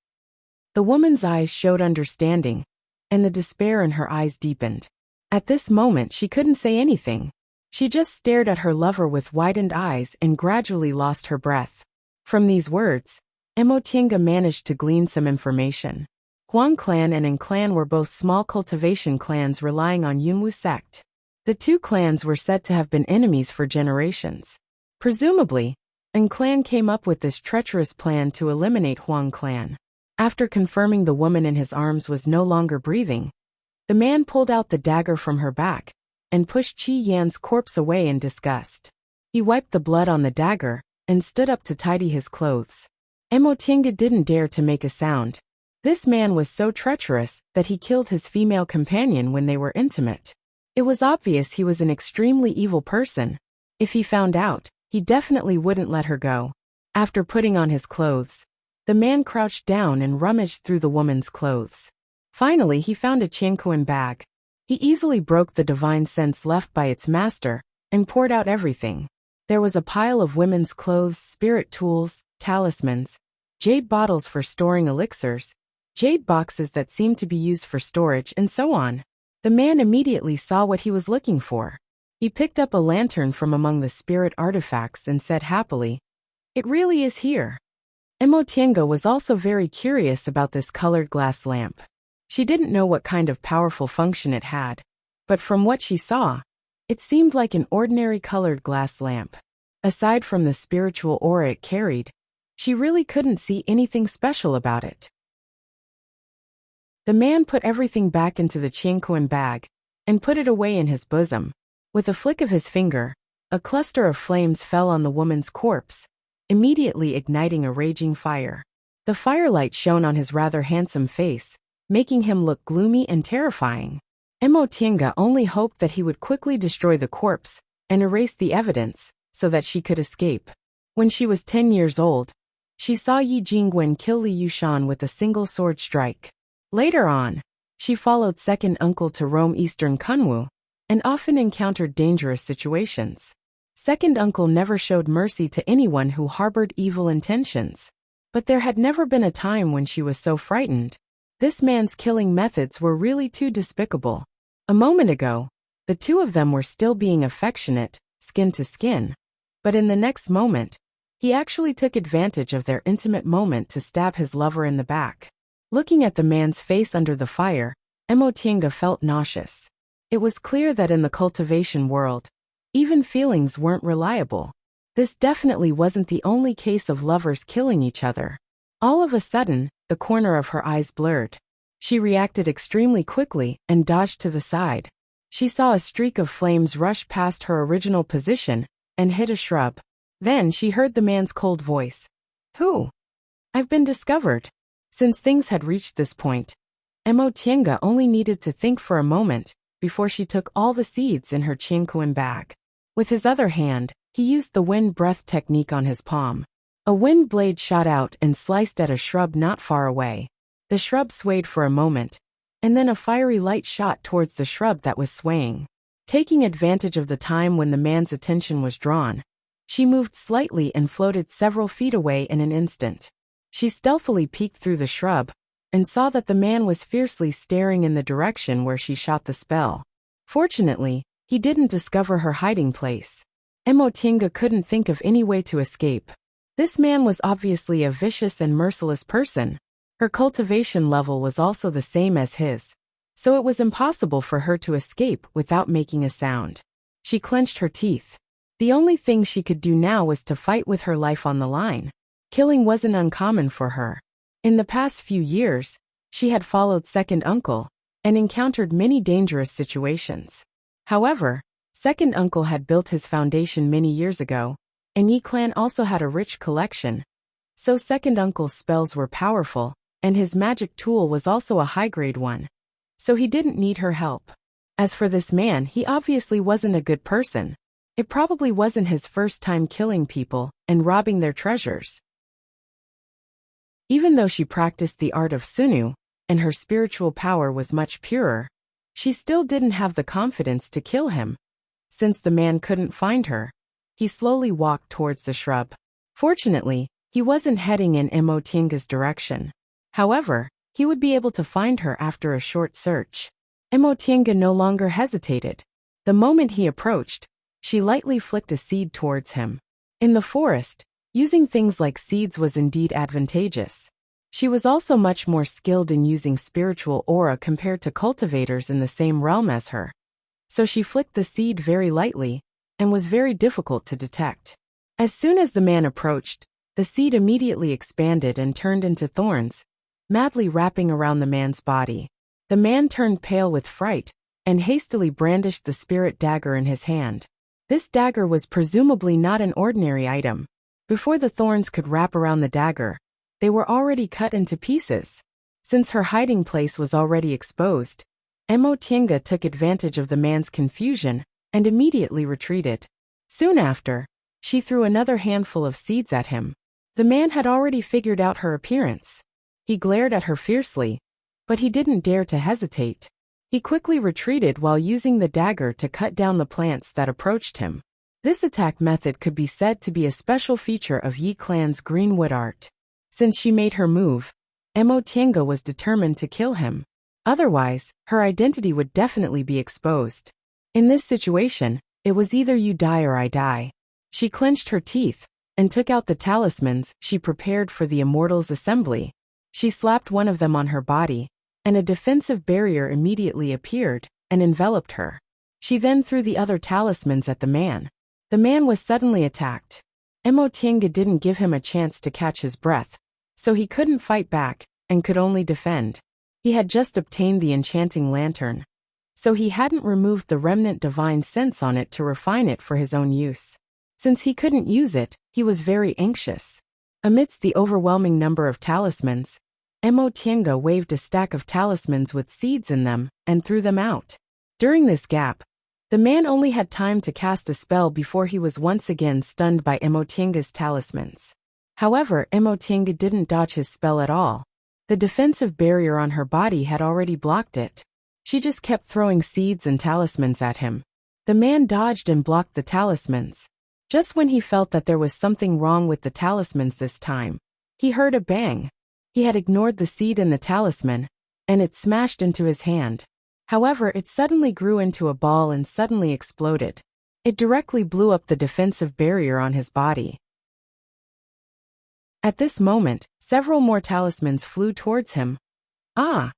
The woman's eyes showed understanding, and the despair in her eyes deepened. At this moment she couldn't say anything. She just stared at her lover with widened eyes and gradually lost her breath. From these words, Emotienga managed to glean some information. Huang clan and Ng clan were both small cultivation clans relying on Yunwu sect. The two clans were said to have been enemies for generations. Presumably, Ng clan came up with this treacherous plan to eliminate Huang clan. After confirming the woman in his arms was no longer breathing, the man pulled out the dagger from her back and pushed Qi Yan's corpse away in disgust. He wiped the blood on the dagger and stood up to tidy his clothes. Mo Tiange didn't dare to make a sound. This man was so treacherous that he killed his female companion when they were intimate. It was obvious he was an extremely evil person. If he found out, he definitely wouldn't let her go. After putting on his clothes, the man crouched down and rummaged through the woman's clothes. Finally, he found a Qiankuan bag. He easily broke the divine sense left by its master and poured out everything. There was a pile of women's clothes, spirit tools, talismans, jade bottles for storing elixirs, jade boxes that seemed to be used for storage, and so on. The man immediately saw what he was looking for. He picked up a lantern from among the spirit artifacts and said happily, "It really is here." Mo Tiange was also very curious about this colored glass lamp. She didn't know what kind of powerful function it had, but from what she saw, it seemed like an ordinary colored glass lamp. Aside from the spiritual aura it carried, she really couldn't see anything special about it. The man put everything back into the Qiankuan bag and put it away in his bosom. With a flick of his finger, a cluster of flames fell on the woman's corpse, immediately igniting a raging fire. The firelight shone on his rather handsome face, making him look gloomy and terrifying. Mo Tiange only hoped that he would quickly destroy the corpse and erase the evidence so that she could escape. When she was 10 years old, she saw Yi Jingwen kill Li Yushan with a single sword strike. Later on, she followed second uncle to roam eastern Kunwu and often encountered dangerous situations. Second uncle never showed mercy to anyone who harbored evil intentions. But there had never been a time when she was so frightened. This man's killing methods were really too despicable. A moment ago, the two of them were still being affectionate, skin to skin. But in the next moment, he actually took advantage of their intimate moment to stab his lover in the back. Looking at the man's face under the fire, Mo Tiange felt nauseous. It was clear that in the cultivation world, even feelings weren't reliable. This definitely wasn't the only case of lovers killing each other. All of a sudden, the corner of her eyes blurred. She reacted extremely quickly and dodged to the side. She saw a streak of flames rush past her original position and hit a shrub. Then she heard the man's cold voice. "Who? I've been discovered." Since things had reached this point, Mo Tiange only needed to think for a moment before she took all the seeds in her Qiankuan bag. With his other hand, he used the wind breath technique on his palm. A wind blade shot out and sliced at a shrub not far away. The shrub swayed for a moment, and then a fiery light shot towards the shrub that was swaying. Taking advantage of the time when the man's attention was drawn, she moved slightly and floated several feet away in an instant. She stealthily peeked through the shrub and saw that the man was fiercely staring in the direction where she shot the spell. Fortunately, he didn't discover her hiding place. Mo Tiange couldn't think of any way to escape. This man was obviously a vicious and merciless person. Her cultivation level was also the same as his, so it was impossible for her to escape without making a sound. She clenched her teeth. The only thing she could do now was to fight with her life on the line. Killing wasn't uncommon for her. In the past few years, she had followed second uncle and encountered many dangerous situations. However, second uncle had built his foundation many years ago, and Yi clan also had a rich collection. So second uncle's spells were powerful, and his magic tool was also a high-grade one. So he didn't need her help. As for this man, he obviously wasn't a good person. It probably wasn't his first time killing people and robbing their treasures. Even though she practiced the art of Sunu, and her spiritual power was much purer, she still didn't have the confidence to kill him. Since the man couldn't find her, he slowly walked towards the shrub. Fortunately, he wasn't heading in Mo Tiange's direction. However, he would be able to find her after a short search. Mo Tiange no longer hesitated. The moment he approached, she lightly flicked a seed towards him. In the forest, using things like seeds was indeed advantageous. She was also much more skilled in using spiritual aura compared to cultivators in the same realm as her. So she flicked the seed very lightly, and was very difficult to detect. As soon as the man approached, the seed immediately expanded and turned into thorns, madly wrapping around the man's body. The man turned pale with fright, and hastily brandished the spirit dagger in his hand. This dagger was presumably not an ordinary item. Before the thorns could wrap around the dagger, they were already cut into pieces. Since her hiding place was already exposed, Emotinga took advantage of the man's confusion and immediately retreated. Soon after, she threw another handful of seeds at him. The man had already figured out her appearance. He glared at her fiercely, but he didn't dare to hesitate. He quickly retreated while using the dagger to cut down the plants that approached him. This attack method could be said to be a special feature of Yi clan's greenwood art. Since she made her move, Emotinga was determined to kill him. Otherwise, her identity would definitely be exposed. In this situation, it was either you die or I die. She clenched her teeth and took out the talismans she prepared for the Immortals' assembly. She slapped one of them on her body, and a defensive barrier immediately appeared and enveloped her. She then threw the other talismans at the man. The man was suddenly attacked. Emotinga didn't give him a chance to catch his breath, so he couldn't fight back and could only defend. He had just obtained the enchanting lantern, so he hadn't removed the remnant divine sense on it to refine it for his own use. Since he couldn't use it, he was very anxious. Amidst the overwhelming number of talismans, Emotinga waved a stack of talismans with seeds in them and threw them out. During this gap, the man only had time to cast a spell before he was once again stunned by Emotinga's talismans. However, Emotinga didn't dodge his spell at all. The defensive barrier on her body had already blocked it. She just kept throwing seeds and talismans at him. The man dodged and blocked the talismans. Just when he felt that there was something wrong with the talismans this time, he heard a bang. He had ignored the seed in the talisman, and it smashed into his hand. However, it suddenly grew into a ball and suddenly exploded. It directly blew up the defensive barrier on his body. At this moment, several more talismans flew towards him. Ah!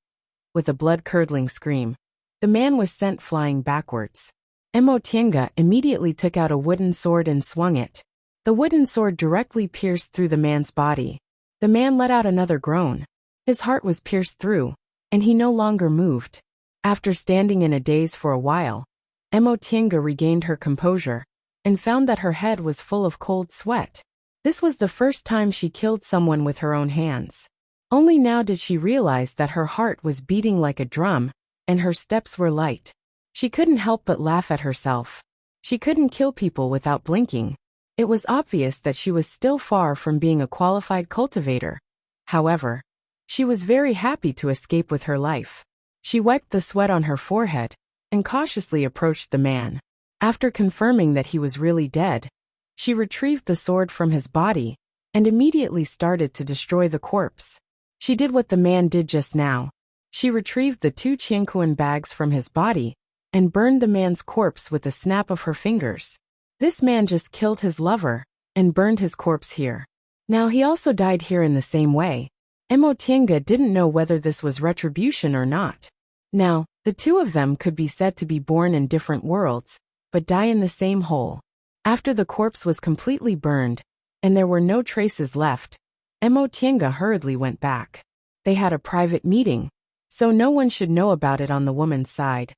With a blood-curdling scream, the man was sent flying backwards. Emotinga immediately took out a wooden sword and swung it. The wooden sword directly pierced through the man's body. The man let out another groan. His heart was pierced through, and he no longer moved. After standing in a daze for a while, Emotinga regained her composure and found that her head was full of cold sweat. This was the first time she killed someone with her own hands. Only now did she realize that her heart was beating like a drum, and her steps were light. She couldn't help but laugh at herself. She couldn't kill people without blinking. It was obvious that she was still far from being a qualified cultivator. However, she was very happy to escape with her life. She wiped the sweat on her forehead and cautiously approached the man. After confirming that he was really dead, she retrieved the sword from his body and immediately started to destroy the corpse. She did what the man did just now. She retrieved the 2 Qianquan bags from his body and burned the man's corpse with a snap of her fingers. This man just killed his lover and burned his corpse here. Now he also died here in the same way. Emotinga didn't know whether this was retribution or not. Now, the two of them could be said to be born in different worlds, but die in the same hole. After the corpse was completely burned, and there were no traces left, Emotinga hurriedly went back. They had a private meeting, so no one should know about it on the woman's side.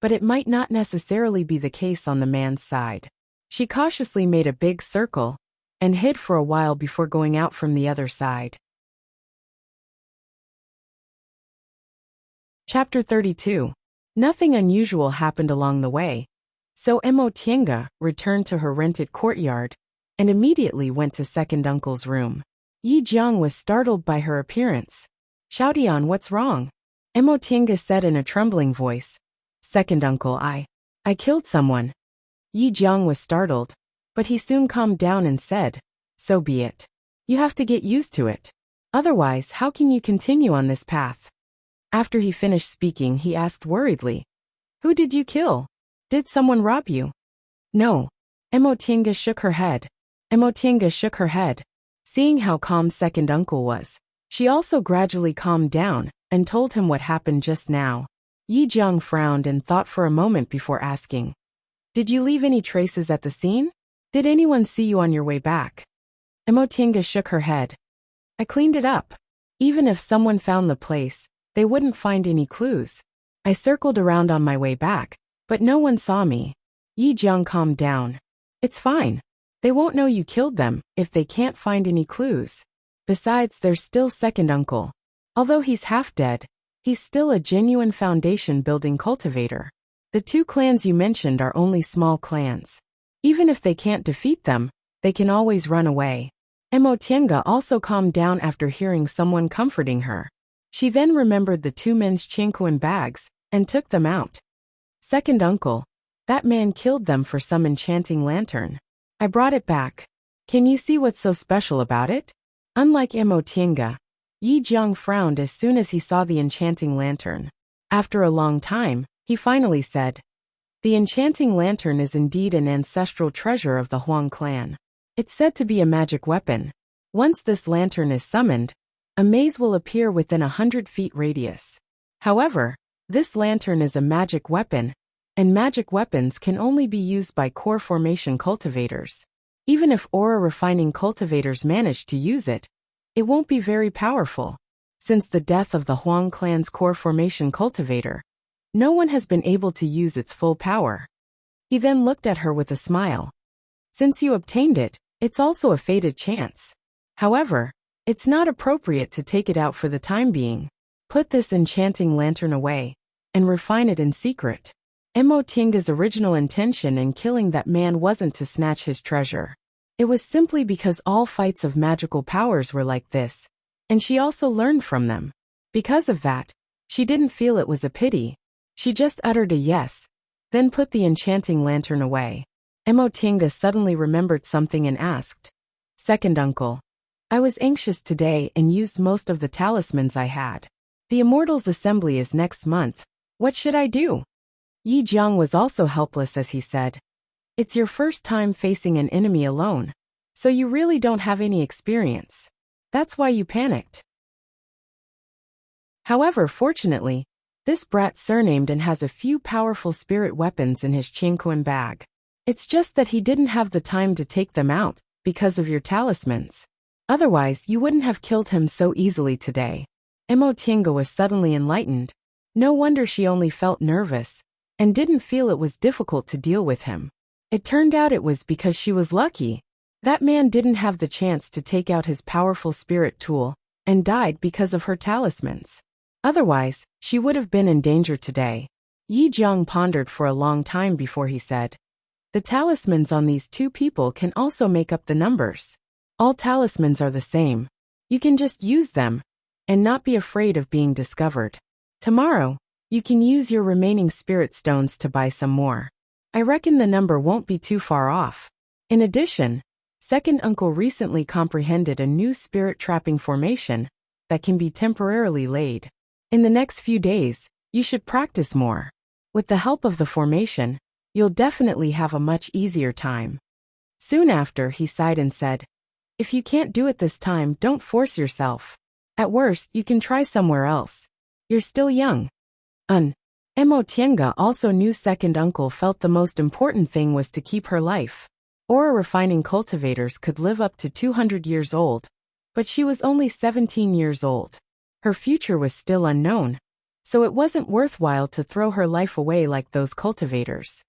But it might not necessarily be the case on the man's side. She cautiously made a big circle and hid for a while before going out from the other side. Chapter 32. Nothing unusual happened along the way, so Emotinga returned to her rented courtyard and immediately went to second uncle's room. Yi Jiang was startled by her appearance. "Xiaodian, what's wrong?" Emotinga said in a trembling voice. "Second uncle, I killed someone." Yi Jiang was startled, but he soon calmed down and said, "So be it. You have to get used to it. Otherwise, how can you continue on this path?" After he finished speaking, he asked worriedly, "Who did you kill? Did someone rob you?" "No." Emotinga shook her head. Seeing how calm second uncle was, She also gradually calmed down and told him what happened just now. Yi Jiang frowned and thought for a moment before asking, "Did you leave any traces at the scene? Did anyone see you on your way back?" Emotinga shook her head. "I cleaned it up. Even if someone found the place, they wouldn't find any clues. I circled around on my way back, but no one saw me." Yi Jiang calmed down. "It's fine. They won't know you killed them if they can't find any clues. Besides, there's still second uncle. Although he's half dead, he's still a genuine foundation-building cultivator. The two clans you mentioned are only small clans. Even if they can't defeat them, they can always run away." Emotienga also calmed down after hearing someone comforting her. She then remembered the two men's chinquan bags and took them out. "Second uncle, that man killed them for some enchanting lantern. I brought it back. Can you see what's so special about it?" Unlike Emotienga, Yi Jiang frowned as soon as he saw the enchanting lantern. After a long time, he finally said, "The enchanting lantern is indeed an ancestral treasure of the Huang clan. It's said to be a magic weapon. Once this lantern is summoned, a maze will appear within 100 feet radius. However, this lantern is a magic weapon, and magic weapons can only be used by core formation cultivators. Even if aura refining cultivators manage to use it, it won't be very powerful. Since the death of the Huang clan's core formation cultivator, no one has been able to use its full power." He then looked at her with a smile. "Since you obtained it, it's also a fated chance. However, it's not appropriate to take it out for the time being. Put this enchanting lantern away and refine it in secret." Emotinga's original intention in killing that man wasn't to snatch his treasure. It was simply because all fights of magical powers were like this, and she also learned from them. Because of that, she didn't feel it was a pity. She just uttered a yes, then put the enchanting lantern away. Emotinga suddenly remembered something and asked, "Second uncle, I was anxious today and used most of the talismans I had. The Immortals' Assembly is next month. What should I do?" Yi Jiang was also helpless as he said, "It's your first time facing an enemy alone, so you really don't have any experience. That's why you panicked." However, fortunately, this brat surnamed and has a few powerful spirit weapons in his chinquan bag. It's just that he didn't have the time to take them out because of your talismans. Otherwise, you wouldn't have killed him so easily today." Emotinga was suddenly enlightened. No wonder she only felt nervous and didn't feel it was difficult to deal with him. It turned out it was because she was lucky. That man didn't have the chance to take out his powerful spirit tool and died because of her talismans. Otherwise, she would have been in danger today. Yi Jiang pondered for a long time before he said, "The talismans on these two people can also make up the numbers. All talismans are the same. You can just use them and not be afraid of being discovered. Tomorrow, you can use your remaining spirit stones to buy some more. I reckon the number won't be too far off." In addition, second uncle recently comprehended a new spirit trapping formation that can be temporarily laid. In the next few days, you should practice more. With the help of the formation, you'll definitely have a much easier time. Soon after, he sighed and said, "If you can't do it this time, don't force yourself. At worst, you can try somewhere else. You're still young." Emotienga also knew second uncle felt the most important thing was to keep her life. Aura refining cultivators could live up to 200 years old, but she was only 17 years old. Her future was still unknown, so it wasn't worthwhile to throw her life away like those cultivators.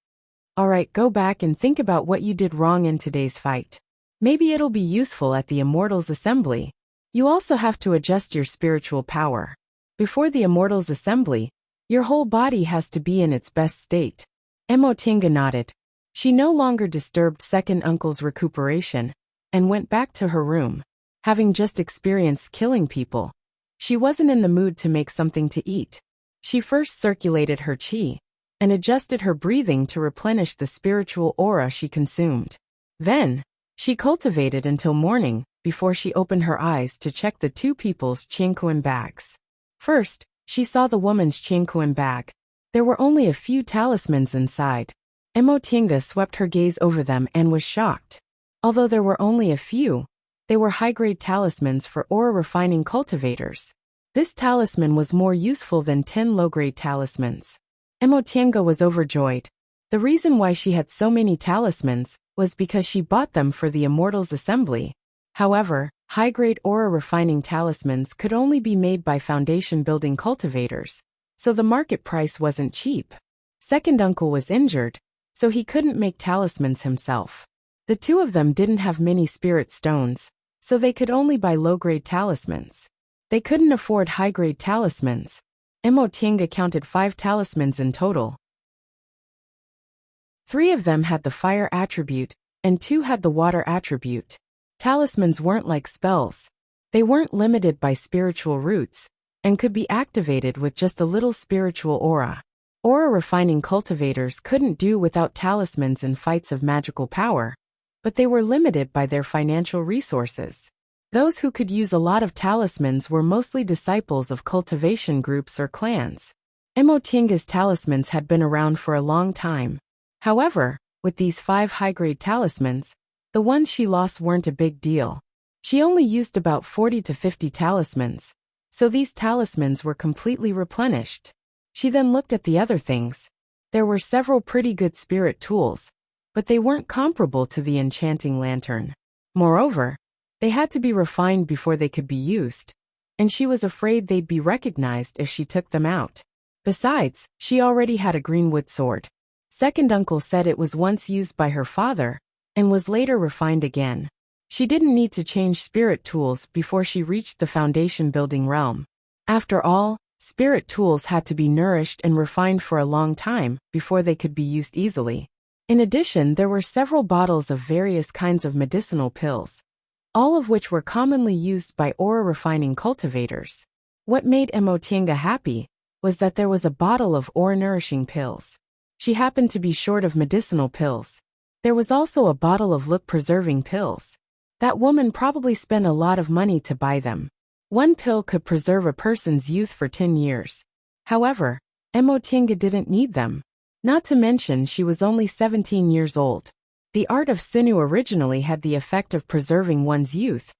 Alright, go back and think about what you did wrong in today's fight. Maybe it'll be useful at the Immortals' Assembly. You also have to adjust your spiritual power. Before the Immortals' Assembly, your whole body has to be in its best state." Emotinga nodded. She no longer disturbed second uncle's recuperation and went back to her room. Having just experienced killing people, she wasn't in the mood to make something to eat. She first circulated her qi and adjusted her breathing to replenish the spiritual aura she consumed. Then, she cultivated until morning before she opened her eyes to check the two people's chinquan bags. First, she saw the woman's chinquan bag. There were only a few talismans inside. Emotinga swept her gaze over them and was shocked. Although there were only a few, They were high-grade talismans for aura refining cultivators. This talisman was more useful than 10 low-grade talismans. Emotienga was overjoyed. The reason why she had so many talismans was because she bought them for the Immortals Assembly. However, high-grade aura refining talismans could only be made by foundation-building cultivators, so the market price wasn't cheap. Second uncle was injured, so he couldn't make talismans himself. The two of them didn't have many spirit stones, so they could only buy low-grade talismans. They couldn't afford high-grade talismans. Emotienga counted 5 talismans in total. 3 of them had the fire attribute, and 2 had the water attribute. Talismans weren't like spells. They weren't limited by spiritual roots, and could be activated with just a little spiritual aura. Aura refining cultivators couldn't do without talismans in fights of magical power, but they were limited by their financial resources. Those who could use a lot of talismans were mostly disciples of cultivation groups or clans. Emotienga's talismans had been around for a long time. However, with these 5 high-grade talismans, the ones she lost weren't a big deal. She only used about 40 to 50 talismans, so these talismans were completely replenished. She then looked at the other things. There were several pretty good spirit tools, but they weren't comparable to the enchanting lantern. Moreover, they had to be refined before they could be used, and she was afraid they'd be recognized if she took them out. Besides, she already had a greenwood sword. Second uncle said it was once used by her father, and was later refined again. She didn't need to change spirit tools before she reached the foundation building realm. After all, spirit tools had to be nourished and refined for a long time before they could be used easily. In addition, there were several bottles of various kinds of medicinal pills, all of which were commonly used by aura refining cultivators. What made Emotienga happy was that there was a bottle of aura nourishing pills. She happened to be short of medicinal pills. There was also a bottle of look preserving pills. That woman probably spent a lot of money to buy them. One pill could preserve a person's youth for 10 years. However, Emotienga didn't need them. Not to mention she was only 17 years old. The art of Sinew originally had the effect of preserving one's youth,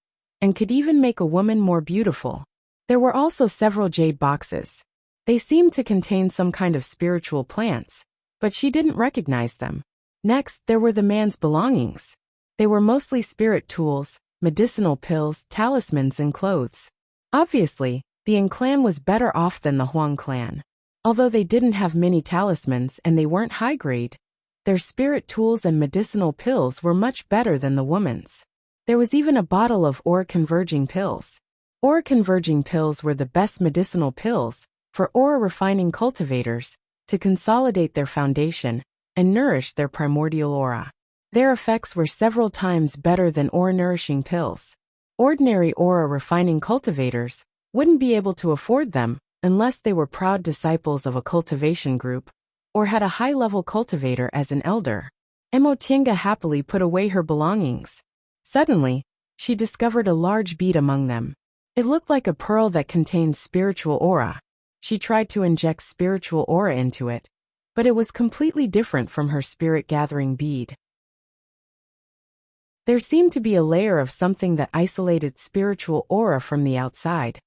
and could even make a woman more beautiful. There were also several jade boxes. They seemed to contain some kind of spiritual plants, but she didn't recognize them. Next, there were the man's belongings. They were mostly spirit tools, medicinal pills, talismans, and clothes. Obviously, the Yin clan was better off than the Huang clan. Although they didn't have many talismans and they weren't high grade, their spirit tools and medicinal pills were much better than the woman's. There was even a bottle of aura converging pills. Aura converging pills were the best medicinal pills for aura refining cultivators to consolidate their foundation and nourish their primordial aura. Their effects were several times better than aura nourishing pills. Ordinary aura refining cultivators wouldn't be able to afford them unless they were proud disciples of a cultivation group or had a high-level cultivator as an elder. Emotienga happily put away her belongings. Suddenly, she discovered a large bead among them. It looked like a pearl that contained spiritual aura. She tried to inject spiritual aura into it, but it was completely different from her spirit-gathering bead. There seemed to be a layer of something that isolated spiritual aura from the outside,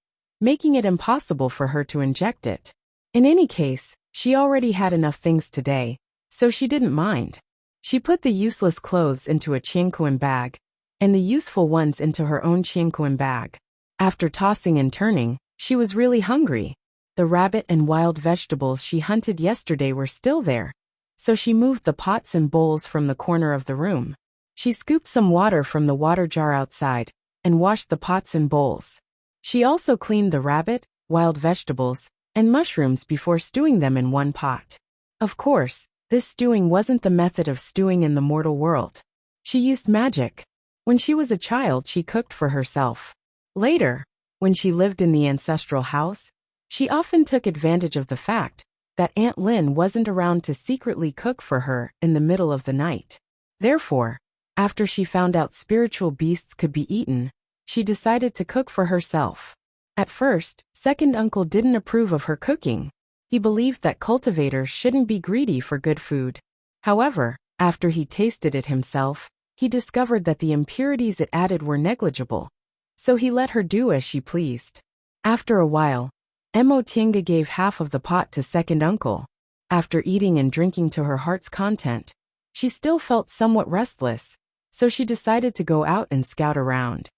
making it impossible for her to inject it. In any case, she already had enough things today, so she didn't mind. She put the useless clothes into a qianquan bag, and the useful ones into her own qianquan bag. After tossing and turning, she was really hungry. The rabbit and wild vegetables she hunted yesterday were still there, so she moved the pots and bowls from the corner of the room. She scooped some water from the water jar outside, and washed the pots and bowls. She also cleaned the rabbit, wild vegetables, and mushrooms before stewing them in one pot. Of course, this stewing wasn't the method of stewing in the mortal world. She used magic. When she was a child, she cooked for herself. Later, when she lived in the ancestral house, she often took advantage of the fact that Aunt Lin wasn't around to secretly cook for her in the middle of the night. Therefore, after she found out spiritual beasts could be eaten, she decided to cook for herself. At first, second uncle didn't approve of her cooking. He believed that cultivators shouldn't be greedy for good food. However, after he tasted it himself, he discovered that the impurities it added were negligible, so he let her do as she pleased. After a while, Emotienga gave half of the pot to second uncle. After eating and drinking to her heart's content, she still felt somewhat restless, so she decided to go out and scout around.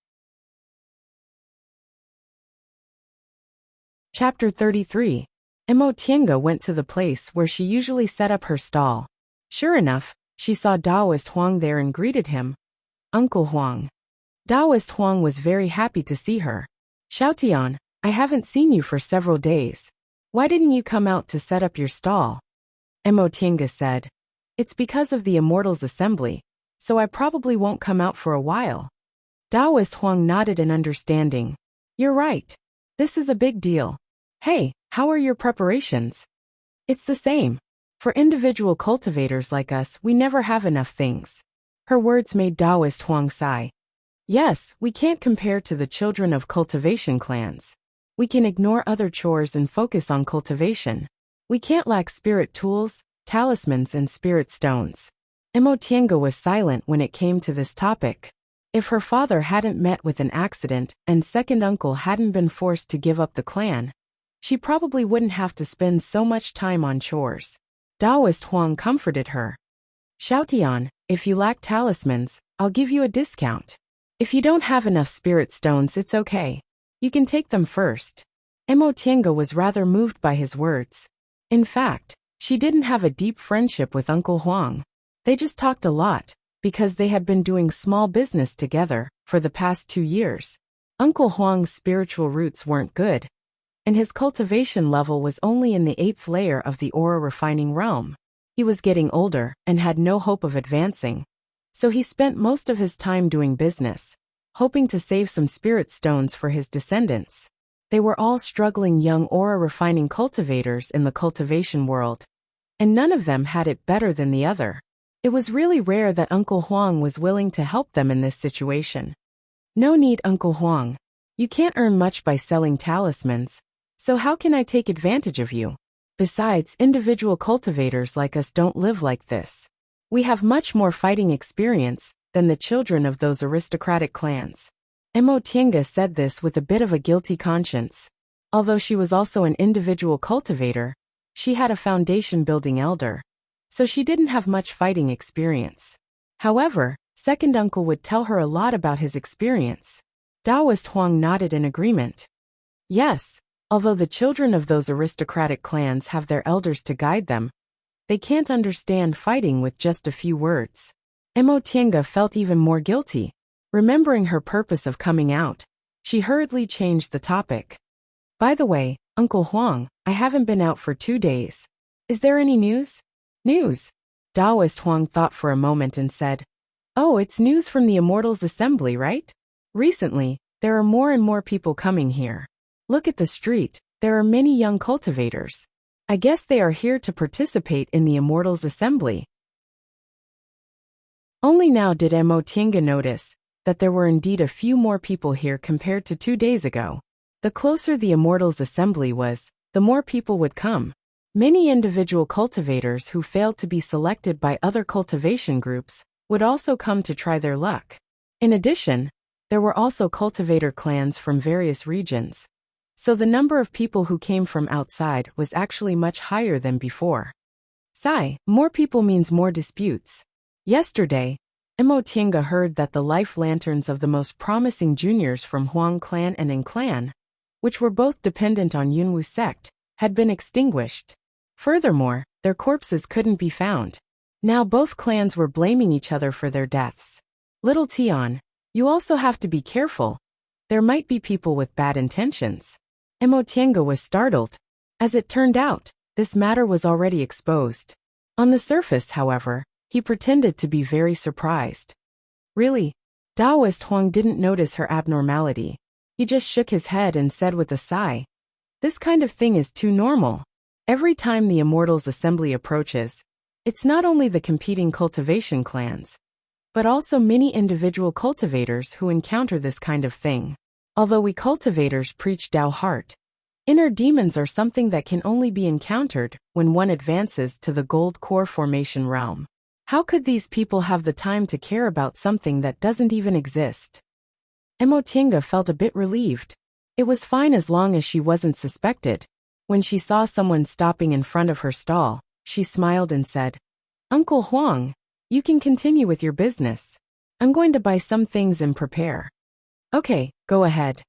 Chapter 33. Emotienga went to the place where she usually set up her stall. Sure enough, she saw Taoist Huang there and greeted him. Uncle Huang. Taoist Huang was very happy to see her. Xiaotian, I haven't seen you for several days. Why didn't you come out to set up your stall? Emotienga said. It's because of the Immortals Assembly, so I probably won't come out for a while. Taoist Huang nodded in understanding. You're right. This is a big deal. Hey, how are your preparations? It's the same. For individual cultivators like us, we never have enough things. Her words made Taoist Huang sigh. Yes, we can't compare to the children of cultivation clans. We can ignore other chores and focus on cultivation. We can't lack spirit tools, talismans and spirit stones. Emotienga was silent when it came to this topic. If her father hadn't met with an accident and second uncle hadn't been forced to give up the clan, she probably wouldn't have to spend so much time on chores. Taoist Huang comforted her. Xiaotian, if you lack talismans, I'll give you a discount. If you don't have enough spirit stones, it's okay. You can take them first. Emotienga was rather moved by his words. In fact, she didn't have a deep friendship with Uncle Huang. They just talked a lot, because they had been doing small business together for the past 2 years. Uncle Huang's spiritual roots weren't good, and his cultivation level was only in the 8th layer of the aura refining realm. He was getting older and had no hope of advancing, so he spent most of his time doing business, hoping to save some spirit stones for his descendants. They were all struggling young aura refining cultivators in the cultivation world, and none of them had it better than the other. It was really rare that Uncle Huang was willing to help them in this situation. No need, Uncle Huang. You can't earn much by selling talismans, so how can I take advantage of you? Besides, individual cultivators like us don't live like this. We have much more fighting experience than the children of those aristocratic clans. Emotienga said this with a bit of a guilty conscience. Although she was also an individual cultivator, she had a foundation building elder, so she didn't have much fighting experience. However, second uncle would tell her a lot about his experience. Taoist Huang nodded in agreement. Yes, although the children of those aristocratic clans have their elders to guide them, they can't understand fighting with just a few words. Emotienga felt even more guilty. Remembering her purpose of coming out, she hurriedly changed the topic. By the way, Uncle Huang, I haven't been out for 2 days. Is there any news? News? Taoist Huang thought for a moment and said, Oh, it's news from the Immortals Assembly, right? Recently, there are more and more people coming here. Look at the street, there are many young cultivators. I guess they are here to participate in the Immortals Assembly. Only now did Emotienga notice that there were indeed a few more people here compared to 2 days ago. The closer the Immortals Assembly was, the more people would come. Many individual cultivators who failed to be selected by other cultivation groups would also come to try their luck. In addition, there were also cultivator clans from various regions, so the number of people who came from outside was actually much higher than before. Sigh, more people means more disputes. Yesterday, Emotienga heard that the life lanterns of the most promising juniors from Huang clan and Ing clan, which were both dependent on Yunwu sect, had been extinguished. Furthermore, their corpses couldn't be found. Now both clans were blaming each other for their deaths. Little Tian, you also have to be careful. There might be people with bad intentions. Emotienga was startled. As it turned out, this matter was already exposed. On the surface, however, he pretended to be very surprised. Really? Taoist Huang didn't notice her abnormality. He just shook his head and said with a sigh, This kind of thing is too normal. Every time the Immortals Assembly approaches, it's not only the competing cultivation clans, but also many individual cultivators who encounter this kind of thing. Although we cultivators preach Tao heart, inner demons are something that can only be encountered when one advances to the gold core formation realm. How could these people have the time to care about something that doesn't even exist? Emotinga felt a bit relieved. It was fine as long as she wasn't suspected. When she saw someone stopping in front of her stall, she smiled and said, "Uncle Huang, you can continue with your business. I'm going to buy some things and prepare." "Okay, go ahead."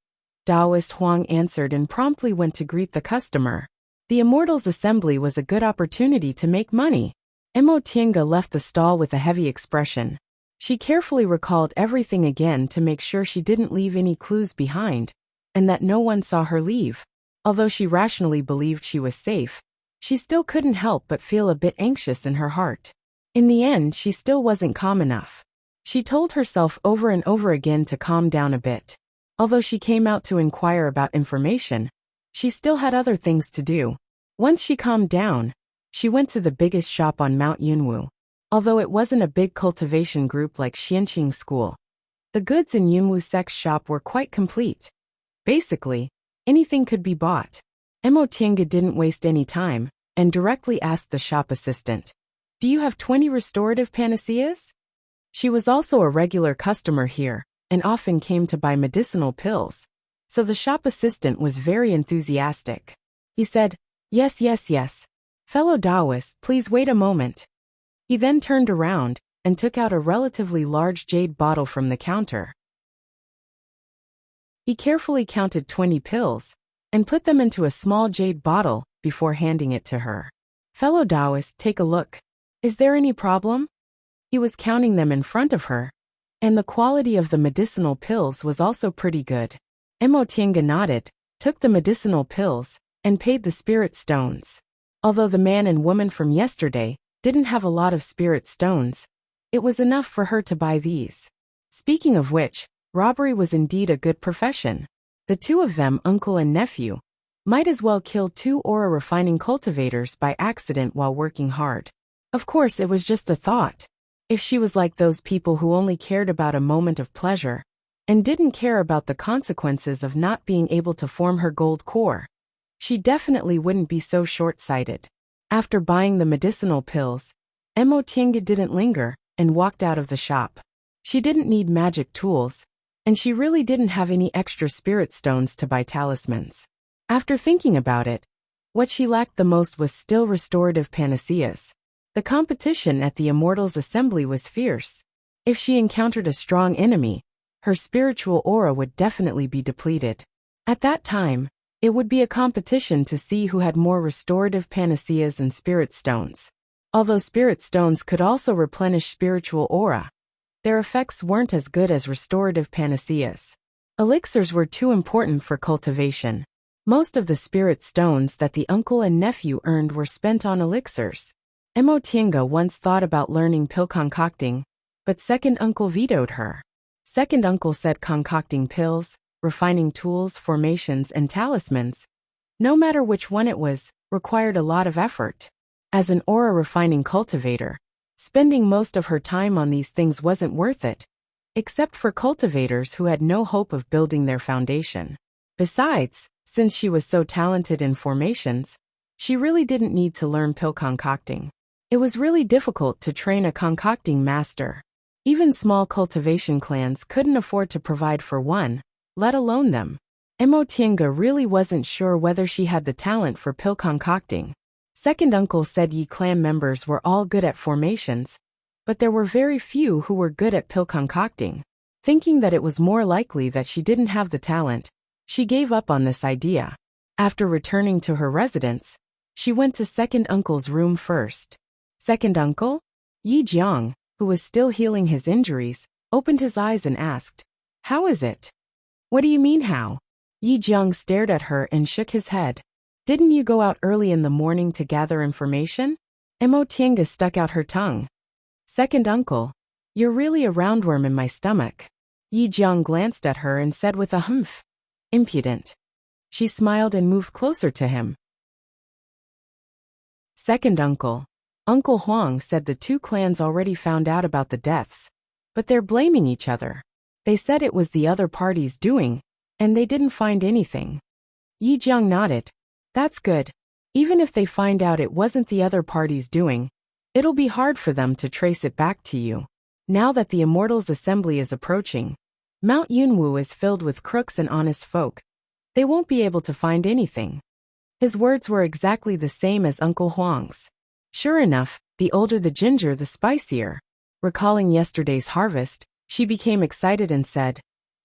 Taoist Huang answered and promptly went to greet the customer. The Immortals' Assembly was a good opportunity to make money. Emotinga left the stall with a heavy expression. She carefully recalled everything again to make sure she didn't leave any clues behind, and that no one saw her leave. Although she rationally believed she was safe, she still couldn't help but feel a bit anxious in her heart. In the end, she still wasn't calm enough. She told herself over and over again to calm down a bit. Although she came out to inquire about information, she still had other things to do. Once she calmed down, she went to the biggest shop on Mount Yunwu. Although it wasn't a big cultivation group like Xianqing School, the goods in Yunwu Sec's shop were quite complete. Basically, anything could be bought. Emotinga didn't waste any time and directly asked the shop assistant, "Do you have 20 restorative panaceas?" She was also a regular customer here and often came to buy medicinal pills, so the shop assistant was very enthusiastic. He said, "Yes, yes, yes. Fellow Taoist, please wait a moment." He then turned around and took out a relatively large jade bottle from the counter. He carefully counted 20 pills and put them into a small jade bottle before handing it to her. "Fellow Taoist, take a look. Is there any problem?" He was counting them in front of her, and the quality of the medicinal pills was also pretty good. Emotinga nodded, took the medicinal pills, and paid the spirit stones. Although the man and woman from yesterday didn't have a lot of spirit stones, it was enough for her to buy these. Speaking of which, robbery was indeed a good profession. The two of them, uncle and nephew, might as well kill 2 aura refining cultivators by accident while working hard. Of course, it was just a thought. If she was like those people who only cared about a moment of pleasure and didn't care about the consequences of not being able to form her gold core, she definitely wouldn't be so short-sighted. After buying the medicinal pills, Emotinga didn't linger and walked out of the shop. She didn't need magic tools, and she really didn't have any extra spirit stones to buy talismans. After thinking about it, what she lacked the most was still restorative panaceas. The competition at the Immortals' Assembly was fierce. If she encountered a strong enemy, her spiritual aura would definitely be depleted. At that time, it would be a competition to see who had more restorative panaceas and spirit stones. Although spirit stones could also replenish spiritual aura, their effects weren't as good as restorative panaceas. Elixirs were too important for cultivation. Most of the spirit stones that the uncle and nephew earned were spent on elixirs. Emotinga once thought about learning pill concocting, but second uncle vetoed her. Second uncle said concocting pills, refining tools, formations, and talismans, no matter which one it was, required a lot of effort. As an aura refining cultivator, spending most of her time on these things wasn't worth it, except for cultivators who had no hope of building their foundation. Besides, since she was so talented in formations, she really didn't need to learn pill concocting. It was really difficult to train a concocting master. Even small cultivation clans couldn't afford to provide for one, let alone them. Emotinga really wasn't sure whether she had the talent for pill concocting. Second uncle said Yi clan members were all good at formations, but there were very few who were good at pill concocting. Thinking that it was more likely that she didn't have the talent, she gave up on this idea. After returning to her residence, she went to second uncle's room first. Second uncle? Yi Jiang, who was still healing his injuries, opened his eyes and asked, "How is it?" "What do you mean how?" Yi Jiang stared at her and shook his head. "Didn't you go out early in the morning to gather information?" Emotinga stuck out her tongue. "Second uncle, you're really a roundworm in my stomach." Yi Jiang glanced at her and said with a humph, "Impudent." She smiled and moved closer to him. Second uncle. Uncle Huang said the two clans already found out about the deaths, but they're blaming each other. They said it was the other party's doing, and they didn't find anything. Yi Jiang nodded. "That's good. Even if they find out it wasn't the other party's doing, It'll be hard for them to trace it back to you. Now that the Immortals' Assembly is approaching, Mount Yunwu is filled with crooks and honest folk. They won't be able to find anything. His words were exactly the same as Uncle Huang's. Sure enough, the older the ginger, the spicier. Recalling yesterday's harvest, she became excited and said,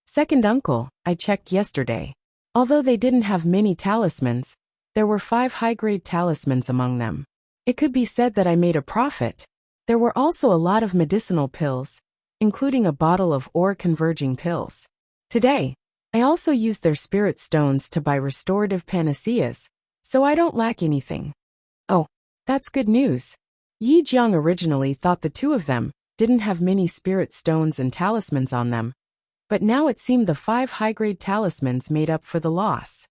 "Second uncle, I checked yesterday. Although they didn't have many talismans, there were 5 high-grade talismans among them. It could be said that I made a profit. There were also a lot of medicinal pills, including a bottle of ore-converging pills. Today, I also used their spirit stones to buy restorative panaceas, so I don't lack anything." Oh, that's good news. Yi Jiang originally thought the two of them didn't have many spirit stones and talismans on them, but now it seemed the 5 high-grade talismans made up for the loss.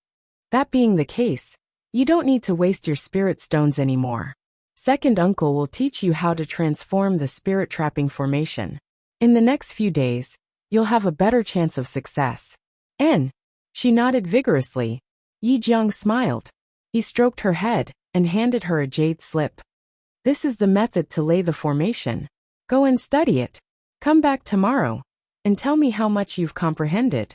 That being the case, you don't need to waste your spirit stones anymore. Second uncle will teach you how to transform the spirit trapping formation. In the next few days, you'll have a better chance of success. And she nodded vigorously. Yi Jiang smiled. He stroked her head and handed her a jade slip. "This is the method to lay the formation. Go and study it. Come back tomorrow and tell me how much you've comprehended."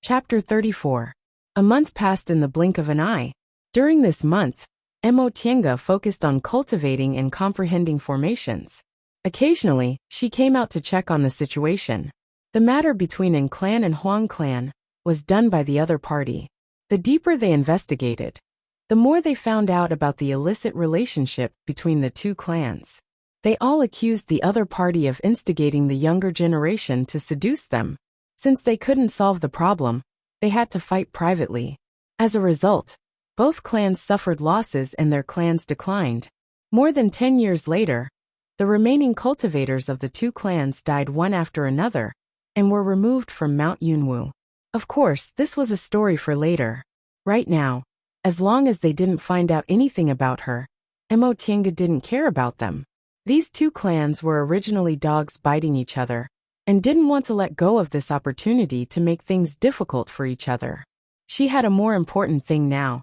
Chapter 34. A month passed in the blink of an eye. During this month, Mo Tiange focused on cultivating and comprehending formations. Occasionally, she came out to check on the situation. The matter between An clan and Huang clan was done by the other party. The deeper they investigated, the more they found out about the illicit relationship between the two clans. They all accused the other party of instigating the younger generation to seduce them. Since they couldn't solve the problem, they had to fight privately. As a result, both clans suffered losses and their clans declined. More than 10 years later, the remaining cultivators of the two clans died one after another and were removed from Mount Yunwu. Of course, this was a story for later. Right now, as long as they didn't find out anything about her, Mo Tiange didn't care about them. These two clans were originally dogs biting each other and didn't want to let go of this opportunity to make things difficult for each other. She had a more important thing now.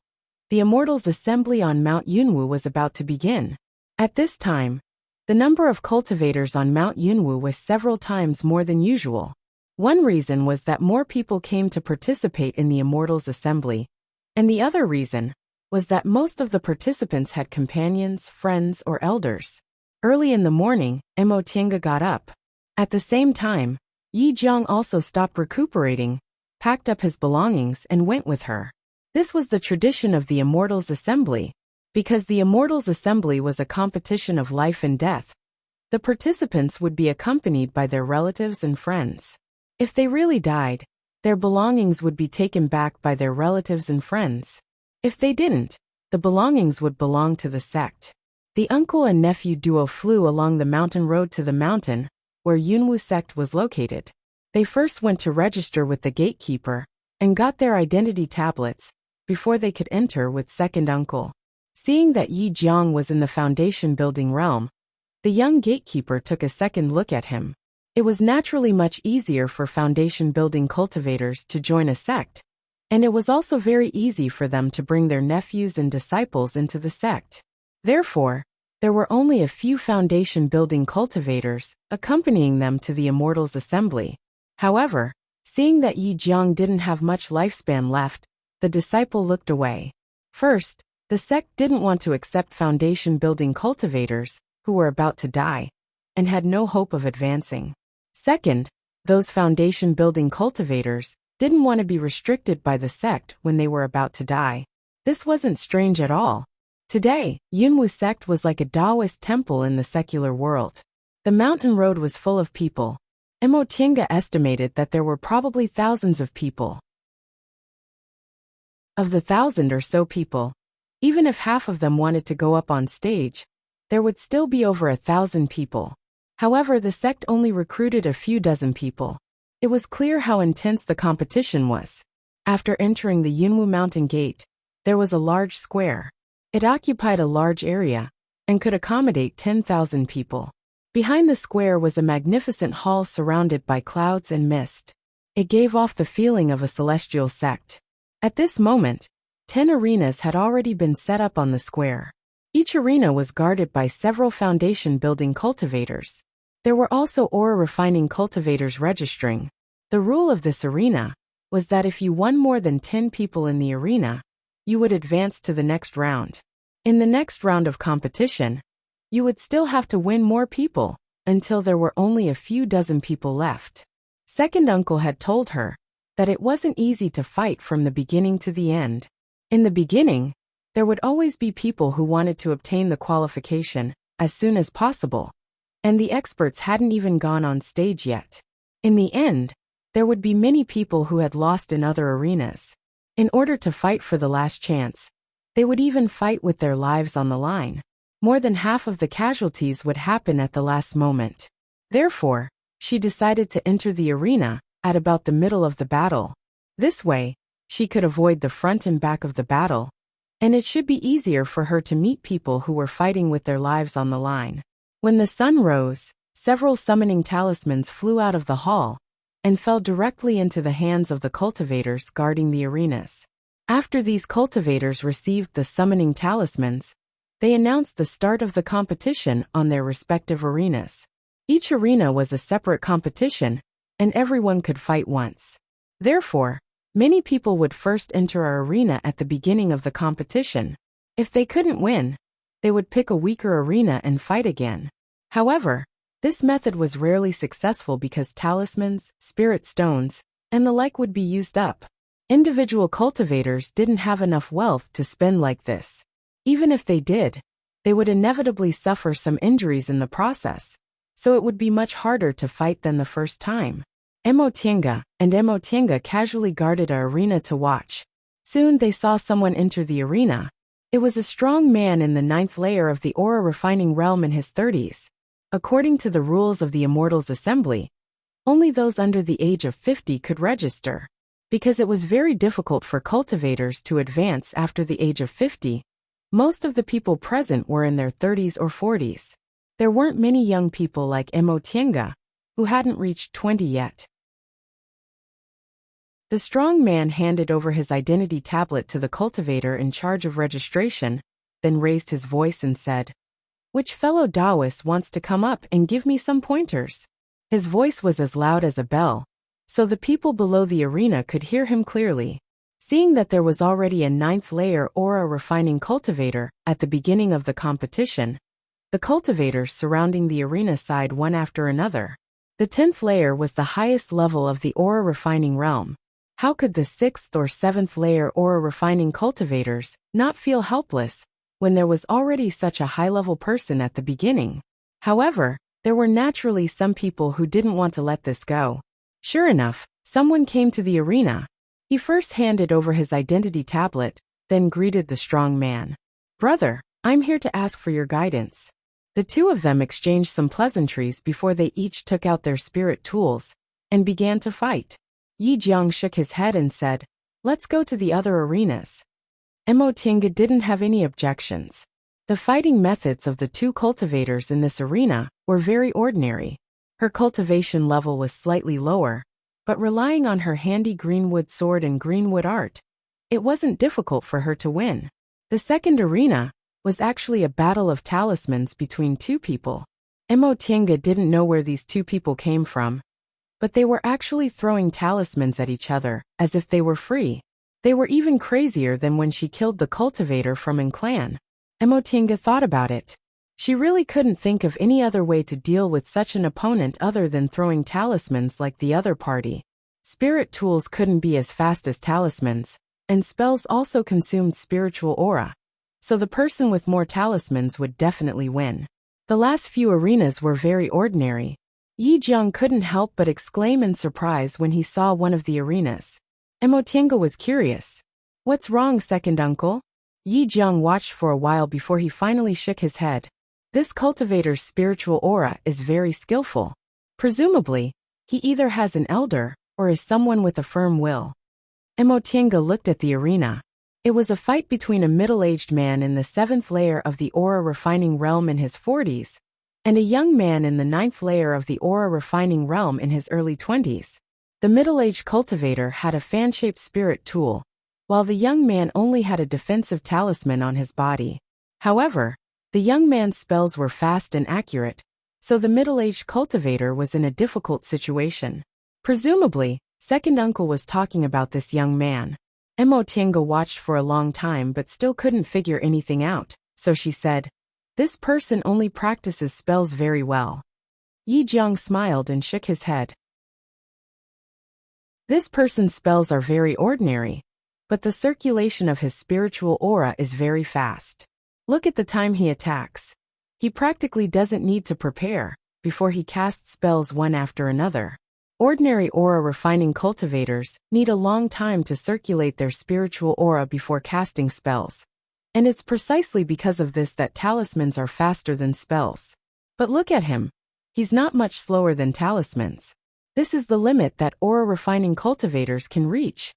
The Immortals' Assembly on Mount Yunwu was about to begin. At this time, the number of cultivators on Mount Yunwu was several times more than usual. One reason was that more people came to participate in the Immortals' Assembly, and the other reason was that most of the participants had companions, friends, or elders. Early in the morning, Mo Tiange got up. At the same time, Yi Jiang also stopped recuperating, packed up his belongings, and went with her. This was the tradition of the Immortals' Assembly. Because the Immortals' Assembly was a competition of life and death, the participants would be accompanied by their relatives and friends. If they really died, their belongings would be taken back by their relatives and friends. If they didn't, the belongings would belong to the sect. The uncle and nephew duo flew along the mountain road to the mountain where Yunwu sect was located. They first went to register with the gatekeeper and got their identity tablets before they could enter with second uncle. Seeing that Yi Jiang was in the foundation building realm, the young gatekeeper took a second look at him. It was naturally much easier for foundation building cultivators to join a sect, and it was also very easy for them to bring their nephews and disciples into the sect. Therefore, there were only a few foundation building cultivators accompanying them to the Immortals' Assembly. However, seeing that Yi Jiang didn't have much lifespan left, the disciple looked away. First, the sect didn't want to accept foundation building cultivators who were about to die and had no hope of advancing. Second, those foundation building cultivators didn't want to be restricted by the sect when they were about to die. This wasn't strange at all. Today, Yunwu sect was like a Taoist temple in the secular world. The mountain road was full of people. Mo Tiange estimated that there were probably thousands of people. Of the 1,000 or so people, even if half of them wanted to go up on stage, there would still be over 1,000 people. However, the sect only recruited a few dozen people. It was clear how intense the competition was. After entering the Yunwu mountain gate, there was a large square. It occupied a large area and could accommodate 10,000 people. Behind the square was a magnificent hall surrounded by clouds and mist. It gave off the feeling of a celestial sect. At this moment, 10 arenas had already been set up on the square. Each arena was guarded by several foundation-building cultivators. There were also ore-refining cultivators registering. The rule of this arena was that if you won more than 10 people in the arena, you would advance to the next round. In the next round of competition, you would still have to win more people until there were only a few dozen people left. Second uncle had told her that it wasn't easy to fight from the beginning to the end. In the beginning, there would always be people who wanted to obtain the qualification as soon as possible, and the experts hadn't even gone on stage yet. In the end, there would be many people who had lost in other arenas. In order to fight for the last chance, they would even fight with their lives on the line. More than half of the casualties would happen at the last moment. Therefore, she decided to enter the arena at about the middle of the battle. This way, she could avoid the front and back of the battle, and it should be easier for her to meet people who were fighting with their lives on the line. When the sun rose, several summoning talismans flew out of the hall and fell directly into the hands of the cultivators guarding the arenas. After these cultivators received the summoning talismans, they announced the start of the competition on their respective arenas. Each arena was a separate competition, and everyone could fight once. Therefore, many people would first enter our arena at the beginning of the competition. If they couldn't win, they would pick a weaker arena and fight again. However, this method was rarely successful because talismans, spirit stones, and the like would be used up. Individual cultivators didn't have enough wealth to spend like this. Even if they did, they would inevitably suffer some injuries in the process, so it would be much harder to fight than the first time. Emotienga and Emotienga casually guarded an arena to watch. Soon they saw someone enter the arena. It was a strong man in the 9th layer of the aura refining realm in his 30s. According to the rules of the Immortals Assembly, only those under the age of 50 could register. Because it was very difficult for cultivators to advance after the age of 50, most of the people present were in their 30s or 40s. There weren't many young people like Emotienga, who hadn't reached 20 yet. The strong man handed over his identity tablet to the cultivator in charge of registration, then raised his voice and said, "Which fellow Taoist wants to come up and give me some pointers?" His voice was as loud as a bell, so the people below the arena could hear him clearly. Seeing that there was already a 9th layer aura refining cultivator at the beginning of the competition, the cultivators surrounding the arena sighed one after another. The 10th layer was the highest level of the aura refining realm. How could the 6th or 7th layer aura refining cultivators not feel helpless when there was already such a high-level person at the beginning? However, there were naturally some people who didn't want to let this go. Sure enough, someone came to the arena. He first handed over his identity tablet, then greeted the strong man. "Brother, I'm here to ask for your guidance." The two of them exchanged some pleasantries before they each took out their spirit tools and began to fight. Yi Jiang shook his head and said, "Let's go to the other arenas." Emotinga didn't have any objections. The fighting methods of the two cultivators in this arena were very ordinary. Her cultivation level was slightly lower, but relying on her handy greenwood sword and greenwood art, it wasn't difficult for her to win. The second arena was actually a battle of talismans between two people. Emotinga didn't know where these two people came from, but they were actually throwing talismans at each other as if they were free. They were even crazier than when she killed the cultivator from Clan. Emotinga thought about it. She really couldn't think of any other way to deal with such an opponent other than throwing talismans like the other party. Spirit tools couldn't be as fast as talismans, and spells also consumed spiritual aura, so the person with more talismans would definitely win. The last few arenas were very ordinary. Yi Jiang couldn't help but exclaim in surprise when he saw one of the arenas. Emotinga was curious. "What's wrong, second uncle?" Yi Jiang watched for a while before he finally shook his head. This cultivator's spiritual aura is very skillful. Presumably, he either has an elder or is someone with a firm will. Emotinga looked at the arena. It was a fight between a middle-aged man in the 7th layer of the aura refining realm in his 40s, and a young man in the 9th layer of the aura refining realm in his early 20s. The middle-aged cultivator had a fan-shaped spirit tool, while the young man only had a defensive talisman on his body. However, the young man's spells were fast and accurate, so the middle-aged cultivator was in a difficult situation. Presumably, second uncle was talking about this young man. Emotinga watched for a long time but still couldn't figure anything out, so she said, "This person only practices spells very well." Yi Jiang smiled and shook his head. "This person's spells are very ordinary, but the circulation of his spiritual aura is very fast. Look at the time he attacks. He practically doesn't need to prepare before he casts spells one after another. Ordinary aura refining cultivators need a long time to circulate their spiritual aura before casting spells. And it's precisely because of this that talismans are faster than spells. But look at him. He's not much slower than talismans. This is the limit that aura refining cultivators can reach."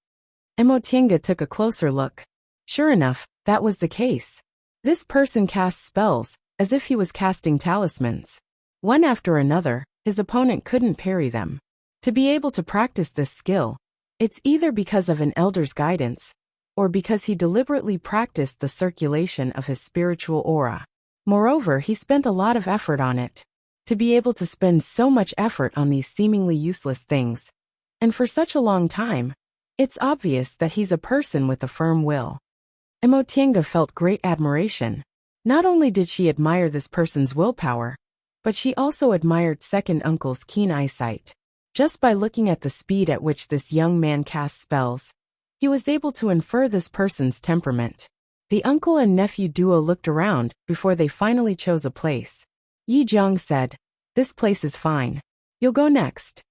Emotinga took a closer look. Sure enough, that was the case. This person casts spells as if he was casting talismans. One after another, his opponent couldn't parry them. To be able to practice this skill, it's either because of an elder's guidance, or because he deliberately practiced the circulation of his spiritual aura. Moreover, he spent a lot of effort on it. To be able to spend so much effort on these seemingly useless things, and for such a long time, it's obvious that he's a person with a firm will. Emotinga felt great admiration. Not only did she admire this person's willpower, but she also admired second uncle's keen eyesight. Just by looking at the speed at which this young man casts spells, he was able to infer this person's temperament. The uncle and nephew duo looked around before they finally chose a place. Yi Jiang said, "This place is fine. You'll go next."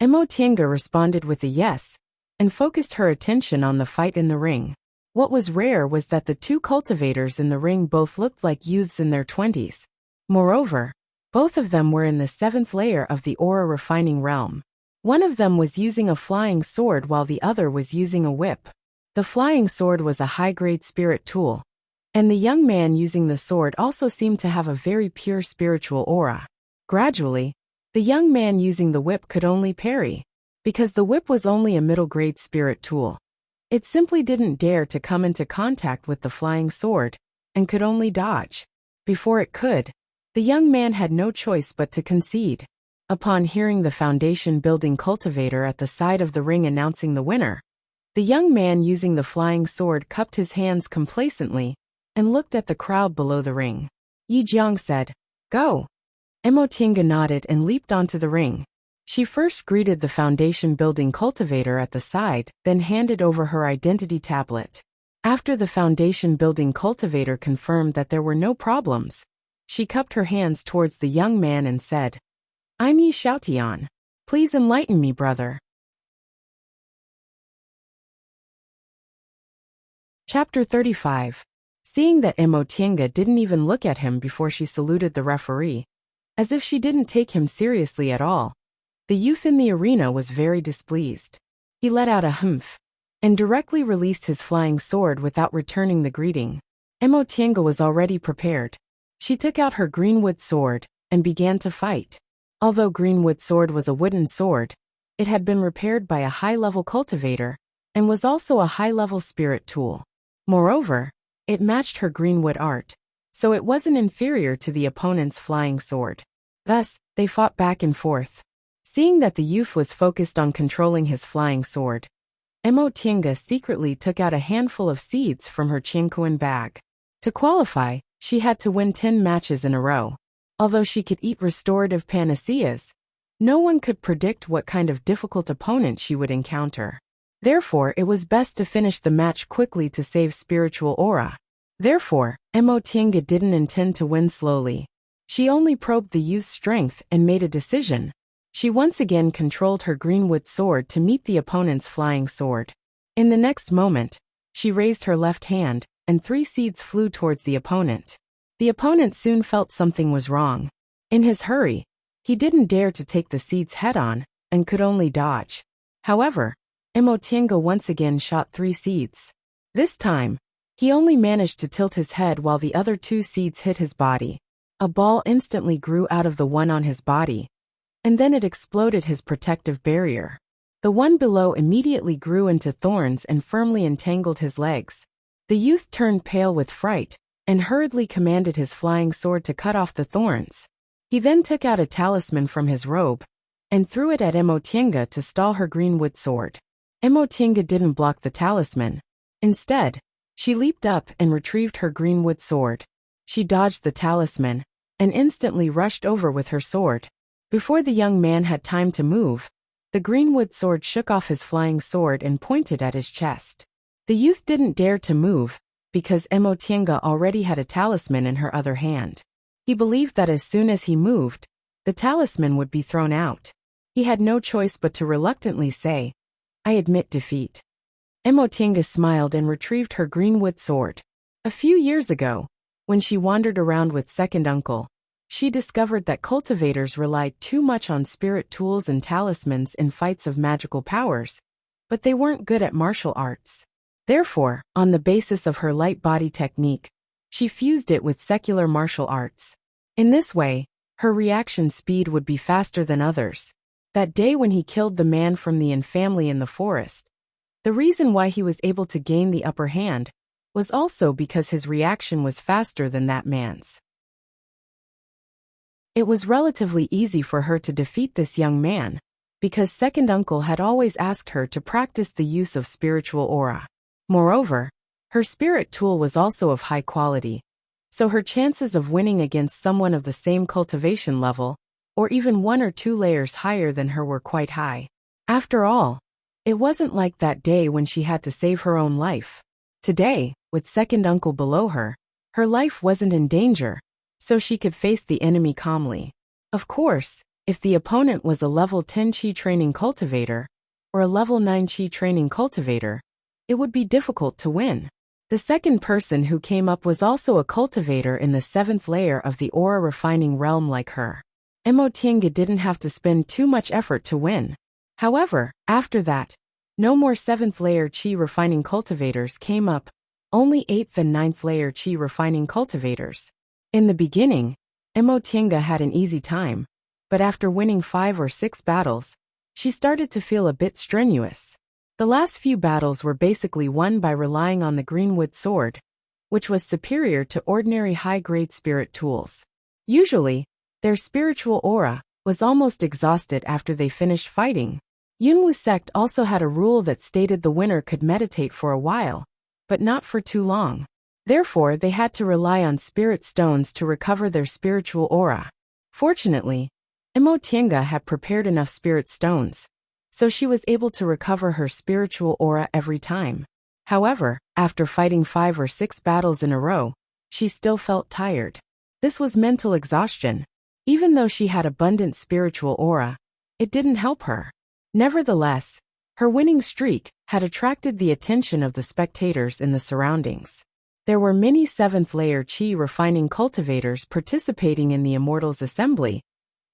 Emotinga responded with a yes, and focused her attention on the fight in the ring. What was rare was that the two cultivators in the ring both looked like youths in their 20s. Moreover, both of them were in the 7th layer of the aura refining realm. One of them was using a flying sword while the other was using a whip. The flying sword was a high-grade spirit tool, and the young man using the sword also seemed to have a very pure spiritual aura. Gradually, the young man using the whip could only parry, because the whip was only a middle-grade spirit tool. It simply didn't dare to come into contact with the flying sword, and could only dodge. Before it could, the young man had no choice but to concede. Upon hearing the foundation-building cultivator at the side of the ring announcing the winner, the young man using the flying sword cupped his hands complacently and looked at the crowd below the ring. Yi Jiang said, "Go." Emotinga nodded and leaped onto the ring. She first greeted the foundation-building cultivator at the side, then handed over her identity tablet. After the foundation-building cultivator confirmed that there were no problems, she cupped her hands towards the young man and said, "I'm Yi Xiaotian. Please enlighten me, brother." Chapter 35. Seeing that Emotinga didn't even look at him before she saluted the referee, as if she didn't take him seriously at all, the youth in the arena was very displeased. He let out a humph, and directly released his flying sword without returning the greeting. Emotinga was already prepared. She took out her greenwood sword, and began to fight. Although greenwood sword was a wooden sword, it had been repaired by a high-level cultivator, and was also a high-level spirit tool. Moreover, it matched her greenwood art, so it wasn't inferior to the opponent's flying sword. Thus, they fought back and forth. Seeing that the youth was focused on controlling his flying sword, Emotinga secretly took out a handful of seeds from her Qingkuan bag. To qualify, she had to win 10 matches in a row. Although she could eat restorative panaceas, no one could predict what kind of difficult opponent she would encounter. Therefore, it was best to finish the match quickly to save spiritual aura. Therefore, Emotinga didn't intend to win slowly. She only probed the youth's strength and made a decision. She once again controlled her greenwood sword to meet the opponent's flying sword. In the next moment, she raised her left hand, and 3 seeds flew towards the opponent. The opponent soon felt something was wrong. In his hurry, he didn't dare to take the seeds head-on, and could only dodge. However, Emotinga once again shot 3 seeds. This time, he only managed to tilt his head while the other 2 seeds hit his body. A ball instantly grew out of the one on his body, and then it exploded his protective barrier. The one below immediately grew into thorns and firmly entangled his legs. The youth turned pale with fright, and hurriedly commanded his flying sword to cut off the thorns. He then took out a talisman from his robe, and threw it at Emotienga to stall her green wood sword. Emotienga didn't block the talisman. Instead, she leaped up and retrieved her green wood sword. She dodged the talisman, and instantly rushed over with her sword. Before the young man had time to move, the green wood sword shook off his flying sword and pointed at his chest. The youth didn't dare to move, because Emotienga already had a talisman in her other hand. He believed that as soon as he moved, the talisman would be thrown out. He had no choice but to reluctantly say, "I admit defeat." Emotienga smiled and retrieved her green wood sword. A few years ago, when she wandered around with second uncle, she discovered that cultivators relied too much on spirit tools and talismans in fights of magical powers, but they weren't good at martial arts. Therefore, on the basis of her light body technique, she fused it with secular martial arts. In this way, her reaction speed would be faster than others. That day when he killed the man from the Yin family in the forest, the reason why he was able to gain the upper hand was also because his reaction was faster than that man's. It was relatively easy for her to defeat this young man, because second uncle had always asked her to practice the use of spiritual aura. Moreover, her spirit tool was also of high quality, so her chances of winning against someone of the same cultivation level, or even 1 or 2 layers higher than her, were quite high. After all, it wasn't like that day when she had to save her own life. Today, with second uncle below her, her life wasn't in danger, so she could face the enemy calmly. Of course, if the opponent was a level 10 Qi training cultivator, or a level 9 Qi training cultivator, it would be difficult to win. The second person who came up was also a cultivator in the 7th layer of the aura refining realm like her. Emotienga didn't have to spend too much effort to win. However, after that, no more 7th layer Qi refining cultivators came up, only 8th and 9th layer Qi refining cultivators. In the beginning, Emotienga had an easy time, but after winning 5 or 6 battles, she started to feel a bit strenuous. The last few battles were basically won by relying on the greenwood sword, which was superior to ordinary high-grade spirit tools. Usually, their spiritual aura was almost exhausted after they finished fighting. Yunwu sect also had a rule that stated the winner could meditate for a while, but not for too long. Therefore, they had to rely on spirit stones to recover their spiritual aura. Fortunately, Emotienga had prepared enough spirit stones, so she was able to recover her spiritual aura every time. However, after fighting 5 or 6 battles in a row, she still felt tired. This was mental exhaustion. Even though she had abundant spiritual aura, it didn't help her. Nevertheless, her winning streak had attracted the attention of the spectators in the surroundings. There were many 7th layer Qi refining cultivators participating in the Immortals Assembly,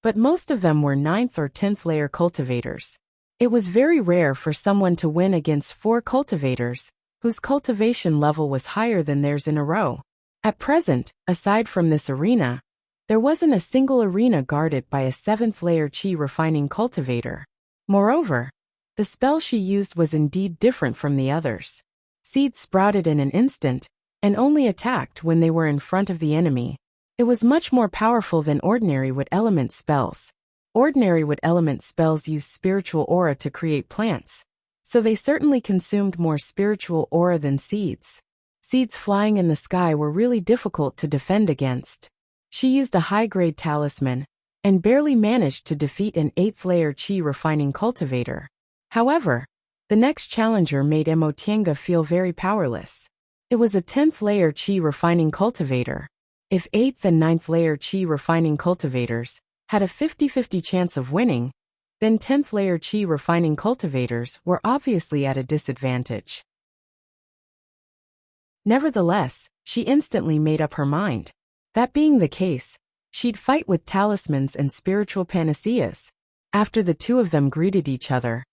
but most of them were 9th or 10th layer cultivators. It was very rare for someone to win against 4 cultivators, whose cultivation level was higher than theirs in a row. At present, aside from this arena, there wasn't a single arena guarded by a 7th layer Qi refining cultivator. Moreover, the spell she used was indeed different from the others. Seeds sprouted in an instant, and only attacked when they were in front of the enemy. It was much more powerful than ordinary wood element spells. Ordinary wood element spells used spiritual aura to create plants, so they certainly consumed more spiritual aura than seeds. Seeds flying in the sky were really difficult to defend against. She used a high-grade talisman, and barely managed to defeat an 8th layer Qi refining cultivator. However, the next challenger made Emotienga feel very powerless. It was a 10th layer Qi refining cultivator. If 8th and 9th layer Qi refining cultivators had a 50-50 chance of winning, then 10th layer Qi refining cultivators were obviously at a disadvantage. Nevertheless, she instantly made up her mind. That being the case, she'd fight with talismans and spiritual panaceas. After the two of them greeted each other,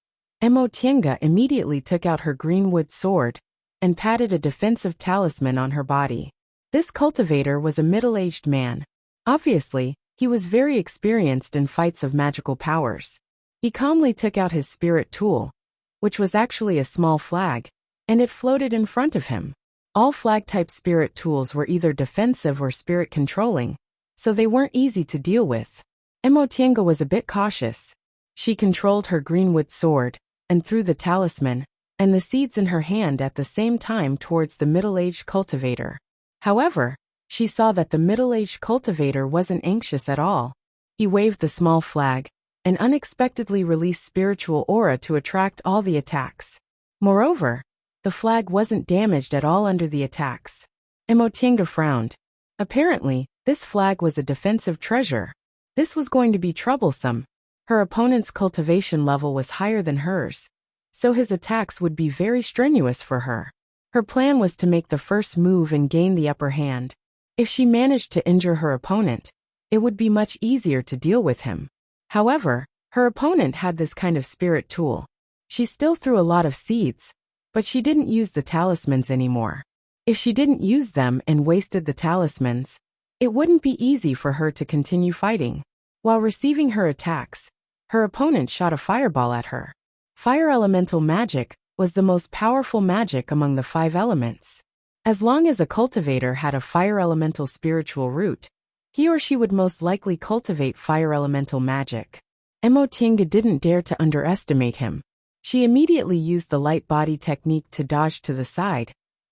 Emotienga immediately took out her greenwood sword and patted a defensive talisman on her body. This cultivator was a middle-aged man. Obviously, he was very experienced in fights of magical powers. He calmly took out his spirit tool, which was actually a small flag, and it floated in front of him. All flag-type spirit tools were either defensive or spirit-controlling, so they weren't easy to deal with. Emotienga was a bit cautious. She controlled her greenwood sword, and threw the talisman, and the seeds in her hand at the same time towards the middle-aged cultivator. However, she saw that the middle-aged cultivator wasn't anxious at all. He waved the small flag, and unexpectedly released spiritual aura to attract all the attacks. Moreover, the flag wasn't damaged at all under the attacks. Emotienga frowned. Apparently, this flag was a defensive treasure. This was going to be troublesome. Her opponent's cultivation level was higher than hers, so his attacks would be very strenuous for her. Her plan was to make the first move and gain the upper hand. If she managed to injure her opponent, it would be much easier to deal with him. However, her opponent had this kind of spirit tool. She still threw a lot of seeds, but she didn't use the talismans anymore. If she didn't use them and wasted the talismans, it wouldn't be easy for her to continue fighting. While receiving her attacks, her opponent shot a fireball at her. Fire elemental magic was the most powerful magic among the 5 elements. As long as a cultivator had a fire elemental spiritual root, he or she would most likely cultivate fire elemental magic. Emotienga didn't dare to underestimate him. She immediately used the light body technique to dodge to the side,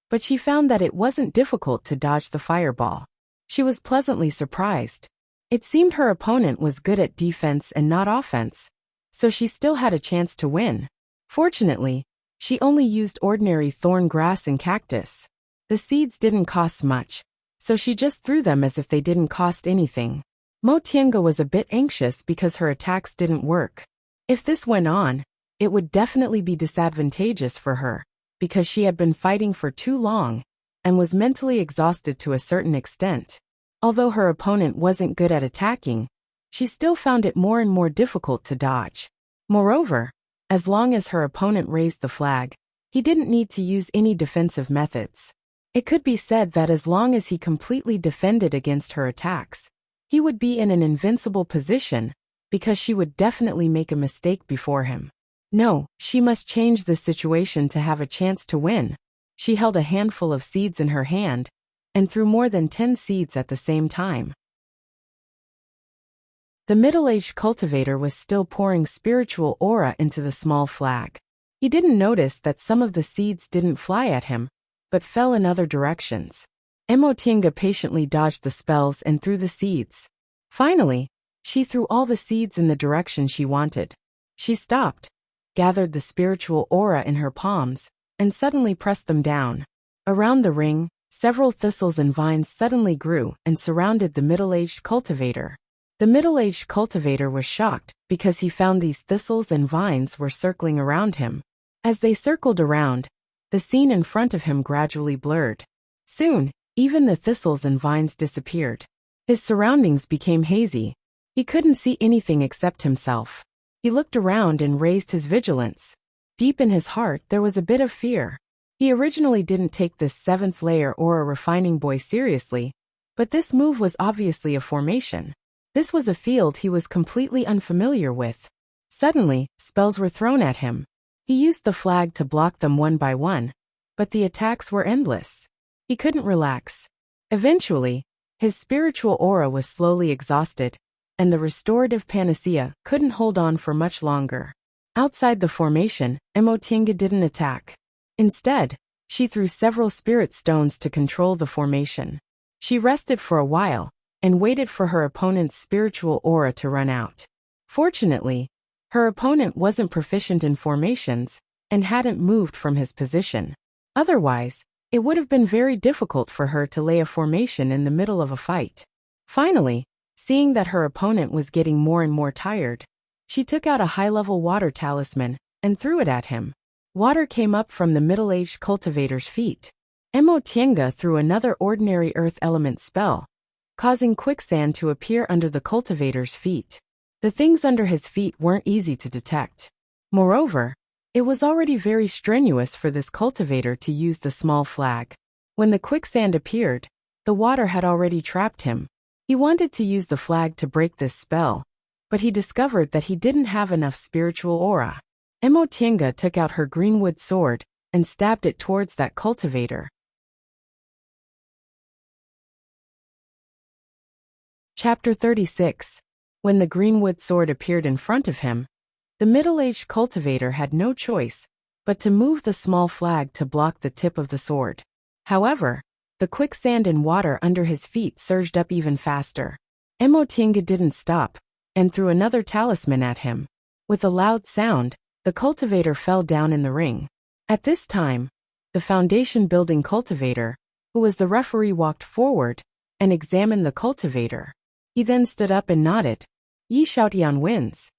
but she found that it wasn't difficult to dodge the fireball. She was pleasantly surprised. It seemed her opponent was good at defense and not offense, so she still had a chance to win. Fortunately, she only used ordinary thorn grass and cactus. The seeds didn't cost much, so she just threw them as if they didn't cost anything. Emotienga was a bit anxious because her attacks didn't work. If this went on, it would definitely be disadvantageous for her, because she had been fighting for too long and was mentally exhausted to a certain extent. Although her opponent wasn't good at attacking, she still found it more and more difficult to dodge. Moreover, as long as her opponent raised the flag, he didn't need to use any defensive methods. It could be said that as long as he completely defended against her attacks, he would be in an invincible position, because she would definitely make a mistake before him. No, she must change the situation to have a chance to win. She held a handful of seeds in her hand, and threw more than 10 seeds at the same time. The middle-aged cultivator was still pouring spiritual aura into the small flag. He didn't notice that some of the seeds didn't fly at him, but fell in other directions. Emotienga patiently dodged the spells and threw the seeds. Finally, she threw all the seeds in the direction she wanted. She stopped, gathered the spiritual aura in her palms, and suddenly pressed them down. Around the ring, several thistles and vines suddenly grew and surrounded the middle-aged cultivator. The middle-aged cultivator was shocked because he found these thistles and vines were circling around him. As they circled around, the scene in front of him gradually blurred. Soon, even the thistles and vines disappeared. His surroundings became hazy. He couldn't see anything except himself. He looked around and raised his vigilance. Deep in his heart there was a bit of fear. He originally didn't take this 7th layer aura refining boy seriously, but this move was obviously a formation. This was a field he was completely unfamiliar with. Suddenly, spells were thrown at him. He used the flag to block them one by one, but the attacks were endless. He couldn't relax. Eventually, his spiritual aura was slowly exhausted, and the restorative panacea couldn't hold on for much longer. Outside the formation, Emotienga didn't attack. Instead, she threw several spirit stones to control the formation. She rested for a while, and waited for her opponent's spiritual aura to run out. Fortunately, her opponent wasn't proficient in formations, and hadn't moved from his position. Otherwise, it would have been very difficult for her to lay a formation in the middle of a fight. Finally, seeing that her opponent was getting more and more tired, she took out a high-level water talisman, and threw it at him. Water came up from the middle-aged cultivator's feet. Emotienga threw another ordinary earth element spell, causing quicksand to appear under the cultivator's feet. The things under his feet weren't easy to detect. Moreover, it was already very strenuous for this cultivator to use the small flag. When the quicksand appeared, the water had already trapped him. He wanted to use the flag to break this spell, but he discovered that he didn't have enough spiritual aura. Emotienga took out her greenwood sword and stabbed it towards that cultivator. Chapter 36. When the greenwood sword appeared in front of him, the middle-aged cultivator had no choice but to move the small flag to block the tip of the sword. However, the quicksand and water under his feet surged up even faster. Emotienga didn't stop and threw another talisman at him. With a loud sound, the cultivator fell down in the ring. At this time, the foundation-building cultivator, who was the referee, walked forward and examined the cultivator. He then stood up and nodded. Yi Xiaotian wins.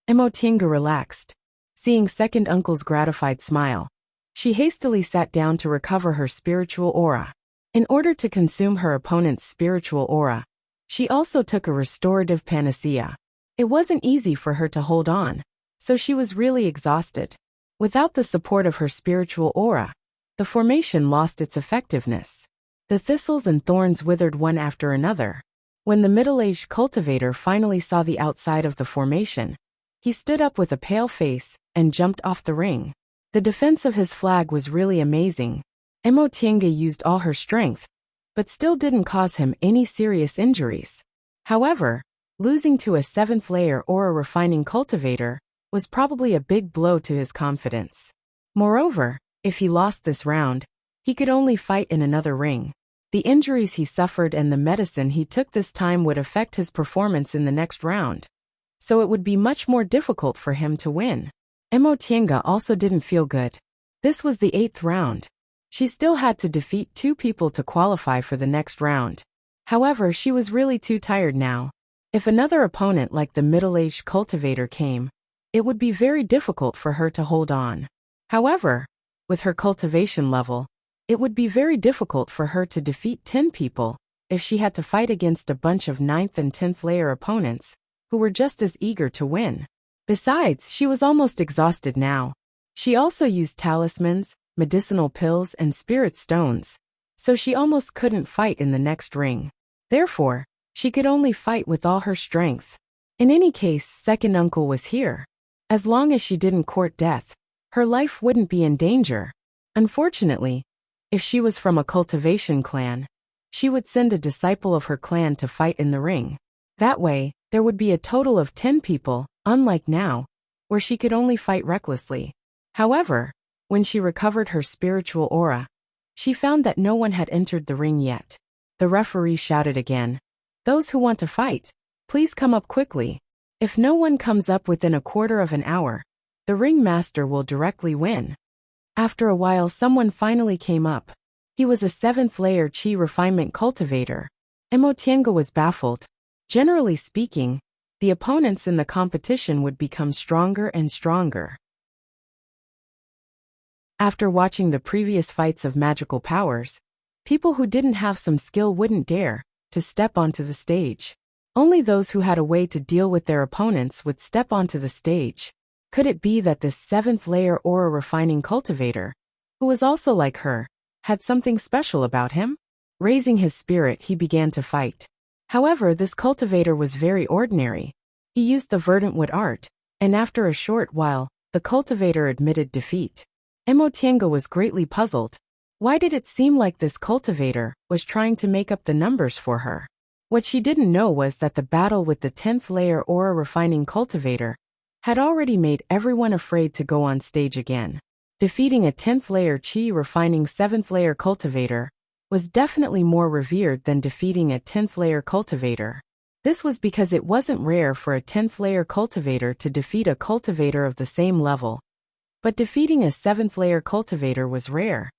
Emotienga relaxed. Seeing second uncle's gratified smile, she hastily sat down to recover her spiritual aura. In order to consume her opponent's spiritual aura, she also took a restorative panacea. It wasn't easy for her to hold on, so she was really exhausted. Without the support of her spiritual aura, the formation lost its effectiveness. The thistles and thorns withered one after another. When the middle-aged cultivator finally saw the outside of the formation, he stood up with a pale face and jumped off the ring. The defense of his flag was really amazing. Emotienga used all her strength, but still didn't cause him any serious injuries. However, losing to a 7th-layer aura refining cultivator was probably a big blow to his confidence. Moreover, if he lost this round, he could only fight in another ring. The injuries he suffered and the medicine he took this time would affect his performance in the next round, so it would be much more difficult for him to win. Emotienga also didn't feel good. This was the 8th round. She still had to defeat 2 people to qualify for the next round. However, she was really too tired now. If another opponent like the middle-aged cultivator came, it would be very difficult for her to hold on. However, with her cultivation level, it would be very difficult for her to defeat 10 people if she had to fight against a bunch of 9th and 10th layer opponents who were just as eager to win. Besides, she was almost exhausted now. She also used talismans, medicinal pills, and spirit stones, so she almost couldn't fight in the next ring. Therefore, she could only fight with all her strength. In any case, second uncle was here. As long as she didn't court death, her life wouldn't be in danger. Unfortunately, if she was from a cultivation clan, she would send a disciple of her clan to fight in the ring. That way, there would be a total of 10 people, unlike now, where she could only fight recklessly. However, when she recovered her spiritual aura, she found that no one had entered the ring yet. The referee shouted again, "Those who want to fight, please come up quickly. If no one comes up within a quarter of an hour, the ring master will directly win." After a while, someone finally came up. He was a 7th-layer chi refinement cultivator. Emotienga was baffled. Generally speaking, the opponents in the competition would become stronger and stronger. After watching the previous fights of magical powers, people who didn't have some skill wouldn't dare to step onto the stage. Only those who had a way to deal with their opponents would step onto the stage. Could it be that this 7th-layer aura refining cultivator, who was also like her, had something special about him? Raising his spirit, he began to fight. However, this cultivator was very ordinary. He used the verdant wood art, and after a short while, the cultivator admitted defeat. Emotienga was greatly puzzled. Why did it seem like this cultivator was trying to make up the numbers for her? What she didn't know was that the battle with the 10th-layer aura refining cultivator had already made everyone afraid to go on stage again. Defeating a 10th-layer chi refining 7th-layer cultivator was definitely more revered than defeating a 10th-layer cultivator. This was because it wasn't rare for a 10th-layer cultivator to defeat a cultivator of the same level. But defeating a 7th-layer cultivator was rare,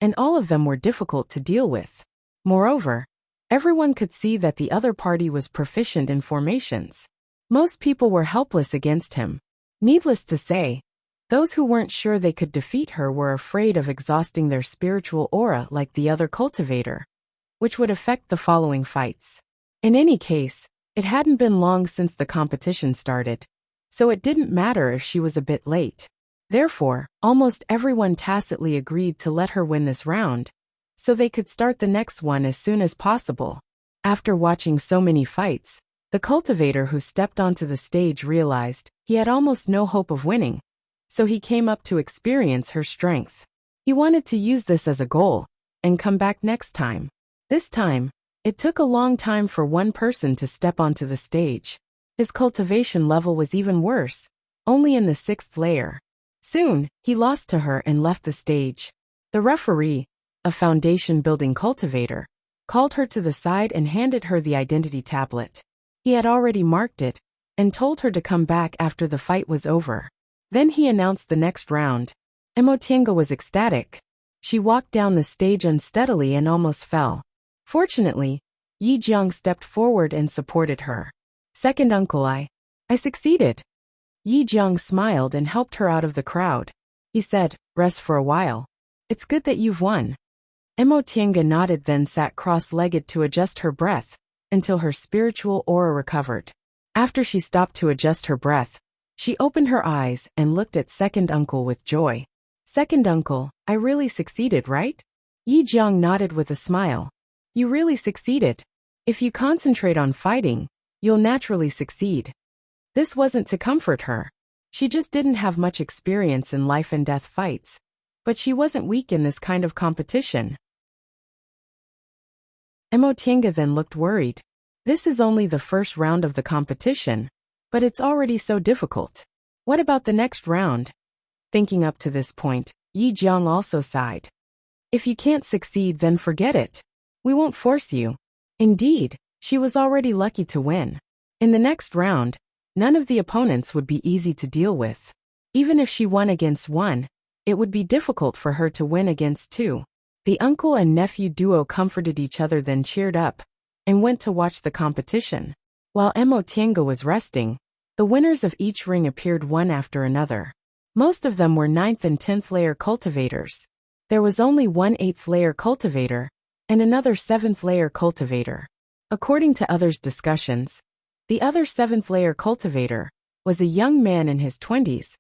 and all of them were difficult to deal with. Moreover, everyone could see that the other party was proficient in formations. Most people were helpless against him. Needless to say, those who weren't sure they could defeat her were afraid of exhausting their spiritual aura like the other cultivator, which would affect the following fights. In any case, it hadn't been long since the competition started, so it didn't matter if she was a bit late. Therefore, almost everyone tacitly agreed to let her win this round, so they could start the next one as soon as possible. After watching so many fights, The cultivator who stepped onto the stage realized he had almost no hope of winning, so he came up to experience her strength. He wanted to use this as a goal and come back next time. This time, it took a long time for one person to step onto the stage. His cultivation level was even worse, only in the 6th layer. Soon, he lost to her and left the stage. The referee, a foundation-building cultivator, called her to the side and handed her the identity tablet. He had already marked it and told her to come back after the fight was over. Then he announced the next round. Emotienga was ecstatic. She walked down the stage unsteadily and almost fell. Fortunately, Yi Jiang stepped forward and supported her. Second uncle, I succeeded. Yi Jiang smiled and helped her out of the crowd. He said, rest for a while. It's good that you've won. Emotienga nodded, then sat cross-legged to adjust her breath until her spiritual aura recovered. After she stopped to adjust her breath, she opened her eyes and looked at second uncle with joy. Second uncle, I really succeeded, right? Yi Jiang nodded with a smile. You really succeeded. If you concentrate on fighting, you'll naturally succeed. This wasn't to comfort her. She just didn't have much experience in life and death fights. But she wasn't weak in this kind of competition. Emotienga then looked worried. This is only the first round of the competition, but it's already so difficult. What about the next round? Thinking up to this point, Yi Jiang also sighed. If you can't succeed, then forget it. We won't force you. Indeed, she was already lucky to win. In the next round, none of the opponents would be easy to deal with. Even if she won against one, it would be difficult for her to win against two. The uncle and nephew duo comforted each other, then cheered up and went to watch the competition. While Emotienga was resting, the winners of each ring appeared one after another. Most of them were 9th and 10th layer cultivators. There was only one 8th layer cultivator and another 7th layer cultivator. According to others' discussions, the other 7th layer cultivator was a young man in his 20s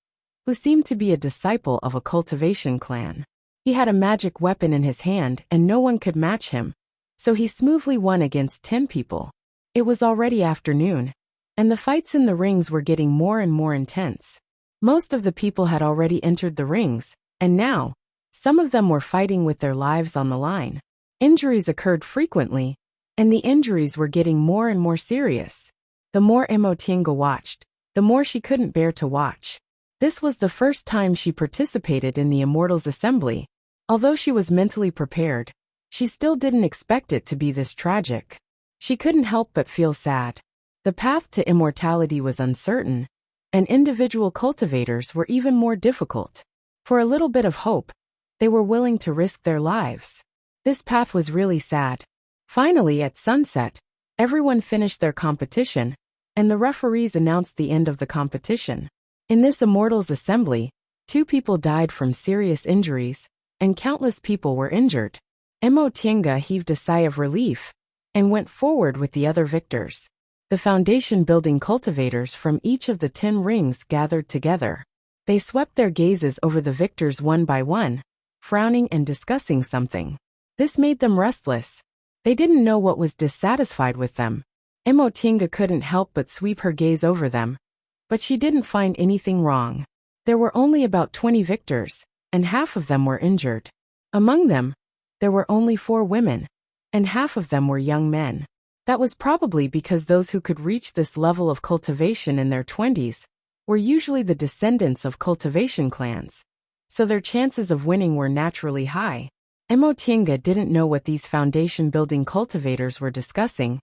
who seemed to be a disciple of a cultivation clan. He had a magic weapon in his hand and no one could match him, so he smoothly won against 10 people. It was already afternoon, and the fights in the rings were getting more and more intense. Most of the people had already entered the rings, and now, some of them were fighting with their lives on the line. Injuries occurred frequently, and the injuries were getting more and more serious. The more Emotienga watched, the more she couldn't bear to watch. This was the first time she participated in the Immortals Assembly. Although she was mentally prepared, she still didn't expect it to be this tragic. She couldn't help but feel sad. The path to immortality was uncertain, and individual cultivators were even more difficult. For a little bit of hope, they were willing to risk their lives. This path was really sad. Finally, at sunset, everyone finished their competition, and the referees announced the end of the competition. In this Immortals Assembly, 2 people died from serious injuries, and countless people were injured. Emotienga heaved a sigh of relief and went forward with the other victors. The foundation-building cultivators from each of the 10 rings gathered together. They swept their gazes over the victors one by one, frowning and discussing something. This made them restless. They didn't know what was dissatisfied with them. Emotienga couldn't help but sweep her gaze over them, but she didn't find anything wrong. There were only about 20 victors, and half of them were injured. Among them, there were only 4 women, and half of them were young men. That was probably because those who could reach this level of cultivation in their 20s were usually the descendants of cultivation clans, so their chances of winning were naturally high. Emotienga didn't know what these foundation-building cultivators were discussing,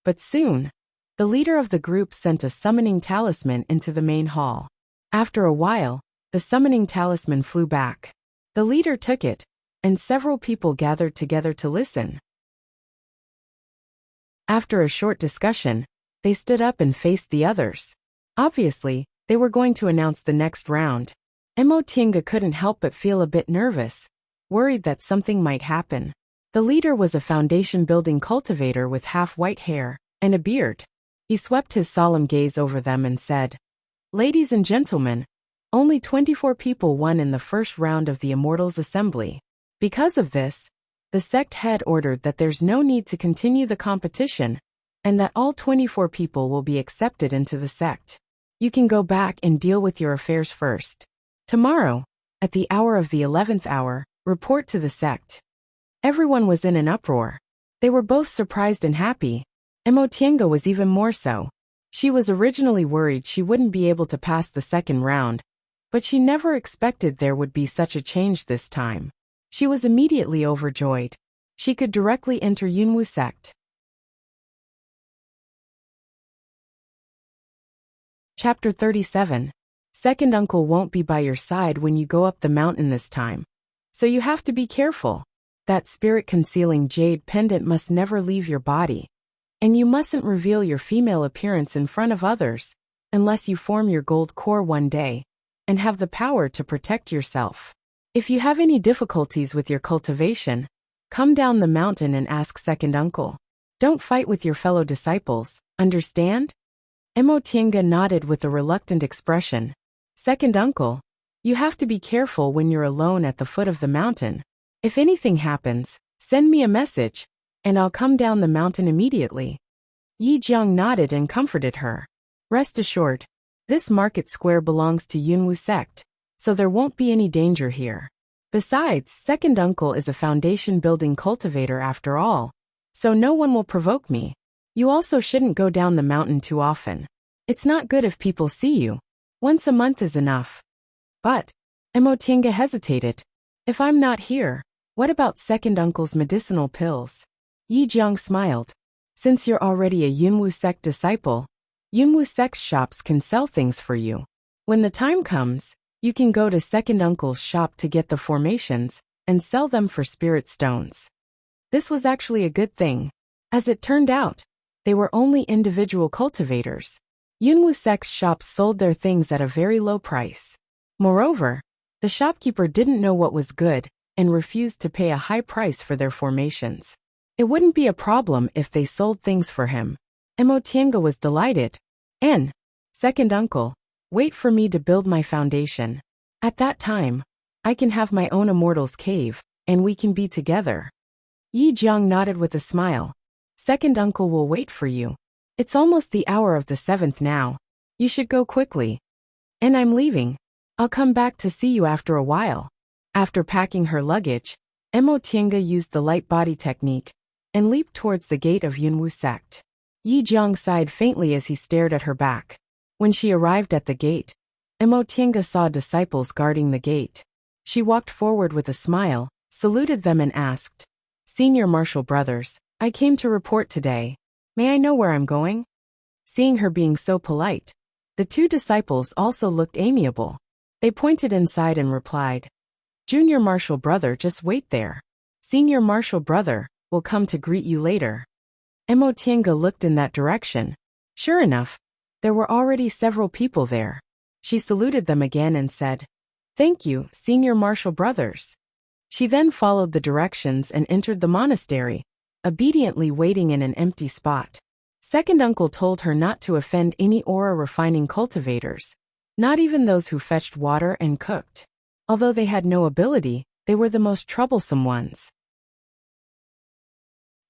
but soon, the leader of the group sent a summoning talisman into the main hall. After a while, the summoning talisman flew back. The leader took it, and several people gathered together to listen. After a short discussion, they stood up and faced the others. Obviously, they were going to announce the next round. Emotienga couldn't help but feel a bit nervous, worried that something might happen. The leader was a foundation-building cultivator with half-white hair and a beard. He swept his solemn gaze over them and said, "Ladies and gentlemen, only 24 people won in the first round of the Immortals Assembly. Because of this, the sect head ordered that there's no need to continue the competition, and that all 24 people will be accepted into the sect. You can go back and deal with your affairs first. Tomorrow, at the hour of the 11th hour, report to the sect. Everyone was in an uproar. They were both surprised and happy. Emotienga was even more so. She was originally worried she wouldn't be able to pass the second round, but she never expected there would be such a change this time. She was immediately overjoyed. She could directly enter Yunwu sect. Chapter 37. Second uncle won't be by your side when you go up the mountain this time. So you have to be careful. That spirit-concealing jade pendant must never leave your body. And you mustn't reveal your female appearance in front of others, unless you form your gold core one day, and have the power to protect yourself. If you have any difficulties with your cultivation, come down the mountain and ask second uncle. Don't fight with your fellow disciples, understand? Emotienga nodded with a reluctant expression. Second uncle, you have to be careful when you're alone at the foot of the mountain. If anything happens, send me a message, and I'll come down the mountain immediately. Yi Jiang nodded and comforted her. Rest assured, this market square belongs to Yunwu sect, so there won't be any danger here. Besides, second uncle is a foundation-building cultivator after all, so no one will provoke me. You also shouldn't go down the mountain too often. It's not good if people see you. Once a month is enough. But, Emotienga hesitated. If I'm not here, what about second uncle's medicinal pills? Yi Jiang smiled. Since you're already a Yunwu sect disciple, Yunwu sect shops can sell things for you. When the time comes, you can go to second uncle's shop to get the formations and sell them for spirit stones. This was actually a good thing. As it turned out, they were only individual cultivators. Yunwu sect's shops sold their things at a very low price. Moreover, the shopkeeper didn't know what was good and refused to pay a high price for their formations. It wouldn't be a problem if they sold things for him. Emotienga was delighted. Second uncle, wait for me to build my foundation. At that time, I can have my own immortal's cave, and we can be together. Yi Jiang nodded with a smile. Second uncle will wait for you. It's almost the hour of the 7th now. You should go quickly. And I'm leaving. I'll come back to see you after a while. After packing her luggage, Emotienga used the light body technique and leaped towards the gate of Yunwu sect. Yi Jiang sighed faintly as he stared at her back. When she arrived at the gate, Emotienga saw disciples guarding the gate. She walked forward with a smile, saluted them and asked, Senior Marshal Brothers, I came to report today. May I know where I'm going? Seeing her being so polite, the two disciples also looked amiable. They pointed inside and replied, Junior Marshal Brother, just wait there. Senior Marshal Brother will come to greet you later. Emotienga looked in that direction. Sure enough, there were already several people there. She saluted them again and said, Thank you, Senior Marshal Brothers. She then followed the directions and entered the monastery, obediently waiting in an empty spot. Second uncle told her not to offend any aura refining cultivators, not even those who fetched water and cooked. Although they had no ability, they were the most troublesome ones.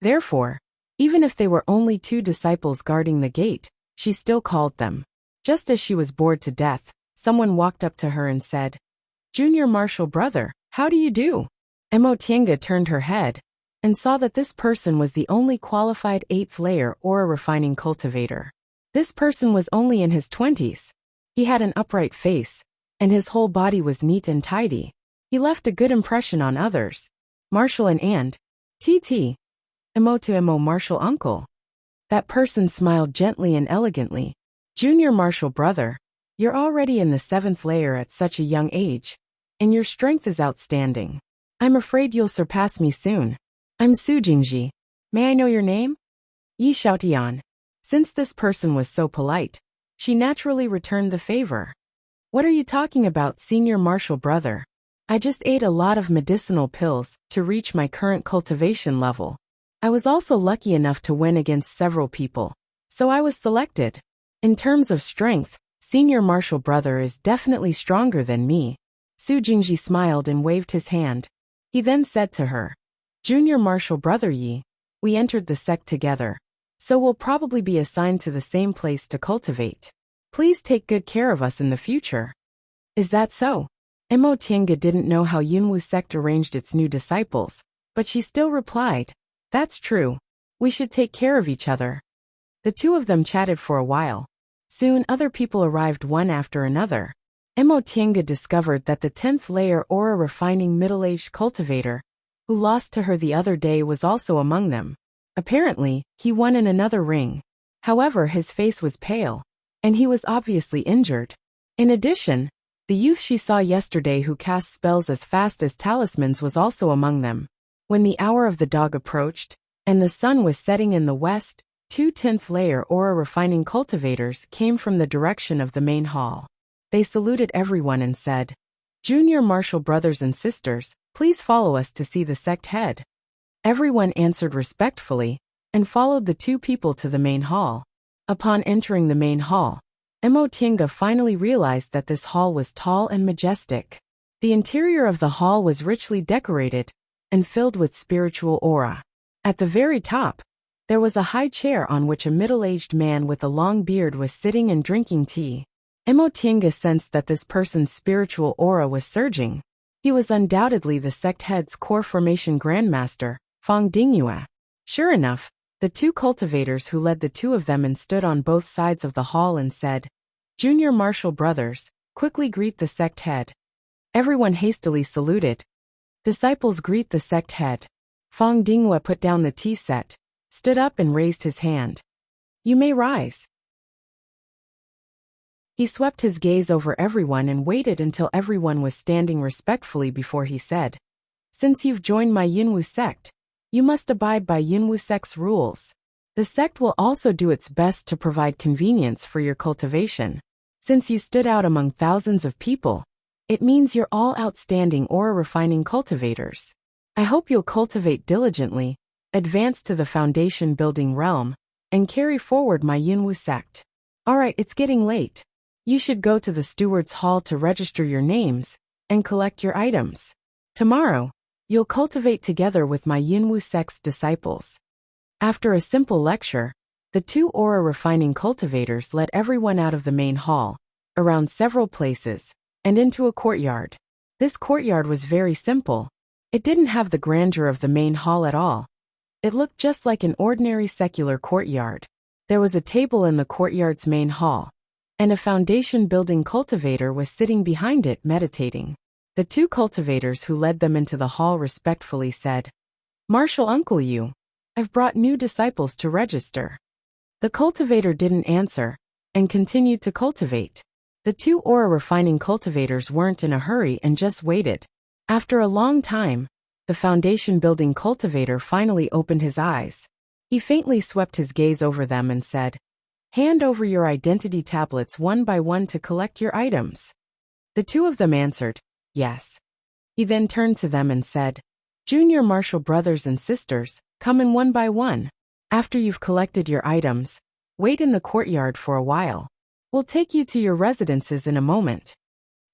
Therefore, even if they were only two disciples guarding the gate, she still called them. Just as she was bored to death, someone walked up to her and said, Junior Marshal Brother, how do you do? Emotienga turned her head and saw that this person was the only qualified 8th layer aura refining cultivator. This person was only in his 20s. He had an upright face, and his whole body was neat and tidy. He left a good impression on others. Marshal and TT. Emo Marshal Uncle. That person smiled gently and elegantly. Junior Marshal Brother, you're already in the 7th layer at such a young age, and your strength is outstanding. I'm afraid you'll surpass me soon. I'm Su Jingji. May I know your name? Yi Xiaotian. Since this person was so polite, she naturally returned the favor. What are you talking about, Senior Marshal Brother? I just ate a lot of medicinal pills to reach my current cultivation level. I was also lucky enough to win against several people, so I was selected. In terms of strength, Senior Marshal Brother is definitely stronger than me. Su Jingji smiled and waved his hand. He then said to her, Junior Marshal Brother Yi, we entered the sect together. so we'll probably be assigned to the same place to cultivate. Please take good care of us in the future. Is that so? Mo Tiange didn't know how Yunwu sect arranged its new disciples, but she still replied, "That's true. We should take care of each other." The two of them chatted for a while. Soon other people arrived one after another. Mo Tiange discovered that the 10th layer aura refining middle-aged cultivator, who lost to her the other day, was also among them. Apparently, he won in another ring. However, his face was pale, and he was obviously injured. In addition, the youth she saw yesterday who cast spells as fast as talismans was also among them. When the hour of the dog approached, and the sun was setting in the west, two 10th layer aura refining cultivators came from the direction of the main hall. They saluted everyone and said, "Junior martial brothers and sisters, please follow us to see the sect head." Everyone answered respectfully, and followed the two people to the main hall. Upon entering the main hall, Mo Tiange finally realized that this hall was tall and majestic. The interior of the hall was richly decorated, and filled with spiritual aura. At the very top, there was a high chair on which a middle-aged man with a long beard was sitting and drinking tea. Mo Tiange sensed that this person's spiritual aura was surging. He was undoubtedly the sect head's core formation grandmaster, Fang Dingyue. Sure enough, the two cultivators who led the two of them and stood on both sides of the hall and said, "Junior martial brothers, quickly greet the sect head." Everyone hastily saluted. "Disciples greet the sect head." Fang Dingyue put down the tea set, stood up and raised his hand. "You may rise." He swept his gaze over everyone and waited until everyone was standing respectfully before he said, "Since you've joined my Yunwu sect, you must abide by Yunwu sect's rules. The sect will also do its best to provide convenience for your cultivation. Since you stood out among thousands of people, it means you're all outstanding aura refining cultivators. I hope you'll cultivate diligently, advance to the foundation building realm, and carry forward my Yunwu sect. Alright, it's getting late. You should go to the steward's hall to register your names and collect your items. Tomorrow, you'll cultivate together with my Yunwu sect's disciples." After a simple lecture, the two aura refining cultivators led everyone out of the main hall, around several places, and into a courtyard. This courtyard was very simple. It didn't have the grandeur of the main hall at all. It looked just like an ordinary secular courtyard. There was a table in the courtyard's main hall, and a foundation building cultivator was sitting behind it meditating. The two cultivators who led them into the hall respectfully said, "Martial Uncle Yu, I've brought new disciples to register." The cultivator didn't answer, and continued to cultivate. The two aura refining cultivators weren't in a hurry and just waited. After a long time, the foundation building cultivator finally opened his eyes. He faintly swept his gaze over them and said, "Hand over your identity tablets one by one to collect your items." The two of them answered, "Yes." He then turned to them and said, "Junior martial brothers and sisters, come in one by one. After you've collected your items, wait in the courtyard for a while. We'll take you to your residences in a moment."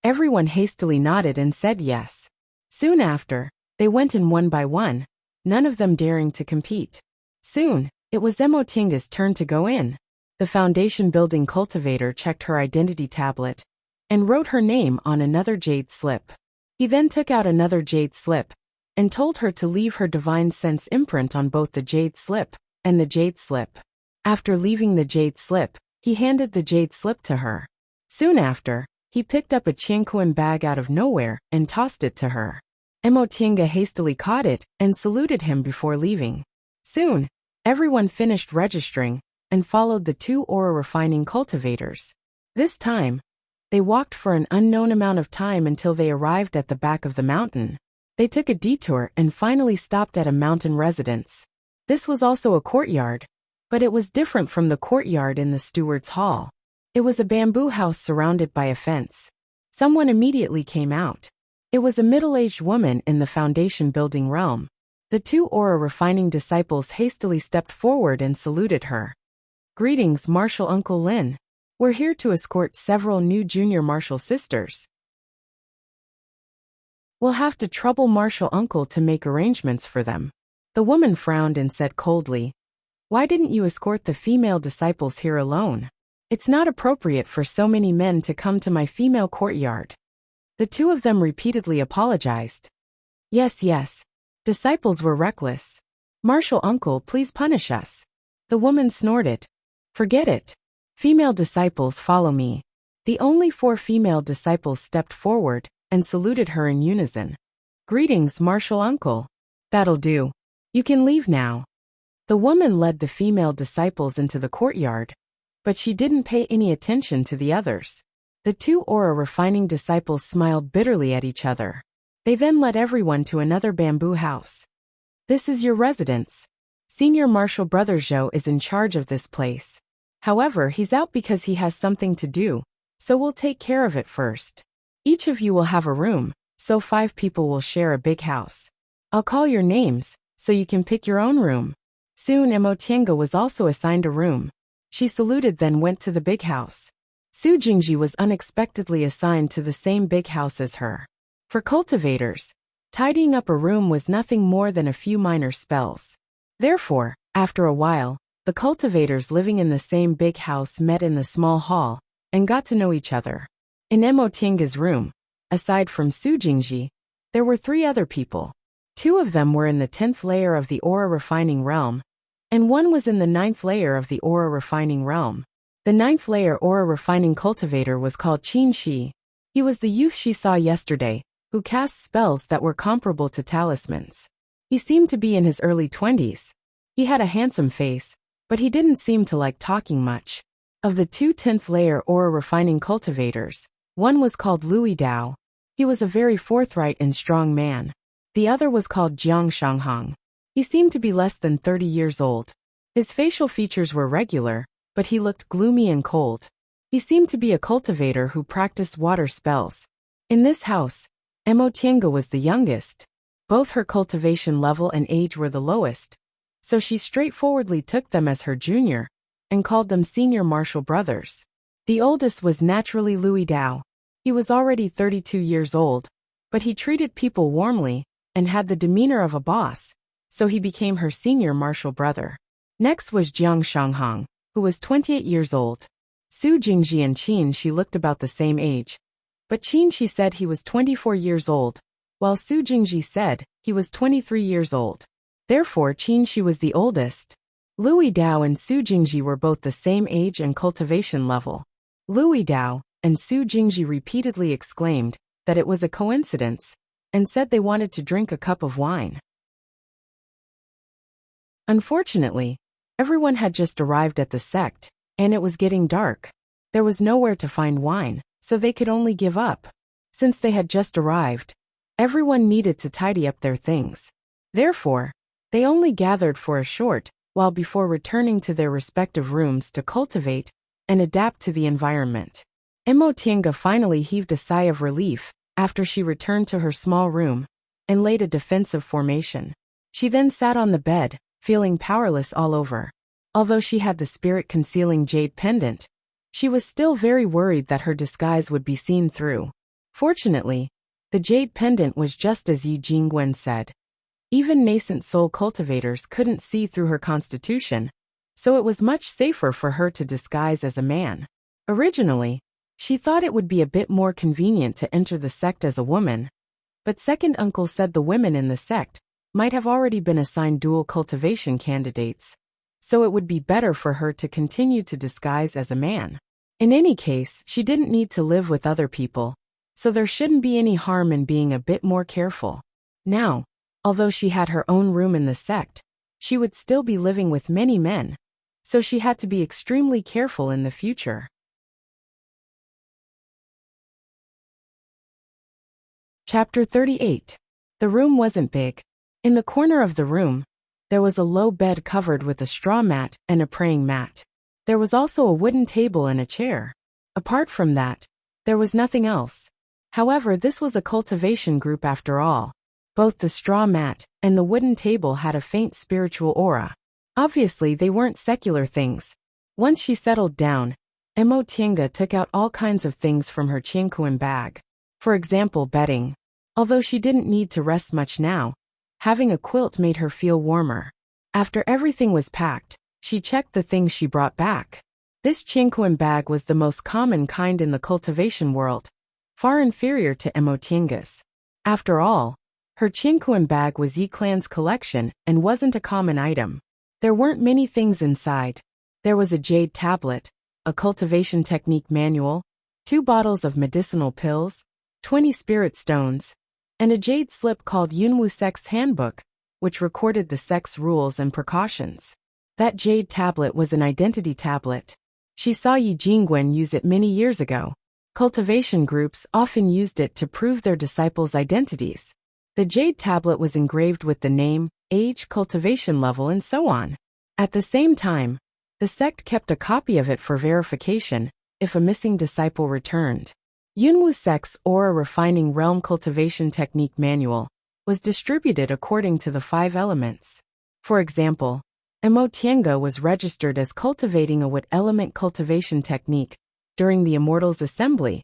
Everyone hastily nodded and said yes. Soon after, they went in one by one, none of them daring to compete. Soon, it was Mo Tiange's turn to go in. The foundation building cultivator checked her identity tablet and wrote her name on another jade slip. He then took out another jade slip and told her to leave her divine sense imprint on both the jade slip and the jade slip. After leaving the jade slip, he handed the jade slip to her. Soon after, he picked up a Qianquan bag out of nowhere and tossed it to her. Mo Tiange hastily caught it and saluted him before leaving. Soon, everyone finished registering and followed the two aura refining cultivators. This time, they walked for an unknown amount of time until they arrived at the back of the mountain. They took a detour and finally stopped at a mountain residence. This was also a courtyard, but it was different from the courtyard in the steward's hall. It was a bamboo house surrounded by a fence. Someone immediately came out. It was a middle-aged woman in the foundation building realm. The two aura refining disciples hastily stepped forward and saluted her. "Greetings, Martial Uncle Lin. We're here to escort several new junior martial sisters. We'll have to trouble Martial Uncle to make arrangements for them." The woman frowned and said coldly, Why didn't you escort the female disciples here alone? It's not appropriate for so many men to come to my female courtyard. The two of them repeatedly apologized. Yes. Disciples were reckless. Martial uncle, please punish us. The woman snorted. Forget it. Female disciples, follow me. The only 4 female disciples stepped forward and saluted her in unison. Greetings, Martial uncle. That'll do. You can leave now. The woman led the female disciples into the courtyard, but she didn't pay any attention to the others. The 2 aura refining disciples smiled bitterly at each other. They then led everyone to another bamboo house. This is your residence. Senior Martial Brother Zhou is in charge of this place. However, he's out because he has something to do, so we'll take care of it first. Each of you will have a room, so 5 people will share a big house. I'll call your names, so you can pick your own room. Soon Emo Tienga was also assigned a room. She saluted then went to the big house. Su Jingji was unexpectedly assigned to the same big house as her. For cultivators, tidying up a room was nothing more than a few minor spells. Therefore, after a while, the cultivators living in the same big house met in the small hall and got to know each other. In Emo Tienga's room, aside from Su Jingji, there were 3 other people. 2 of them were in the 10th layer of the aura refining realm, and 1 was in the 9th layer of the aura refining realm. The 9th layer aura refining cultivator was called Qin Shi. He was the youth she saw yesterday, who cast spells that were comparable to talismans. He seemed to be in his early 20s. He had a handsome face, but he didn't seem to like talking much. Of the 2 10th layer aura refining cultivators, 1 was called Louis Dao. He was a very forthright and strong man. The other was called Jiang Shanghang. He seemed to be less than 30 years old. His facial features were regular, but he looked gloomy and cold. He seemed to be a cultivator who practiced water spells. In this house, Emo Tienga was the youngest. Both her cultivation level and age were the lowest, so she straightforwardly took them as her junior and called them senior martial brothers. The oldest was naturally Louis Dao. He was already 32 years old, but he treated people warmly and had the demeanor of a boss, so he became her senior martial brother. Next was Jiang Shanghang, who was 28 years old. Su Jingji and Qin Shi looked about the same age, but Qin Shi said he was 24 years old, while Su Jingji said he was 23 years old. Therefore, Qin Shi was the oldest. Louis Dao and Su Jingji were both the same age and cultivation level. Louis Dao and Su Jingji repeatedly exclaimed that it was a coincidence and said they wanted to drink a cup of wine. Unfortunately, everyone had just arrived at the sect, and it was getting dark. There was nowhere to find wine, so they could only give up. Since they had just arrived, everyone needed to tidy up their things. Therefore, they only gathered for a short while before returning to their respective rooms to cultivate and adapt to the environment. Emo Tienga finally heaved a sigh of relief after she returned to her small room and laid a defensive formation. She then sat on the bed, feeling powerless all over. Although she had the spirit-concealing jade pendant, she was still very worried that her disguise would be seen through. Fortunately, the jade pendant was just as Yi Jingwen said. Even nascent soul cultivators couldn't see through her constitution, so it was much safer for her to disguise as a man. Originally, she thought it would be a bit more convenient to enter the sect as a woman, but second uncle said the women in the sect might have already been assigned dual cultivation candidates, so it would be better for her to continue to disguise as a man. In any case, she didn't need to live with other people, so there shouldn't be any harm in being a bit more careful. Now, although she had her own room in the sect, she would still be living with many men, so she had to be extremely careful in the future. Chapter 38. The room wasn't big. In the corner of the room, there was a low bed covered with a straw mat and a praying mat. There was also a wooden table and a chair. Apart from that, there was nothing else. However, this was a cultivation group after all. Both the straw mat and the wooden table had a faint spiritual aura. Obviously, they weren't secular things. Once she settled down, Emo Tienga took out all kinds of things from her Qianquan bag. For example, bedding. Although she didn't need to rest much now, having a quilt made her feel warmer. After everything was packed, She checked the things she brought back. This Chinquan bag was the most common kind in the cultivation world, far inferior to Emotienga's. After all, her Chinquan bag was Yi Clan's collection and wasn't a common item. There weren't many things inside. There was a jade tablet, a cultivation technique manual, 2 bottles of medicinal pills, 20 spirit stones, and a jade slip called Yunwu Sect's Handbook, which recorded the sect's rules and precautions. That jade tablet was an identity tablet. She saw Yi Jingwen use it many years ago. Cultivation groups often used it to prove their disciples' identities. The jade tablet was engraved with the name, age, cultivation level, and so on. At the same time, the sect kept a copy of it for verification if a missing disciple returned. Yunwu Sect's Aura Refining Realm Cultivation Technique Manual was distributed according to the 5 elements. For example, Emotienga was registered as cultivating a wood element cultivation technique during the Immortals Assembly,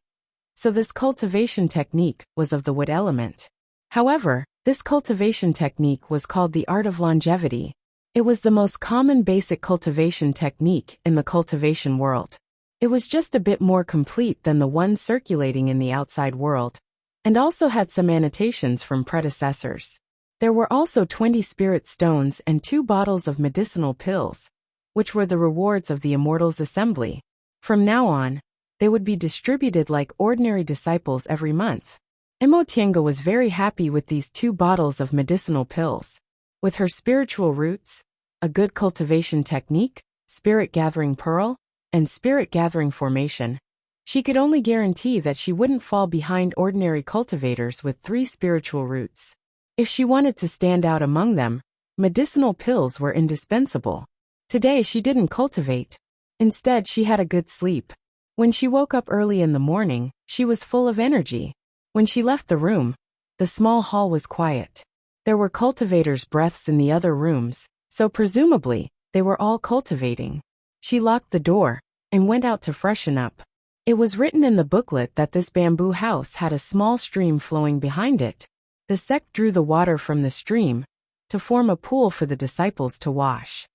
so this cultivation technique was of the wood element. However, this cultivation technique was called the Art of Longevity. It was the most common basic cultivation technique in the cultivation world. It was just a bit more complete than the one circulating in the outside world, and also had some annotations from predecessors. There were also 20 spirit stones and 2 bottles of medicinal pills, which were the rewards of the Immortals Assembly. From now on, they would be distributed like ordinary disciples every month. Emotienga was very happy with these 2 bottles of medicinal pills. With her spiritual roots, a good cultivation technique, spirit gathering pearl, and spirit gathering formation, she could only guarantee that she wouldn't fall behind ordinary cultivators with 3 spiritual roots. If she wanted to stand out among them, medicinal pills were indispensable. Today she didn't cultivate. Instead, she had a good sleep. When she woke up early in the morning, she was full of energy. When she left the room, the small hall was quiet. There were cultivators' breaths in the other rooms, so presumably, they were all cultivating. She locked the door and went out to freshen up. It was written in the booklet that this bamboo house had a small stream flowing behind it. The sect drew the water from the stream to form a pool for the disciples to wash.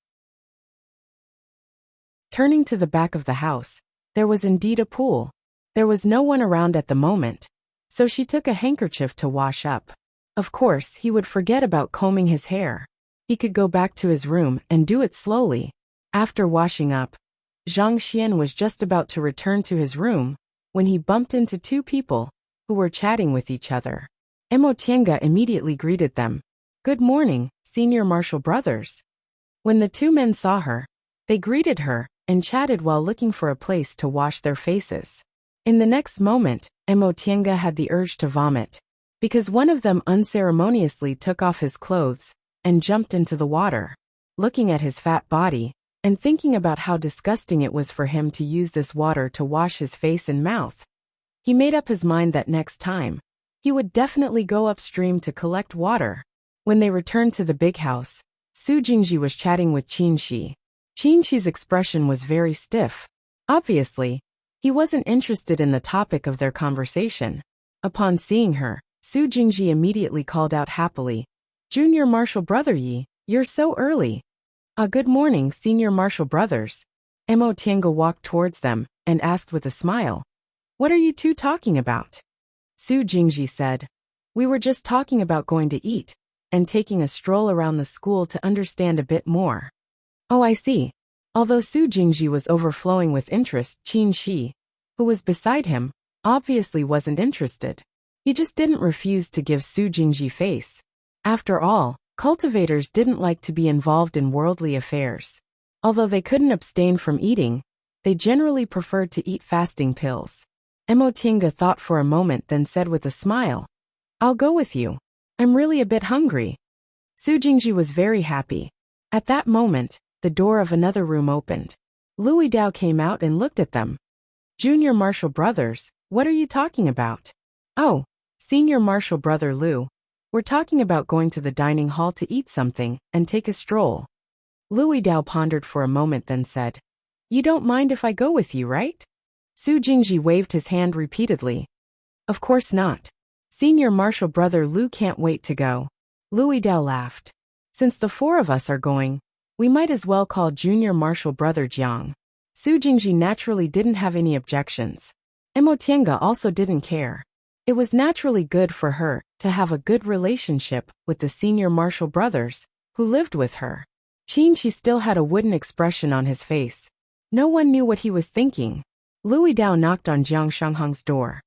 Turning to the back of the house, there was indeed a pool. There was no one around at the moment, so she took a handkerchief to wash up. Of course, he would forget about combing his hair. He could go back to his room and do it slowly. After washing up, Zhang Xian was just about to return to his room when he bumped into 2 people who were chatting with each other. Emotienga immediately greeted them. "Good morning, Senior Martial Brothers." When the 2 men saw her, they greeted her and chatted while looking for a place to wash their faces. In the next moment, Emotienga had the urge to vomit, because one of them unceremoniously took off his clothes and jumped into the water. Looking at his fat body, and thinking about how disgusting it was for him to use this water to wash his face and mouth, he made up his mind that next time, he would definitely go upstream to collect water. When they returned to the big house, Su Jingji was chatting with Qin Shi. Qin Shi's expression was very stiff. Obviously, he wasn't interested in the topic of their conversation. Upon seeing her, Su Jingji immediately called out happily, "Junior Martial Brother Yi, you're so early." Good morning, Senior Martial Brothers." Emotienga walked towards them and asked with a smile, "What are you 2 talking about?" Su Jingji said, "We were just talking about going to eat and taking a stroll around the school to understand a bit more." "Oh, I see." Although Su Jingji was overflowing with interest, Qin Shi, who was beside him, obviously wasn't interested. He just didn't refuse to give Su Jingji face. After all, cultivators didn't like to be involved in worldly affairs. Although they couldn't abstain from eating, they generally preferred to eat fasting pills. Emotienga thought for a moment, then said with a smile, "I'll go with you. I'm really a bit hungry." Su Jingji was very happy. At that moment, the door of another room opened. Louis Dao came out and looked at them. "Junior Martial Brothers, what are you talking about?" "Oh, Senior Martial Brother Lu, we're talking about going to the dining hall to eat something and take a stroll." Louis Dao pondered for a moment, then said, "You don't mind if I go with you, right?" Su Jingji waved his hand repeatedly. "Of course not. Senior Martial Brother Lu can't wait to go." Louis Dao laughed. "Since the 4 of us are going, We might as well call Junior Marshal Brother Jiang. Su Jingji naturally didn't have any objections. Emo Tiange also didn't care. It was naturally good for her to have a good relationship with the senior Marshal brothers who lived with her. She still had a wooden expression on his face. No one knew what he was thinking. Louis Dao knocked on Jiang Shanghang's door.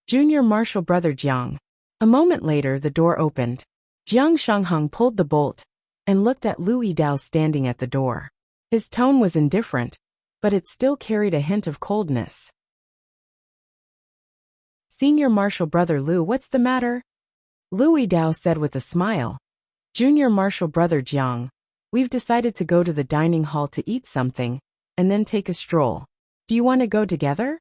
Junior Marshal Brother Jiang. A moment later the door opened. Jiang Shanghang pulled the bolt and looked at Louis Dao standing at the door. His tone was indifferent, but it still carried a hint of coldness. Senior Marshal Brother Lu, what's the matter? Louis Dao said with a smile. Junior Marshal Brother Jiang, we've decided to go to the dining hall to eat something, and then take a stroll. Do you want to go together?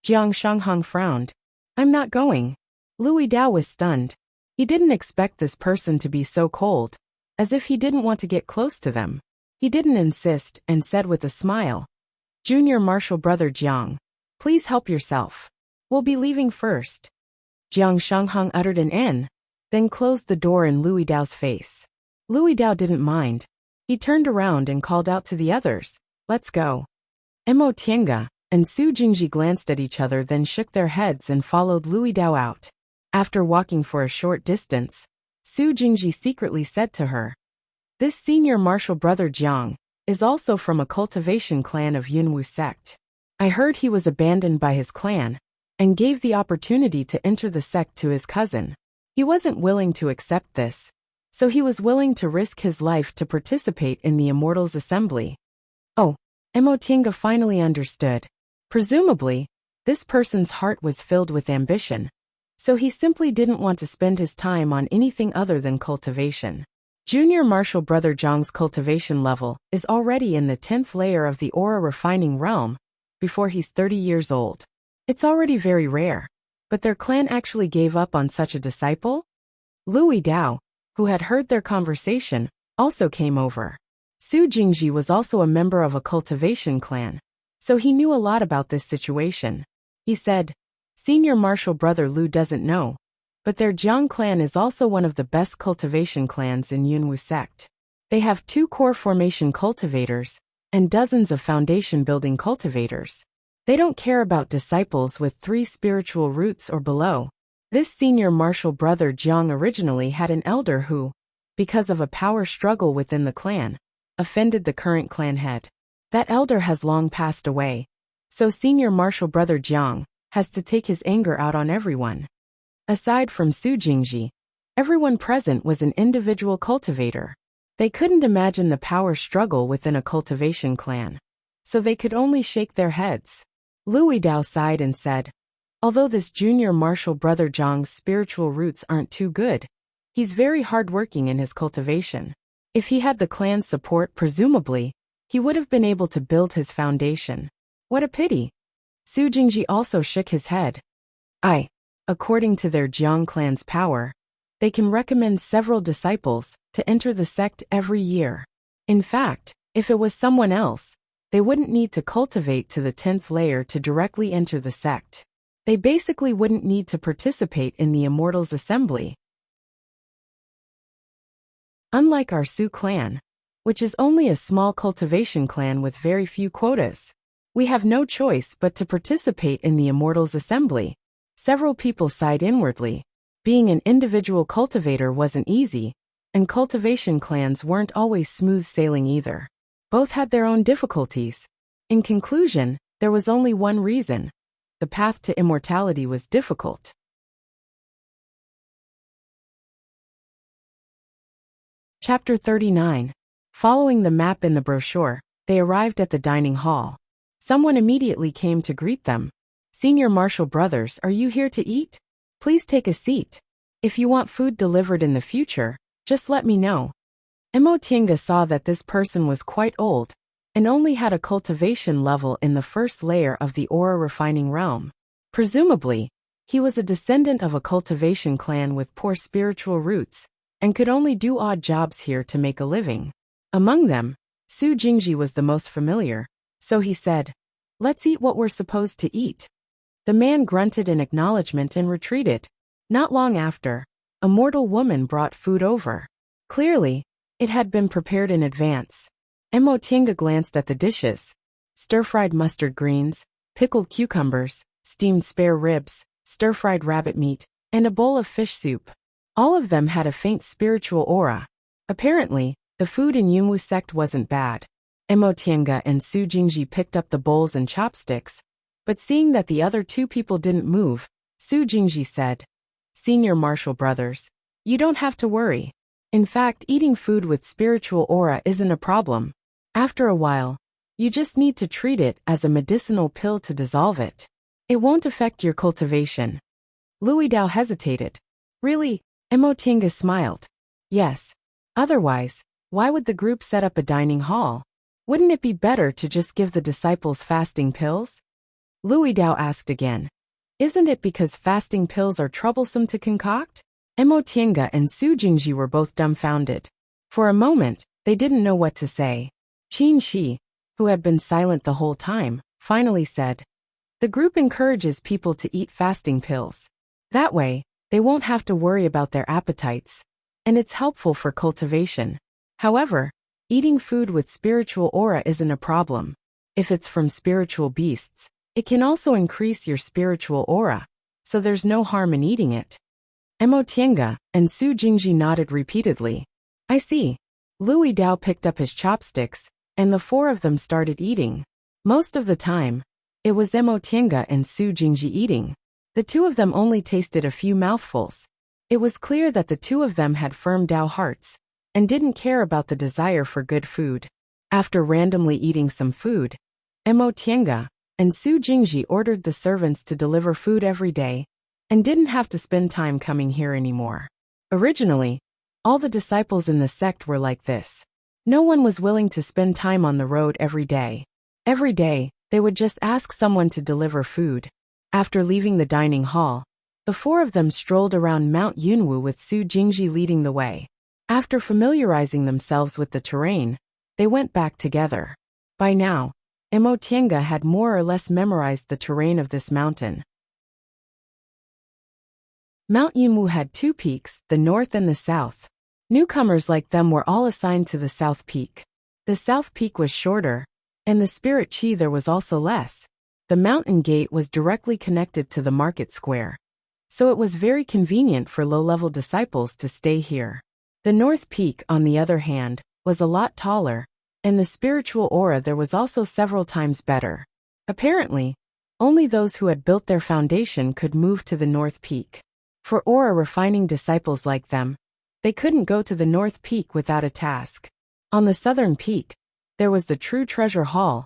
Jiang Shanghang frowned. I'm not going. Louis Dao was stunned. He didn't expect this person to be so cold, as if he didn't want to get close to them. He didn't insist and said with a smile, Junior Marshal Brother Jiang, please help yourself. We'll be leaving first. Jiang Shanghang uttered an N, then closed the door in Louis Dao's face. Louis Dao didn't mind. He turned around and called out to the others, let's go. Emo Tiange and Su Jingji glanced at each other, then shook their heads and followed Louis Dao out. After walking for a short distance, Su Jingji secretly said to her, this senior Marshal Brother Jiang is also from a cultivation clan of Yunwu sect. I heard he was abandoned by his clan and gave the opportunity to enter the sect to his cousin. He wasn't willing to accept this, so he was willing to risk his life to participate in the Immortals' Assembly. Oh, Emo Tiange finally understood. Presumably, this person's heart was filled with ambition, so he simply didn't want to spend his time on anything other than cultivation. Junior Marshal Brother Jiang's cultivation level is already in the 10th layer of the aura refining realm before he's 30 years old. It's already very rare, but their clan actually gave up on such a disciple? Louis Dao, who had heard their conversation, also came over. Su Jingji was also a member of a cultivation clan, so he knew a lot about this situation. He said, Senior Marshal Brother Lu doesn't know, but their Jiang clan is also one of the best cultivation clans in Yunwu sect. They have 2 core formation cultivators and dozens of foundation building cultivators. They don't care about disciples with 3 spiritual roots or below. This senior Marshal Brother Jiang originally had an elder who, because of a power struggle within the clan, offended the current clan head. That elder has long passed away, so senior Marshal Brother Jiang has to take his anger out on everyone. Aside from Su Jingji, everyone present was an individual cultivator. They couldn't imagine the power struggle within a cultivation clan, so they could only shake their heads. Louis Dao sighed and said, although this Junior Marshal Brother Jiang's spiritual roots aren't too good, he's very hardworking in his cultivation. If he had the clan's support, presumably, he would have been able to build his foundation. What a pity. Su Jingji also shook his head. According to their Jiang clan's power, they can recommend several disciples to enter the sect every year. In fact, if it was someone else, they wouldn't need to cultivate to the 10th layer to directly enter the sect. They basically wouldn't need to participate in the Immortals' Assembly. Unlike our Su clan, which is only a small cultivation clan with very few quotas, we have no choice but to participate in the Immortals' Assembly. Several people sighed inwardly. Being an individual cultivator wasn't easy, and cultivation clans weren't always smooth sailing either. Both had their own difficulties. In conclusion, there was only one reason. The path to immortality was difficult. Chapter 39. Following the map in the brochure, they arrived at the dining hall. Someone immediately came to greet them. Senior Marshal Brothers, are you here to eat? Please take a seat. If you want food delivered in the future, just let me know. Emo Tiange saw that this person was quite old and only had a cultivation level in the 1st layer of the aura refining realm. Presumably, he was a descendant of a cultivation clan with poor spiritual roots and could only do odd jobs here to make a living. Among them, Su Jingji was the most familiar, so he said, let's eat what we're supposed to eat. The man grunted in acknowledgement and retreated. Not long after, a mortal woman brought food over. Clearly, it had been prepared in advance. Emotienga glanced at the dishes. Stir-fried mustard greens, pickled cucumbers, steamed spare ribs, stir-fried rabbit meat, and a bowl of fish soup. All of them had a faint spiritual aura. Apparently, the food in Yumu sect wasn't bad. Emotienga and Su Jingji picked up the bowls and chopsticks, but seeing that the other two people didn't move, Su Jingji said, "Senior Marshall brothers, you don't have to worry. In fact, eating food with spiritual aura isn't a problem. After a while, you just need to treat it as a medicinal pill to dissolve it. It won't affect your cultivation." Louis Dao hesitated. "Really?" Emotienga smiled. "Yes. Otherwise, why would the group set up a dining hall? Wouldn't it be better to just give the disciples fasting pills?" Louis Dao asked again. "Isn't it because fasting pills are troublesome to concoct?" Emotienga and Su Jingji were both dumbfounded. For a moment, they didn't know what to say. Qin Shi, who had been silent the whole time, finally said, "The group encourages people to eat fasting pills. That way, they won't have to worry about their appetites, and it's helpful for cultivation. However, eating food with spiritual aura isn't a problem. If it's from spiritual beasts, it can also increase your spiritual aura, so there's no harm in eating it." Emotienga and Su Jingji nodded repeatedly. "I see." Louis Dao picked up his chopsticks, and the four of them started eating. Most of the time, it was Emotienga and Su Jingji eating. The two of them only tasted a few mouthfuls. It was clear that the two of them had firm Dao hearts, and didn't care about the desire for good food. After randomly eating some food, Emotienga and Su Jingji ordered the servants to deliver food every day, and didn't have to spend time coming here anymore. Originally, all the disciples in the sect were like this. No one was willing to spend time on the road every day. Every day, they would just ask someone to deliver food. After leaving the dining hall, the four of them strolled around Mount Yunwu with Su Jingji leading the way. After familiarizing themselves with the terrain, they went back together. By now, Emotienga had more or less memorized the terrain of this mountain. Mount Yunwu had two peaks, the north and the south. Newcomers like them were all assigned to the south peak. The south peak was shorter, and the spirit chi there was also less. The mountain gate was directly connected to the market square, so it was very convenient for low-level disciples to stay here. The north peak, on the other hand, was a lot taller, and the spiritual aura there was also several times better. Apparently, only those who had built their foundation could move to the north peak. For aura-refining disciples like them, they couldn't go to the north peak without a task. On the southern peak, there was the True Treasure Hall,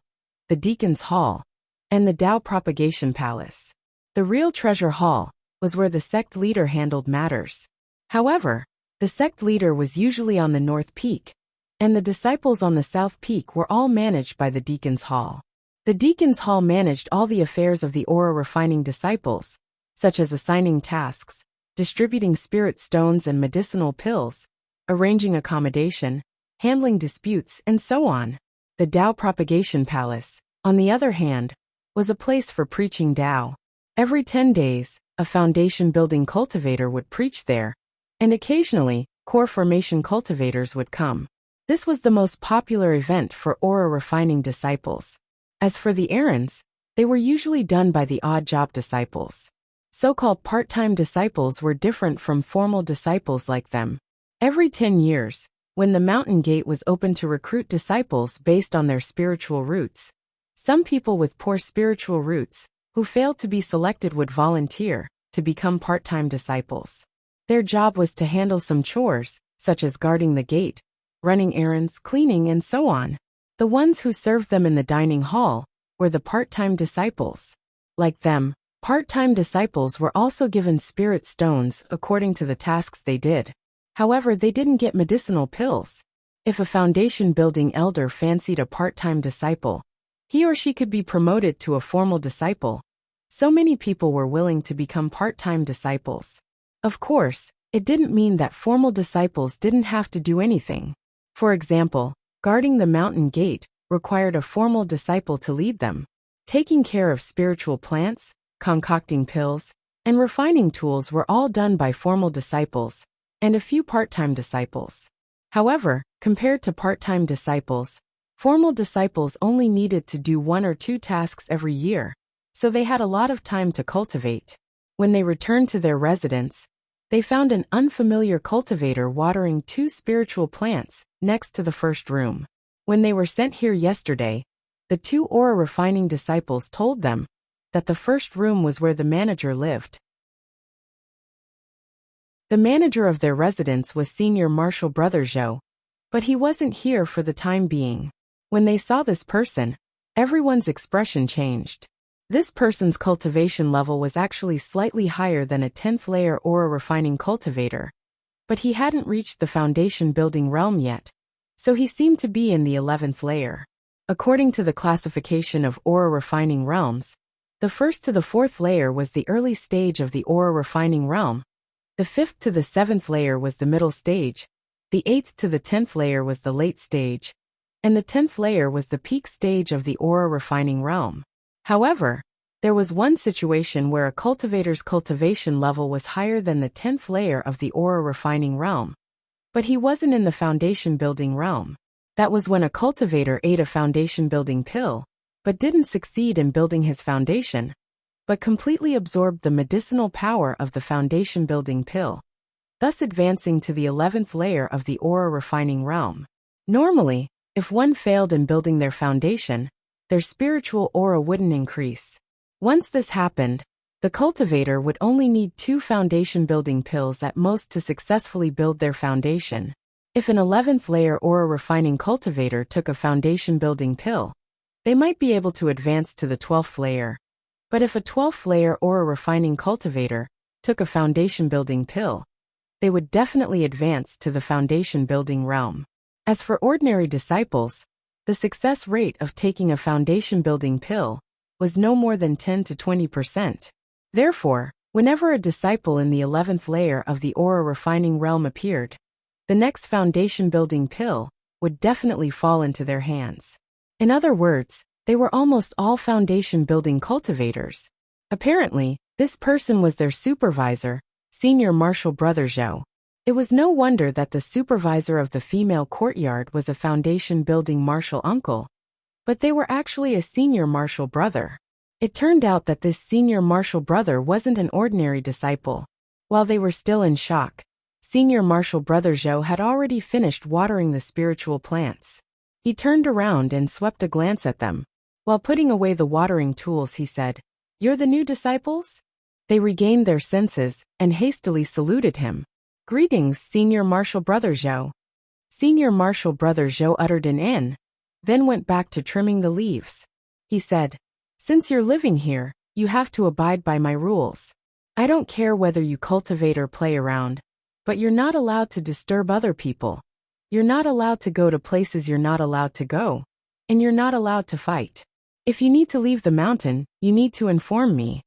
the Deacon's Hall, and the Dao Propagation Palace. The real Treasure Hall was where the sect leader handled matters. However, the sect leader was usually on the north peak, and the disciples on the south peak were all managed by the Deacon's Hall. The Deacon's Hall managed all the affairs of the aura-refining disciples, such as assigning tasks, distributing spirit stones and medicinal pills, arranging accommodation, handling disputes, and so on. The Dao Propagation Palace, on the other hand, was a place for preaching Dao. Every 10 days, a foundation-building cultivator would preach there, and occasionally, core formation cultivators would come. This was the most popular event for aura-refining disciples. As for the errands, they were usually done by the odd-job disciples. So-called part-time disciples were different from formal disciples like them. Every 10 years, when the mountain gate was open to recruit disciples based on their spiritual roots, some people with poor spiritual roots, who failed to be selected, would volunteer to become part-time disciples. Their job was to handle some chores, such as guarding the gate, running errands, cleaning, and so on. The ones who served them in the dining hall were the part-time disciples. Like them, part-time disciples were also given spirit stones according to the tasks they did. However, they didn't get medicinal pills. If a foundation-building elder fancied a part-time disciple, he or she could be promoted to a formal disciple. So many people were willing to become part-time disciples. Of course, it didn't mean that formal disciples didn't have to do anything. For example, guarding the mountain gate required a formal disciple to lead them. Taking care of spiritual plants, concocting pills, and refining tools were all done by formal disciples, and a few part-time disciples. However, compared to part-time disciples, Formal disciples only needed to do 1 or 2 tasks every year, so they had a lot of time to cultivate. When they returned to their residence, they found an unfamiliar cultivator watering 2 spiritual plants next to the first room. When they were sent here yesterday, the 2 aura refining disciples told them that the first room was where the manager lived. The manager of their residence was Senior Marshal Brother Zhou, but he wasn't here for the time being. When they saw this person, everyone's expression changed. This person's cultivation level was actually slightly higher than a 10th layer aura refining cultivator, but he hadn't reached the foundation building realm yet, so he seemed to be in the 11th layer. According to the classification of aura refining realms, the 1st to the 4th layer was the early stage of the aura refining realm, the 5th to the 7th layer was the middle stage, the 8th to the 10th layer was the late stage, and the 10th layer was the peak stage of the aura refining realm. However, there was one situation where a cultivator's cultivation level was higher than the 10th layer of the aura refining realm, but he wasn't in the foundation building realm. That was when a cultivator ate a foundation building pill, but didn't succeed in building his foundation, but completely absorbed the medicinal power of the foundation building pill, thus advancing to the 11th layer of the aura refining realm. Normally, if one failed in building their foundation, their spiritual aura wouldn't increase. Once this happened, the cultivator would only need 2 foundation building pills at most to successfully build their foundation. If an 11th layer aura refining cultivator took a foundation building pill, they might be able to advance to the 12th layer. But if a 12th layer aura refining cultivator took a foundation building pill, they would definitely advance to the foundation building realm. As for ordinary disciples, the success rate of taking a foundation building pill was no more than 10 to 20%. Therefore, whenever a disciple in the 11th layer of the aura refining realm appeared, the next foundation building pill would definitely fall into their hands. In other words, they were almost all foundation building cultivators. Apparently, this person was their supervisor, Senior Marshal Brother Zhou. It was no wonder that the supervisor of the female courtyard was a foundation building marshal uncle, but they were actually a senior marshal brother. It turned out that this senior marshal brother wasn't an ordinary disciple. While they were still in shock, Senior Marshal Brother Zhou had already finished watering the spiritual plants. He turned around and swept a glance at them. While putting away the watering tools, he said, "You're the new disciples?" They regained their senses and hastily saluted him. "Greetings, Senior Marshal Brother Zhou." Senior Marshal Brother Zhou uttered an N, then went back to trimming the leaves. He said, "Since you're living here, you have to abide by my rules. I don't care whether you cultivate or play around, but you're not allowed to disturb other people. You're not allowed to go to places you're not allowed to go, and you're not allowed to fight. If you need to leave the mountain, you need to inform me.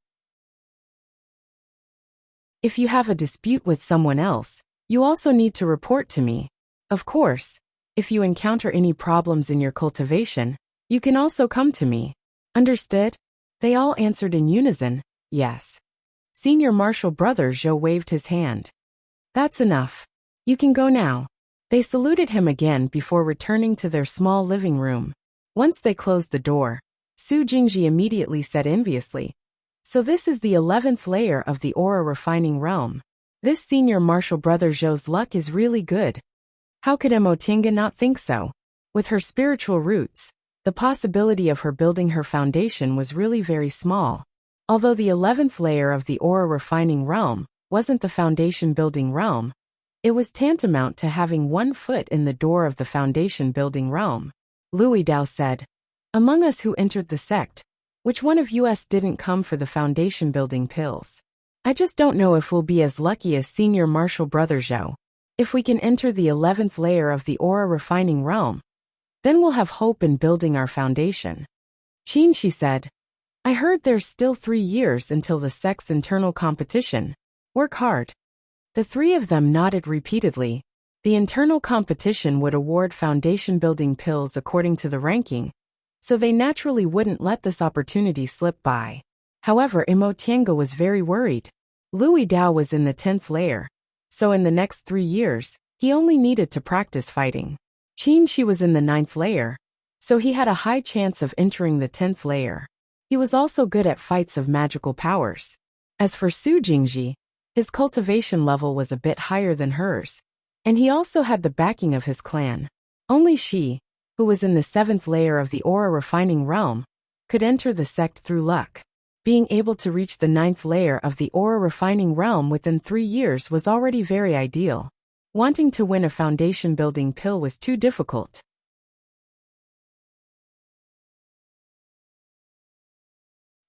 If you have a dispute with someone else, you also need to report to me. Of course, if you encounter any problems in your cultivation, you can also come to me. Understood?" They all answered in unison, "Yes." Senior Marshal Brother Zhou waved his hand. "That's enough. You can go now." They saluted him again before returning to their small living room. Once they closed the door, Su Jingji immediately said enviously, "So this is the 11th layer of the aura refining realm. This Senior Marshal Brother Zhou's luck is really good. How could Emotinga not think so? With her spiritual roots, the possibility of her building her foundation was really very small. Although the 11th layer of the aura refining realm wasn't the foundation building realm, it was tantamount to having 1 foot in the door of the foundation building realm." Louis Dao said, "Among us who entered the sect, which one of us didn't come for the foundation building pills? I just don't know if we'll be as lucky as Senior Marshal Brother Zhou. If we can enter the 11th layer of the aura refining realm, then we'll have hope in building our foundation." Qin Shi said, "I heard there's still 3 years until the sect's internal competition. Work hard." The 3 of them nodded repeatedly. The internal competition would award foundation building pills according to the ranking, so they naturally wouldn't let this opportunity slip by. However, Imo Tiange was very worried. Louis Dao was in the 10th layer, so in the next 3 years, he only needed to practice fighting. Qin Shi was in the 9th layer, so he had a high chance of entering the 10th layer. He was also good at fights of magical powers. As for Su Jingji, his cultivation level was a bit higher than hers, and he also had the backing of his clan. Only she, who was in the 7th layer of the aura refining realm, could enter the sect through luck. Being able to reach the 9th layer of the aura refining realm within 3 years was already very ideal. Wanting to win a foundation building pill was too difficult.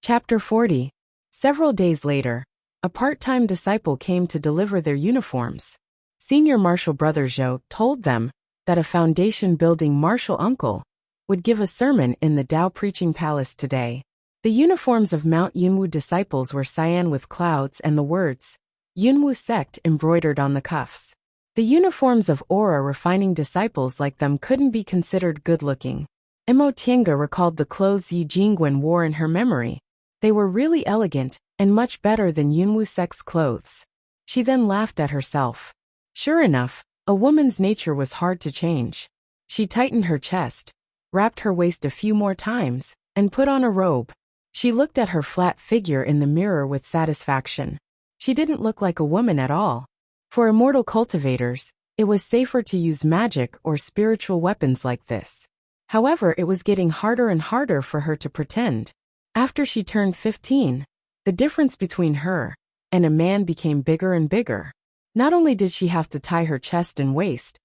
Chapter 40. Several days later, a part-time disciple came to deliver their uniforms. Senior martial brother Zhou told them that a foundation-building martial uncle would give a sermon in the Tao Preaching Palace today. The uniforms of Mount Yunwu disciples were cyan with clouds and the words, Yunwu Sect embroidered on the cuffs. The uniforms of aura refining disciples like them couldn't be considered good-looking. Imo Tiange recalled the clothes Yi Jingwen wore in her memory. They were really elegant and much better than Yunwu Sect's clothes. She then laughed at herself. Sure enough, a woman's nature was hard to change. She tightened her chest, wrapped her waist a few more times, and put on a robe. She looked at her flat figure in the mirror with satisfaction. She didn't look like a woman at all. For immortal cultivators, it was safer to use magic or spiritual weapons like this. However, it was getting harder and harder for her to pretend. After she turned 15, the difference between her and a man became bigger and bigger. Not only did she have to tie her chest and waist,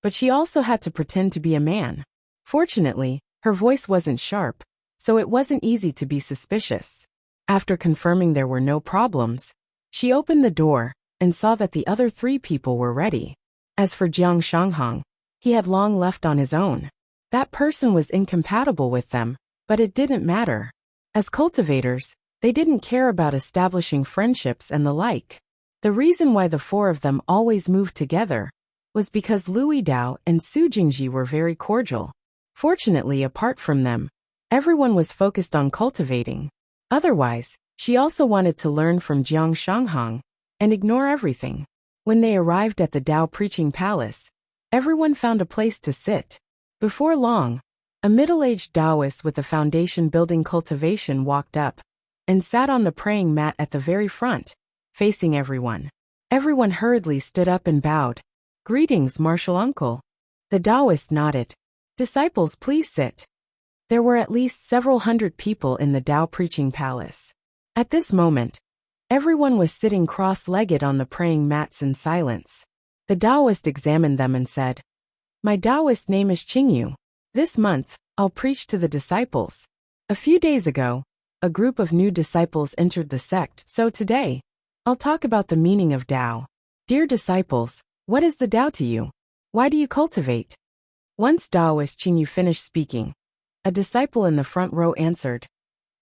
but she also had to pretend to be a man. Fortunately, her voice wasn't sharp, so it wasn't easy to be suspicious. After confirming there were no problems, she opened the door and saw that the other 3 people were ready. As for Jiang Shanghang, he had long left on his own. That person was incompatible with them, but it didn't matter. As cultivators, they didn't care about establishing friendships and the like. The reason why the 4 of them always moved together was because Lui Dao and Su Jingji were very cordial. Fortunately, apart from them, everyone was focused on cultivating. Otherwise, she also wanted to learn from Jiang Shanghang and ignore everything. When they arrived at the Tao Preaching Palace, everyone found a place to sit. Before long, a middle-aged Taoist with a foundation-building cultivation walked up and sat on the praying mat at the very front, facing everyone. Everyone hurriedly stood up and bowed. Greetings, martial uncle. The Taoist nodded. Disciples, please sit. There were at least several hundred people in the Tao Preaching Palace. At this moment, everyone was sitting cross-legged on the praying mats in silence. The Taoist examined them and said, My Taoist name is Qingyu. This month, I'll preach to the disciples. A few days ago, a group of new disciples entered the sect, so today, I'll talk about the meaning of Tao. Dear disciples, what is the Tao to you? Why do you cultivate? Once Taoist Qingyu finished speaking, a disciple in the front row answered,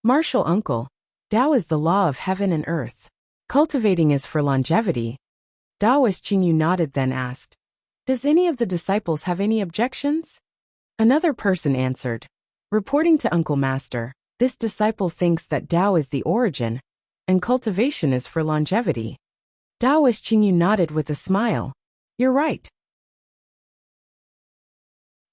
Martial uncle, Tao is the law of heaven and earth. Cultivating is for longevity. Taoist Qingyu nodded then asked, Does any of the disciples have any objections? Another person answered, Reporting to Uncle Master, this disciple thinks that Tao is the origin, and cultivation is for longevity. Taoist Qingyu nodded with a smile. You're right.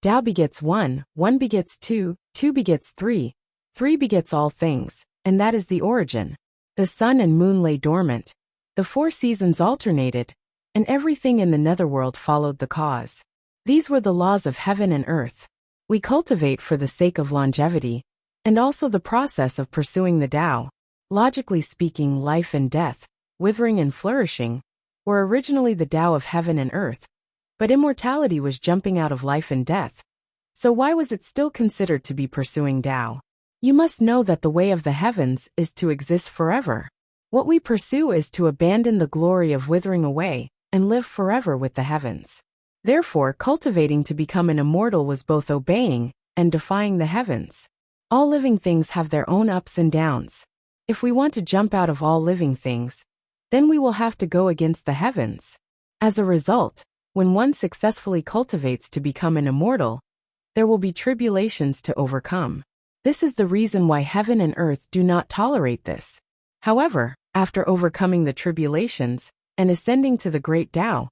Tao begets 1, 1 begets 2, 2 begets 3, 3 begets all things, and that is the origin. The sun and moon lay dormant, the 4 seasons alternated, and everything in the netherworld followed the cause. These were the laws of heaven and earth. We cultivate for the sake of longevity, and also the process of pursuing the Tao. Logically speaking, life and death, withering and flourishing, were originally the Tao of heaven and earth, but immortality was jumping out of life and death. So why was it still considered to be pursuing Tao? You must know that the way of the heavens is to exist forever. What we pursue is to abandon the glory of withering away and live forever with the heavens. Therefore, cultivating to become an immortal was both obeying and defying the heavens. All living things have their own ups and downs. If we want to jump out of all living things, then we will have to go against the heavens. As a result, when one successfully cultivates to become an immortal, there will be tribulations to overcome. This is the reason why heaven and earth do not tolerate this. However, after overcoming the tribulations and ascending to the great Tao,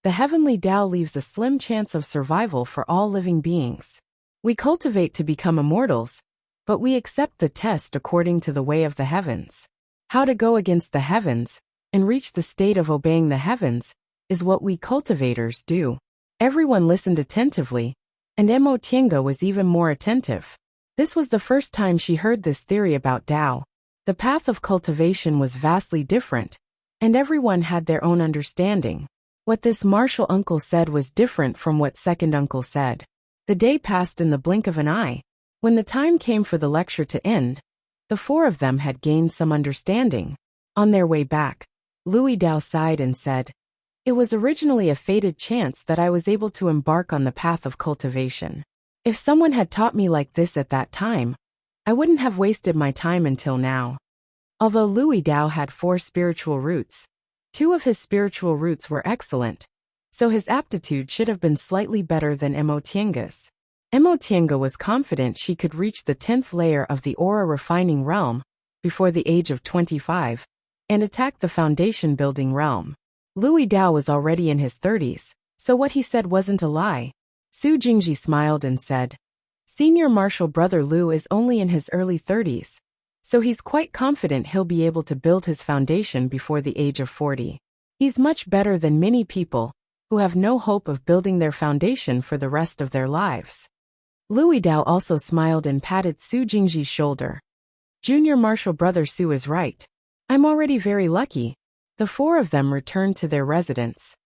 the heavenly Tao leaves a slim chance of survival for all living beings. We cultivate to become immortals, but we accept the test according to the way of the heavens. How to go against the heavens and reach the state of obeying the heavens is what we cultivators do. Everyone listened attentively, and Emo Tienga was even more attentive. This was the first time she heard this theory about Tao. The path of cultivation was vastly different, and everyone had their own understanding. What this martial uncle said was different from what second uncle said. The day passed in the blink of an eye. When the time came for the lecture to end, the four of them had gained some understanding. On their way back, Louis Dao sighed and said, "It was originally a fated chance that I was able to embark on the path of cultivation. If someone had taught me like this at that time, I wouldn't have wasted my time until now." Although Louis Dao had 4 spiritual roots, 2 of his spiritual roots were excellent, so his aptitude should have been slightly better than Emo Tienga's. Emo Tienga was confident she could reach the 10th layer of the aura refining realm before the age of 25 and attack the foundation building realm. Louis Dao was already in his 30s, so what he said wasn't a lie. Su Jingji smiled and said, "Senior Marshal Brother Lu is only in his early 30s, so he's quite confident he'll be able to build his foundation before the age of 40. He's much better than many people who have no hope of building their foundation for the rest of their lives." Louis Dao also smiled and patted Su Jingji's shoulder. "Junior Marshal Brother Su is right. I'm already very lucky." The 4 of them returned to their residence.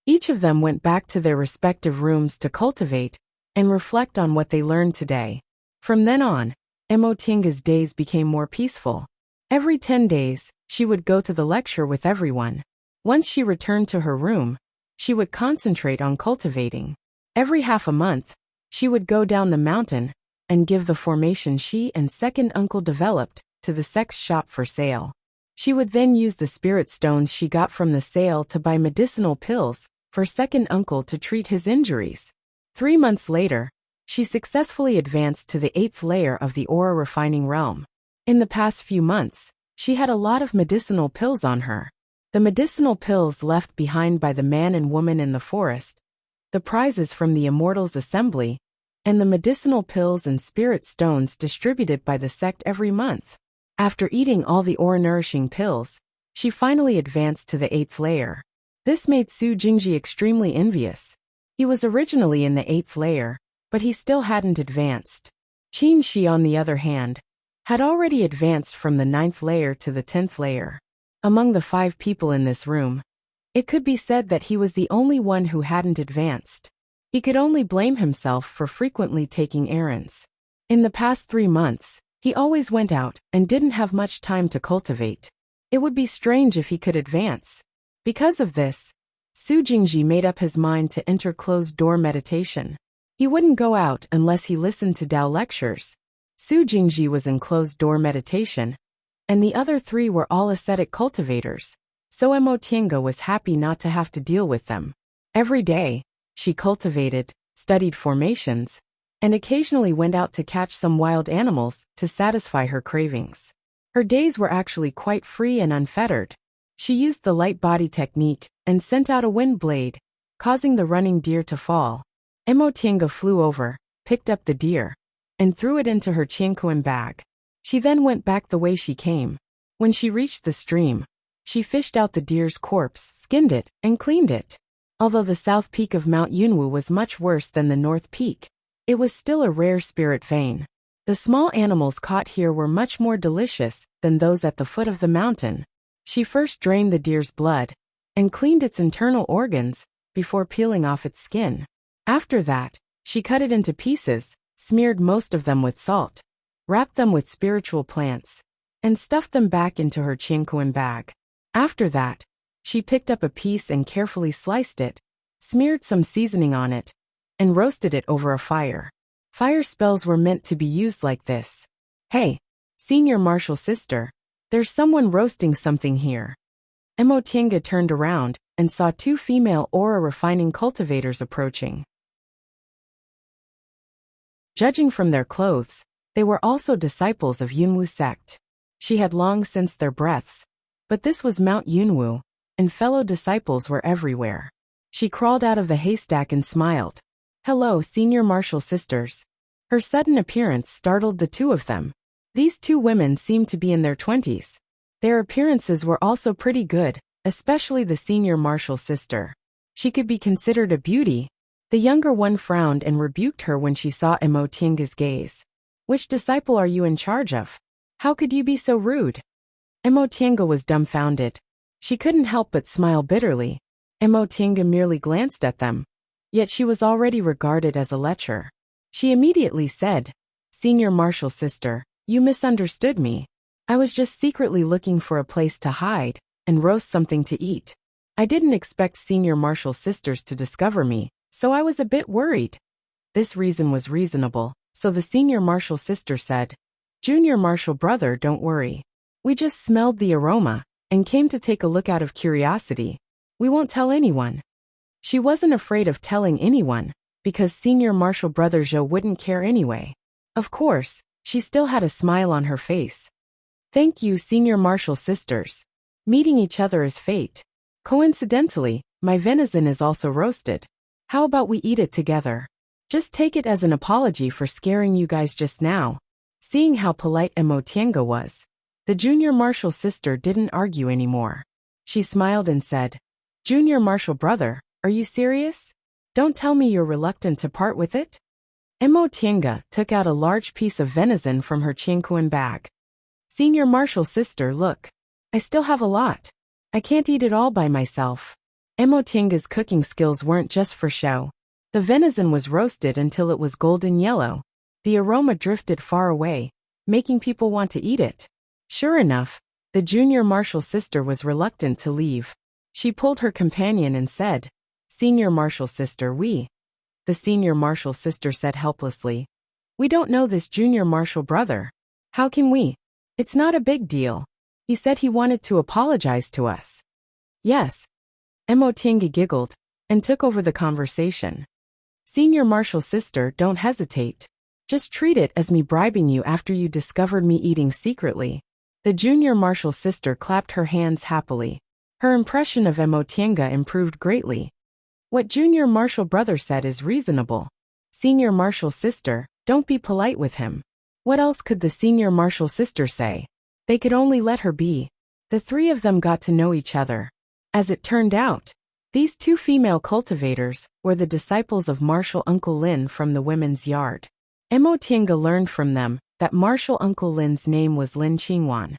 Each of them went back to their respective rooms to cultivate and reflect on what they learned today. From then on, Emo Tienga's days became more peaceful. Every 10 days, she would go to the lecture with everyone. Once she returned to her room, she would concentrate on cultivating. Every half a month, she would go down the mountain and give the formation she and second uncle developed to the sex shop for sale. She would then use the spirit stones she got from the sale to buy medicinal pills for second uncle to treat his injuries. 3 months later, she successfully advanced to the 8th layer of the aura refining realm. In the past few months, she had a lot of medicinal pills on her. The medicinal pills left behind by the man and woman in the forest, the prizes from the Immortals Assembly, and the medicinal pills and spirit stones distributed by the sect every month. After eating all the aura-nourishing pills, she finally advanced to the 8th layer. This made Su Jingji extremely envious. He was originally in the 8th layer, but he still hadn't advanced. Qin Shi, on the other hand, had already advanced from the 9th layer to the 10th layer. Among the 5 people in this room, it could be said that he was the only one who hadn't advanced. He could only blame himself for frequently taking errands. In the past 3 months, he always went out and didn't have much time to cultivate. It would be strange if he could advance. Because of this, Su Jingji made up his mind to enter closed-door meditation. He wouldn't go out unless he listened to Tao lectures. Su Jingji was in closed-door meditation, and the other 3 were all ascetic cultivators, so Emo Tienga was happy not to have to deal with them. Every day, she cultivated, studied formations, and occasionally went out to catch some wild animals to satisfy her cravings. Her days were actually quite free and unfettered. She used the light body technique and sent out a wind blade, causing the running deer to fall. Emo Tienga flew over, picked up the deer, and threw it into her qiankuan bag. She then went back the way she came. When she reached the stream, she fished out the deer's corpse, skinned it, and cleaned it. Although the south peak of Mount Yunwu was much worse than the north peak, it was still a rare spirit vein. The small animals caught here were much more delicious than those at the foot of the mountain. She first drained the deer's blood and cleaned its internal organs before peeling off its skin. After that, she cut it into pieces, smeared most of them with salt, wrapped them with spiritual plants, and stuffed them back into her qiankuan bag. After that, she picked up a piece and carefully sliced it, smeared some seasoning on it, and roasted it over a fire. Fire spells were meant to be used like this. "Hey, Senior Marshal Sister, there's someone roasting something here." Emo Tienga turned around and saw 2 female aura-refining cultivators approaching. Judging from their clothes, they were also disciples of Yunwu sect. She had long sensed their breaths, but this was Mount Yunwu, and fellow disciples were everywhere. She crawled out of the haystack and smiled. Hello, Senior Marshall sisters. Her sudden appearance startled the two of them. These two women seemed to be in their 20s. Their appearances were also pretty good, especially the Senior Marshall sister. She could be considered a beauty. The younger one frowned and rebuked her when she saw Emotienga's gaze. Which disciple are you in charge of? How could you be so rude? Emotienga was dumbfounded. She couldn't help but smile bitterly. Emotienga merely glanced at them. Yet she was already regarded as a lecher. She immediately said, Senior Marshall sister, you misunderstood me. I was just secretly looking for a place to hide and roast something to eat. I didn't expect Senior Marshall sisters to discover me, so I was a bit worried. This reason was reasonable, so the Senior Marshall sister said, Junior Marshall brother, don't worry. We just smelled the aroma and came to take a look out of curiosity. We won't tell anyone. She wasn't afraid of telling anyone, because Senior Marshall brother Joe wouldn't care anyway. Of course, she still had a smile on her face. Thank you, Senior Marshall sisters. Meeting each other is fate. Coincidentally, my venison is also roasted. How about we eat it together? Just take it as an apology for scaring you guys just now. Seeing how polite Emotienga was, the Junior Marshall sister didn't argue anymore. She smiled and said, Junior Marshall brother, are you serious? Don't tell me you're reluctant to part with it? Emotienga took out a large piece of venison from her chinkuan bag. Senior Marshall sister, look. I still have a lot. I can't eat it all by myself. Emotienga's cooking skills weren't just for show. The venison was roasted until it was golden yellow. The aroma drifted far away, making people want to eat it. Sure enough, the Junior Marshall sister was reluctant to leave. She pulled her companion and said, Senior Marshall sister, The Senior Marshall sister said helplessly, we don't know this Junior Marshall brother. How can we? It's not a big deal. He said he wanted to apologize to us. Yes. Emotienga giggled and took over the conversation. Senior Marshall sister, don't hesitate. Just treat it as me bribing you after you discovered me eating secretly. The Junior Marshall sister clapped her hands happily. Her impression of Emotienga improved greatly. What Junior Marshall brother said is reasonable. Senior Marshall sister, don't be polite with him. What else could the Senior Marshall sister say? They could only let her be. The three of them got to know each other. As it turned out, these two female cultivators were the disciples of Marshall Uncle Lin from the women's yard. Emotienga learned from them that Marshall Uncle Lin's name was Lin Qingwan.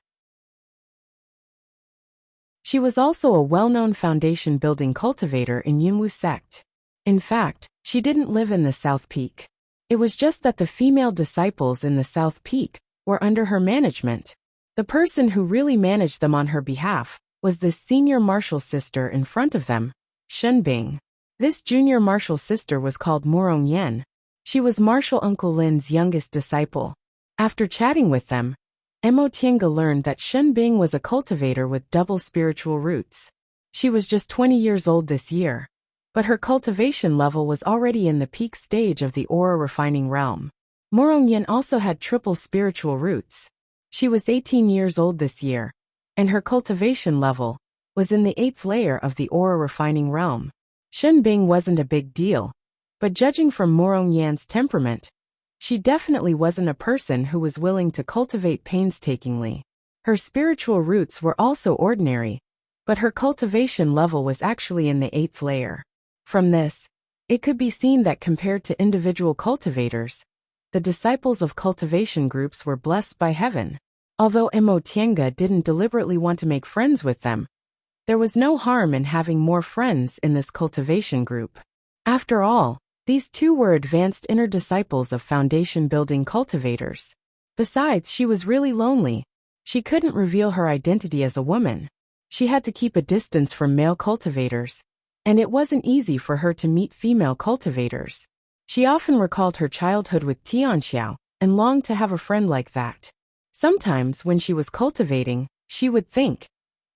She was also a well-known foundation-building cultivator in Yunwu sect. In fact, she didn't live in the South Peak. It was just that the female disciples in the South Peak were under her management. The person who really managed them on her behalf was the Senior Marshall sister in front of them, Shenbing. This Junior Marshall sister was called Morong Yen. She was Marshall Uncle Lin's youngest disciple. After chatting with them, Emotienga learned that Shenbing was a cultivator with double spiritual roots. She was just 20 years old this year, but her cultivation level was already in the peak stage of the aura refining realm. Morong Yen also had triple spiritual roots. She was 18 years old this year, and her cultivation level was in the 8th layer of the aura refining realm. Shenbing wasn't a big deal, but judging from Morong Yan's temperament, she definitely wasn't a person who was willing to cultivate painstakingly. Her spiritual roots were also ordinary, but her cultivation level was actually in the 8th layer. From this, it could be seen that compared to individual cultivators, the disciples of cultivation groups were blessed by heaven. Although Emotienga didn't deliberately want to make friends with them, there was no harm in having more friends in this cultivation group. After all, these two were advanced inner disciples of foundation-building cultivators. Besides, she was really lonely. She couldn't reveal her identity as a woman. She had to keep a distance from male cultivators, and it wasn't easy for her to meet female cultivators. She often recalled her childhood with Tianxiao and longed to have a friend like that. Sometimes when she was cultivating, she would think,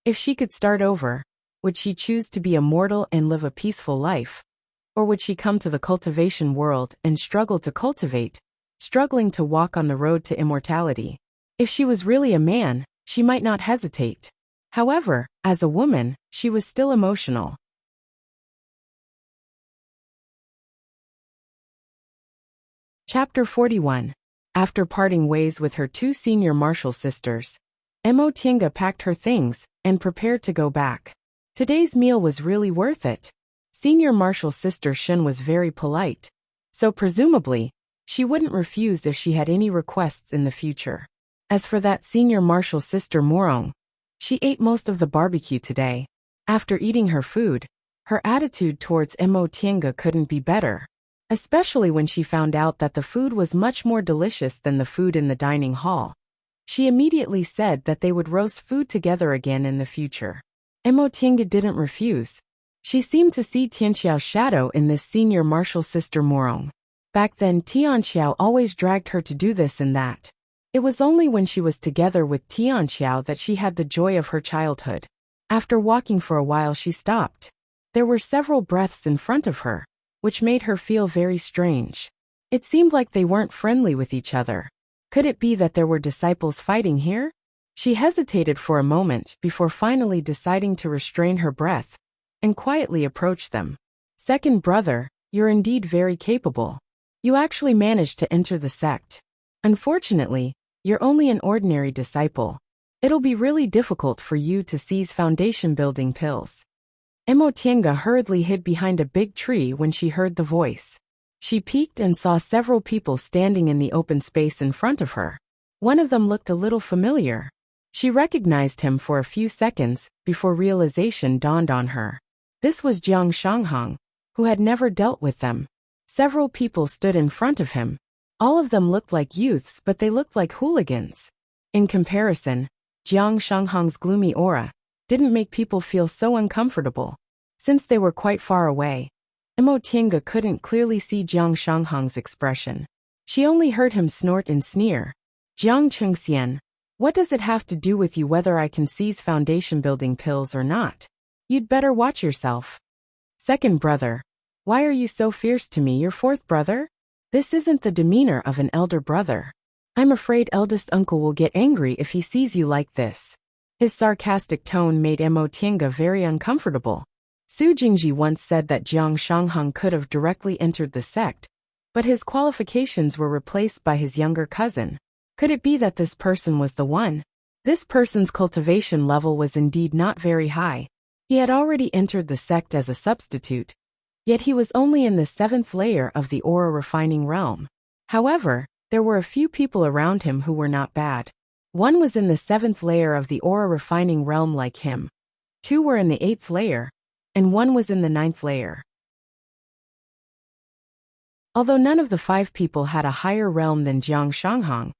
if she could start over, would she choose to be immortal and live a peaceful life? Or would she come to the cultivation world and struggle to cultivate, struggling to walk on the road to immortality? If she was really a man, she might not hesitate. However, as a woman, she was still emotional. Chapter 41. After parting ways with her two senior martial sisters, Mo Tiange packed her things and prepared to go back. Today's meal was really worth it. Senior martial sister Shen was very polite, so presumably, she wouldn't refuse if she had any requests in the future. As for that senior martial sister Morong, she ate most of the barbecue today. After eating her food, her attitude towards Mo Tiange couldn't be better, especially when she found out that the food was much more delicious than the food in the dining hall. She immediately said that they would roast food together again in the future. Mo Tiange didn't refuse. She seemed to see Tianxiao's shadow in this senior martial sister Morong. Back then Tianxiao always dragged her to do this and that. It was only when she was together with Tianxiao that she had the joy of her childhood. After walking for a while she stopped. There were several breaths in front of her, which made her feel very strange. It seemed like they weren't friendly with each other. Could it be that there were disciples fighting here? She hesitated for a moment before finally deciding to restrain her breath and quietly approach them. Second brother, you're indeed very capable. You actually managed to enter the sect. Unfortunately, you're only an ordinary disciple. It'll be really difficult for you to seize foundation-building pills. Mo Tiange hurriedly hid behind a big tree when she heard the voice. She peeked and saw several people standing in the open space in front of her. One of them looked a little familiar. She recognized him for a few seconds before realization dawned on her. This was Jiang Shanghang, who had never dealt with them. Several people stood in front of him. All of them looked like youths, but they looked like hooligans. In comparison, Jiang Shanghang's gloomy aura didn't make people feel so uncomfortable. Since they were quite far away, Mo Tiange couldn't clearly see Jiang Shanghang's expression. She only heard him snort and sneer. Jiang Chengxian, what does it have to do with you whether I can seize foundation-building pills or not? You'd better watch yourself. Second brother, why are you so fierce to me, your fourth brother? This isn't the demeanor of an elder brother. I'm afraid eldest uncle will get angry if he sees you like this. His sarcastic tone made Mo Tiange very uncomfortable. Su Jingji once said that Jiang Shanghang could have directly entered the sect, but his qualifications were replaced by his younger cousin. Could it be that this person was the one? This person's cultivation level was indeed not very high. He had already entered the sect as a substitute, yet he was only in the 7th layer of the aura refining realm. However, there were a few people around him who were not bad. One was in the 7th layer of the aura refining realm like him. 2 were in the 8th layer, and 1 was in the 9th layer. Although none of the 5 people had a higher realm than Jiang Shanghang,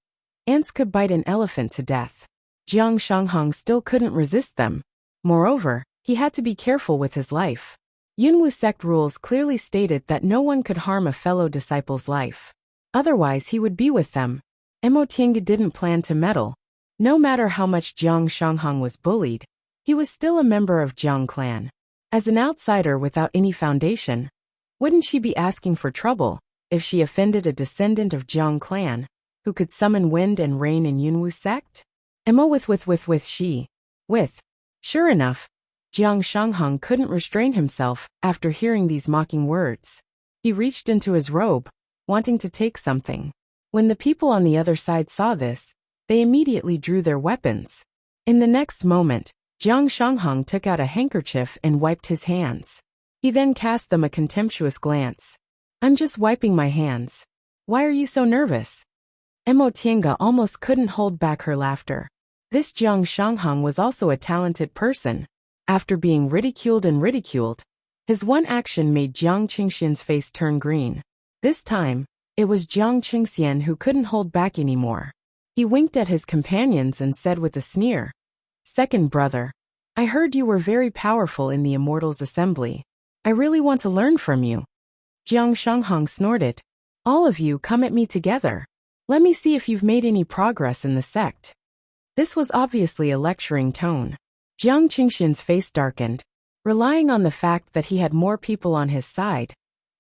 ants could bite an elephant to death. Jiang Shanghang still couldn't resist them. Moreover, he had to be careful with his life. Yunwu sect rules clearly stated that no one could harm a fellow disciple's life. Otherwise he would be with them. Mo Tiange didn't plan to meddle. No matter how much Jiang Shanghang was bullied, he was still a member of Jiang clan. As an outsider without any foundation, wouldn't she be asking for trouble if she offended a descendant of Jiang clan who could summon wind and rain in Yunwu sect? Sure enough, Jiang Shanghang couldn't restrain himself after hearing these mocking words. He reached into his robe, wanting to take something. When the people on the other side saw this, they immediately drew their weapons. In the next moment, Jiang Shanghang took out a handkerchief and wiped his hands. He then cast them a contemptuous glance. I'm just wiping my hands. Why are you so nervous? Mo Tiange almost couldn't hold back her laughter. This Jiang Shanghang was also a talented person. After being ridiculed, his one action made Jiang Qingxian's face turn green. This time, it was Jiang Qingxian who couldn't hold back anymore. He winked at his companions and said with a sneer, Second brother, I heard you were very powerful in the Immortals Assembly. I really want to learn from you. Jiang Shanghang snorted. All of you come at me together. Let me see if you've made any progress in the sect. This was obviously a lecturing tone. Jiang Qingxian's face darkened. Relying on the fact that he had more people on his side,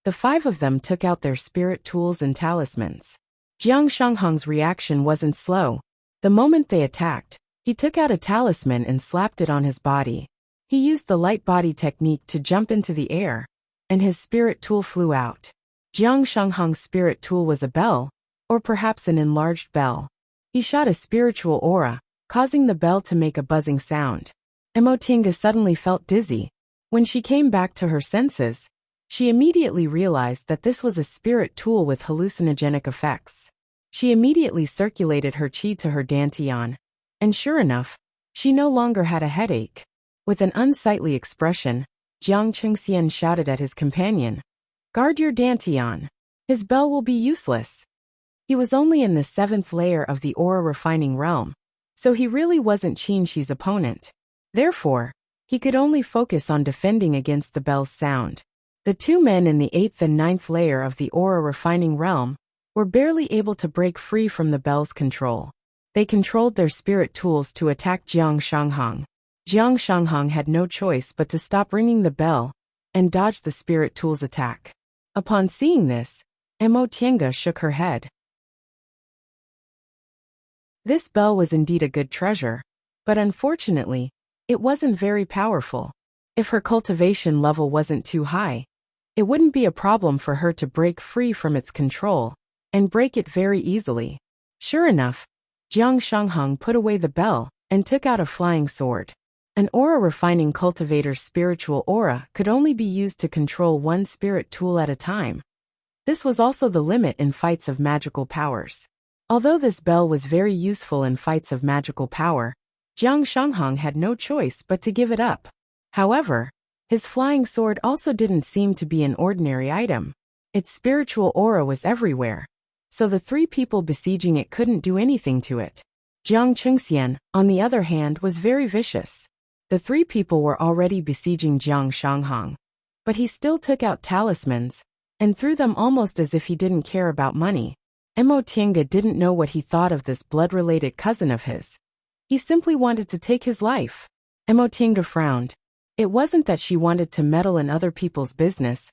the 5 of them took out their spirit tools and talismans. Jiang Shanghang's reaction wasn't slow. The moment they attacked, he took out a talisman and slapped it on his body. He used the light body technique to jump into the air, and his spirit tool flew out. Jiang Shanghang's spirit tool was a bell, or perhaps an enlarged bell. He shot a spiritual aura, causing the bell to make a buzzing sound. Emotinga suddenly felt dizzy. When she came back to her senses, she immediately realized that this was a spirit tool with hallucinogenic effects. She immediately circulated her qi to her dantian, and sure enough, she no longer had a headache. With an unsightly expression, Jiang Chengxian shouted at his companion, "Guard your dantian. His bell will be useless." He was only in the 7th layer of the aura refining realm, so he really wasn't Qinxi's opponent. Therefore, he could only focus on defending against the bell's sound. The two men in the 8th and 9th layer of the aura refining realm were barely able to break free from the bell's control. They controlled their spirit tools to attack Jiang Shanghang. Jiang Shanghang had no choice but to stop ringing the bell and dodge the spirit tool's attack. Upon seeing this, Mo Tiange shook her head. This bell was indeed a good treasure, but unfortunately, it wasn't very powerful. If her cultivation level wasn't too high, it wouldn't be a problem for her to break free from its control and break it very easily. Sure enough, Jiang Shanghang put away the bell and took out a flying sword. An aura refining cultivator's spiritual aura could only be used to control one spirit tool at a time. This was also the limit in fights of magical powers. Although this bell was very useful in fights of magical power, Jiang Shanghang had no choice but to give it up. However, his flying sword also didn't seem to be an ordinary item. Its spiritual aura was everywhere, so the three people besieging it couldn't do anything to it. Jiang Chengxian, on the other hand, was very vicious. The three people were already besieging Jiang Shanghang, but he still took out talismans and threw them almost as if he didn't care about money. Mo Tiange didn't know what he thought of this blood-related cousin of his. He simply wanted to take his life. Mo Tiange frowned. It wasn't that she wanted to meddle in other people's business,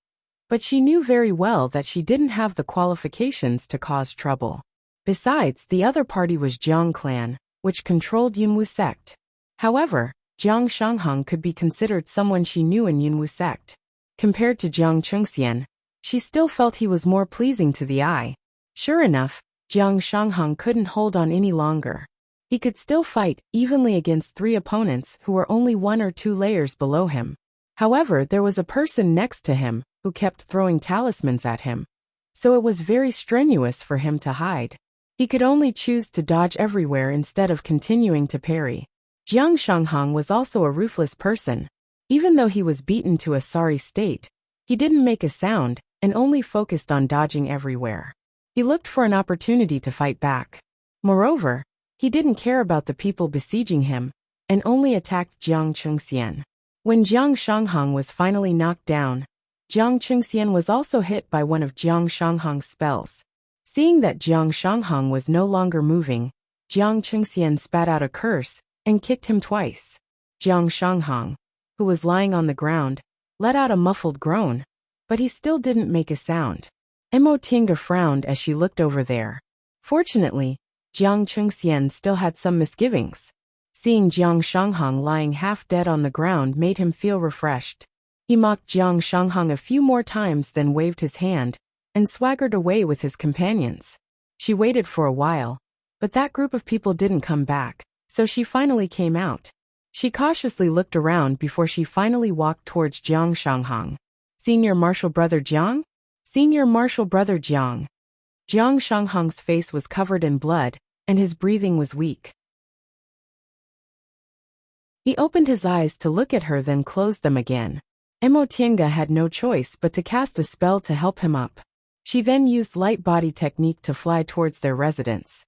but she knew very well that she didn't have the qualifications to cause trouble. Besides, the other party was Jiang clan, which controlled Yunwu sect. However, Jiang Shanghang could be considered someone she knew in Yunwu sect. Compared to Jiang Chengxian, she still felt he was more pleasing to the eye. Sure enough, Jiang Shanghang couldn't hold on any longer. He could still fight evenly against three opponents who were only 1 or 2 layers below him. However, there was a person next to him who kept throwing talismans at him, so it was very strenuous for him to hide. He could only choose to dodge everywhere instead of continuing to parry. Jiang Shanghang was also a ruthless person. Even though he was beaten to a sorry state, he didn't make a sound and only focused on dodging everywhere. He looked for an opportunity to fight back. Moreover, he didn't care about the people besieging him and only attacked Jiang Chengxian. When Jiang Shanghang was finally knocked down, Jiang Chengxian was also hit by one of Jiang Shanghang's spells. Seeing that Jiang Shanghang was no longer moving, Jiang Chengxian spat out a curse and kicked him twice. Jiang Shanghang, who was lying on the ground, let out a muffled groan, but he still didn't make a sound. Mo Tiange frowned as she looked over there. Fortunately, Jiang Chengxian still had some misgivings. Seeing Jiang Shanghang lying half dead on the ground made him feel refreshed. He mocked Jiang Shanghang a few more times, then waved his hand and swaggered away with his companions. She waited for a while, but that group of people didn't come back, so she finally came out. She cautiously looked around before she finally walked towards Jiang Shanghang. "Senior Marshal Brother Jiang? Senior Marshal Brother Jiang." Jiang Shanghang's face was covered in blood, and his breathing was weak. He opened his eyes to look at her, then closed them again. Mo Tiange had no choice but to cast a spell to help him up. She then used light body technique to fly towards their residence.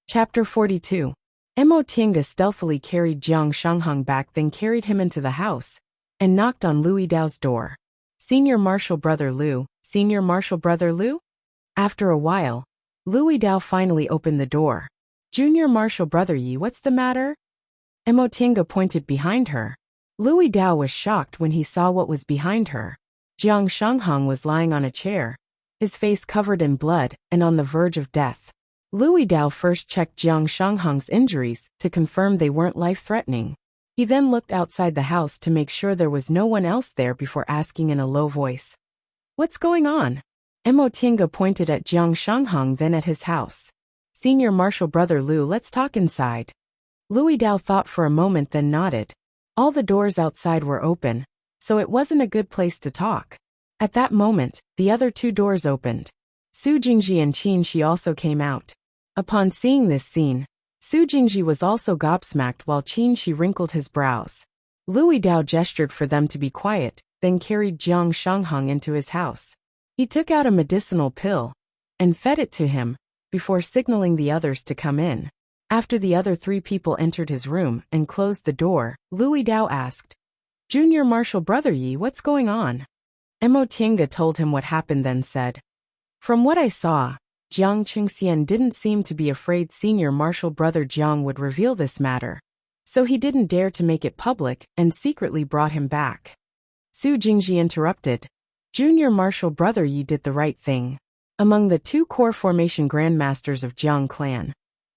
Chapter 42. Mo Tiange stealthily carried Jiang Shanghang back, then carried him into the house and knocked on Louis Dao's door. "Senior Marshal Brother Liu, Senior Marshal Brother Liu?" After a while, Louis Dao finally opened the door. "Junior Marshal Brother Yi, what's the matter?" Mo Tiange pointed behind her. Louis Dao was shocked when he saw what was behind her. Jiang Shanghang was lying on a chair, his face covered in blood and on the verge of death. Louis Dao first checked Jiang Shanghang's injuries to confirm they weren't life-threatening. He He then looked outside the house to make sure there was no one else there before asking in a low voice, "What's going on?" Mo Tiange pointed at Jiang Shanghang, then at his house. "Senior Marshal Brother Lu, let's talk inside." Louis Dao thought for a moment, then nodded. All the doors outside were open, so it wasn't a good place to talk. At that moment, the other two doors opened. Su Jingji and Qin Shi also came out. Upon seeing this scene, Su Jingji was also gobsmacked while Qin Shi wrinkled his brows. Louis Dao gestured for them to be quiet, then carried Jiang Shanghang into his house. He took out a medicinal pill and fed it to him, before signaling the others to come in. After the other three people entered his room and closed the door, Louis Dao asked, "Junior Marshal Brother Yi, what's going on?" Mo Tiange told him what happened, then said, "From what I saw, Jiang Qingxian didn't seem to be afraid Senior Marshal Brother Jiang would reveal this matter, so he didn't dare to make it public and secretly brought him back." Su Jingji interrupted, "Junior Marshal Brother Yi did the right thing. Among the two core formation grandmasters of Jiang clan,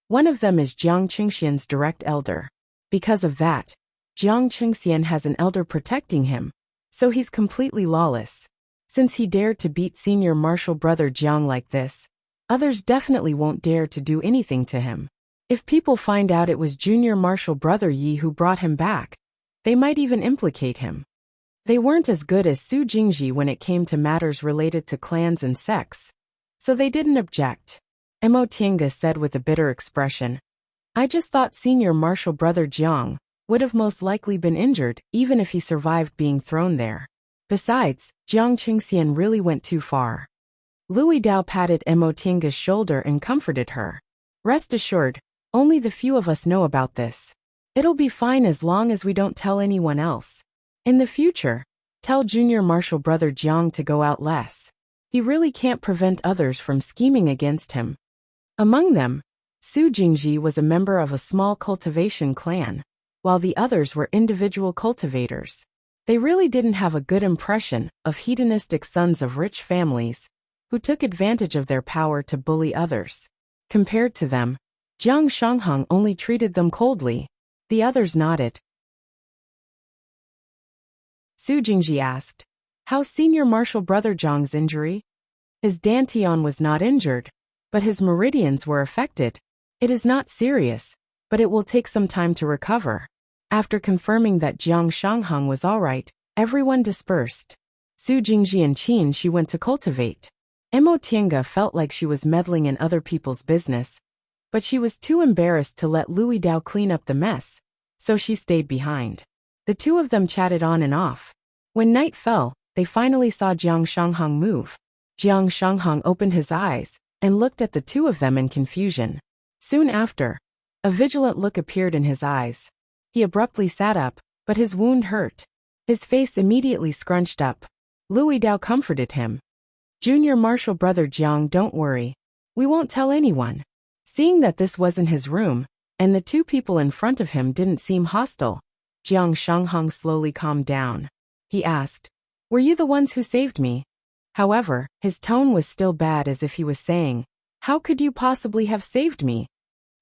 one of them is Jiang Qingxian's direct elder. Because of that, Jiang Qingxian has an elder protecting him, so he's completely lawless. Since he dared to beat Senior Marshal Brother Jiang like this, others definitely won't dare to do anything to him. If people find out it was Junior Marshal Brother Yi who brought him back, they might even implicate him." They weren't as good as Su Jingji when it came to matters related to clans and sects, so they didn't object. Mo Tiange said with a bitter expression, "I just thought Senior Marshal Brother Jiang would have most likely been injured even if he survived being thrown there. Besides, Jiang Qingxian really went too far." Louis Dao patted Mo Tiange's shoulder and comforted her. "Rest assured, only the few of us know about this. It'll be fine as long as we don't tell anyone else. In the future, tell Junior Marshal Brother Jiang to go out less. He really can't prevent others from scheming against him." Among them, Su Jingji was a member of a small cultivation clan, while the others were individual cultivators. They really didn't have a good impression of hedonistic sons of rich families who took advantage of their power to bully others. Compared to them, Jiang Shanghang only treated them coldly. The others nodded. Su Jingji asked, "How's Senior Marshal Brother Jiang's injury?" "His dantian was not injured, but his meridians were affected. It is not serious, but it will take some time to recover." After confirming that Jiang Shanghang was all right, everyone dispersed. Su Jingji and Qin Shi went to cultivate. Mo Tiange felt like she was meddling in other people's business, but she was too embarrassed to let Louis Dao clean up the mess, so she stayed behind. The two of them chatted on and off. When night fell, they finally saw Jiang Shanghang move. Jiang Shanghang opened his eyes and looked at the two of them in confusion. Soon after, a vigilant look appeared in his eyes. He abruptly sat up, but his wound hurt. His face immediately scrunched up. Louis Dao comforted him. "Junior Marshal Brother Jiang, don't worry. We won't tell anyone." Seeing that this wasn't his room, and the two people in front of him didn't seem hostile, Jiang Shanghang slowly calmed down. He asked, "Were you the ones who saved me?" However, his tone was still bad, as if he was saying, "How could you possibly have saved me?"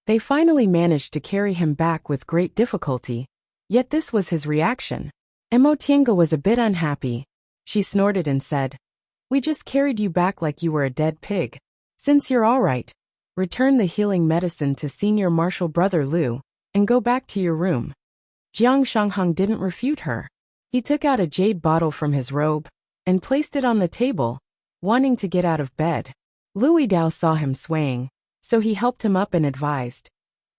They finally managed to carry him back with great difficulty, yet this was his reaction. Mo Tiange was a bit unhappy. She snorted and said, "We just carried you back like you were a dead pig. Since you're all right, return the healing medicine to Senior Marshal Brother Lu, and go back to your room." Jiang Shanghang didn't refute her. He took out a jade bottle from his robe and placed it on the table, wanting to get out of bed. Louis Dao saw him swaying, so he helped him up and advised,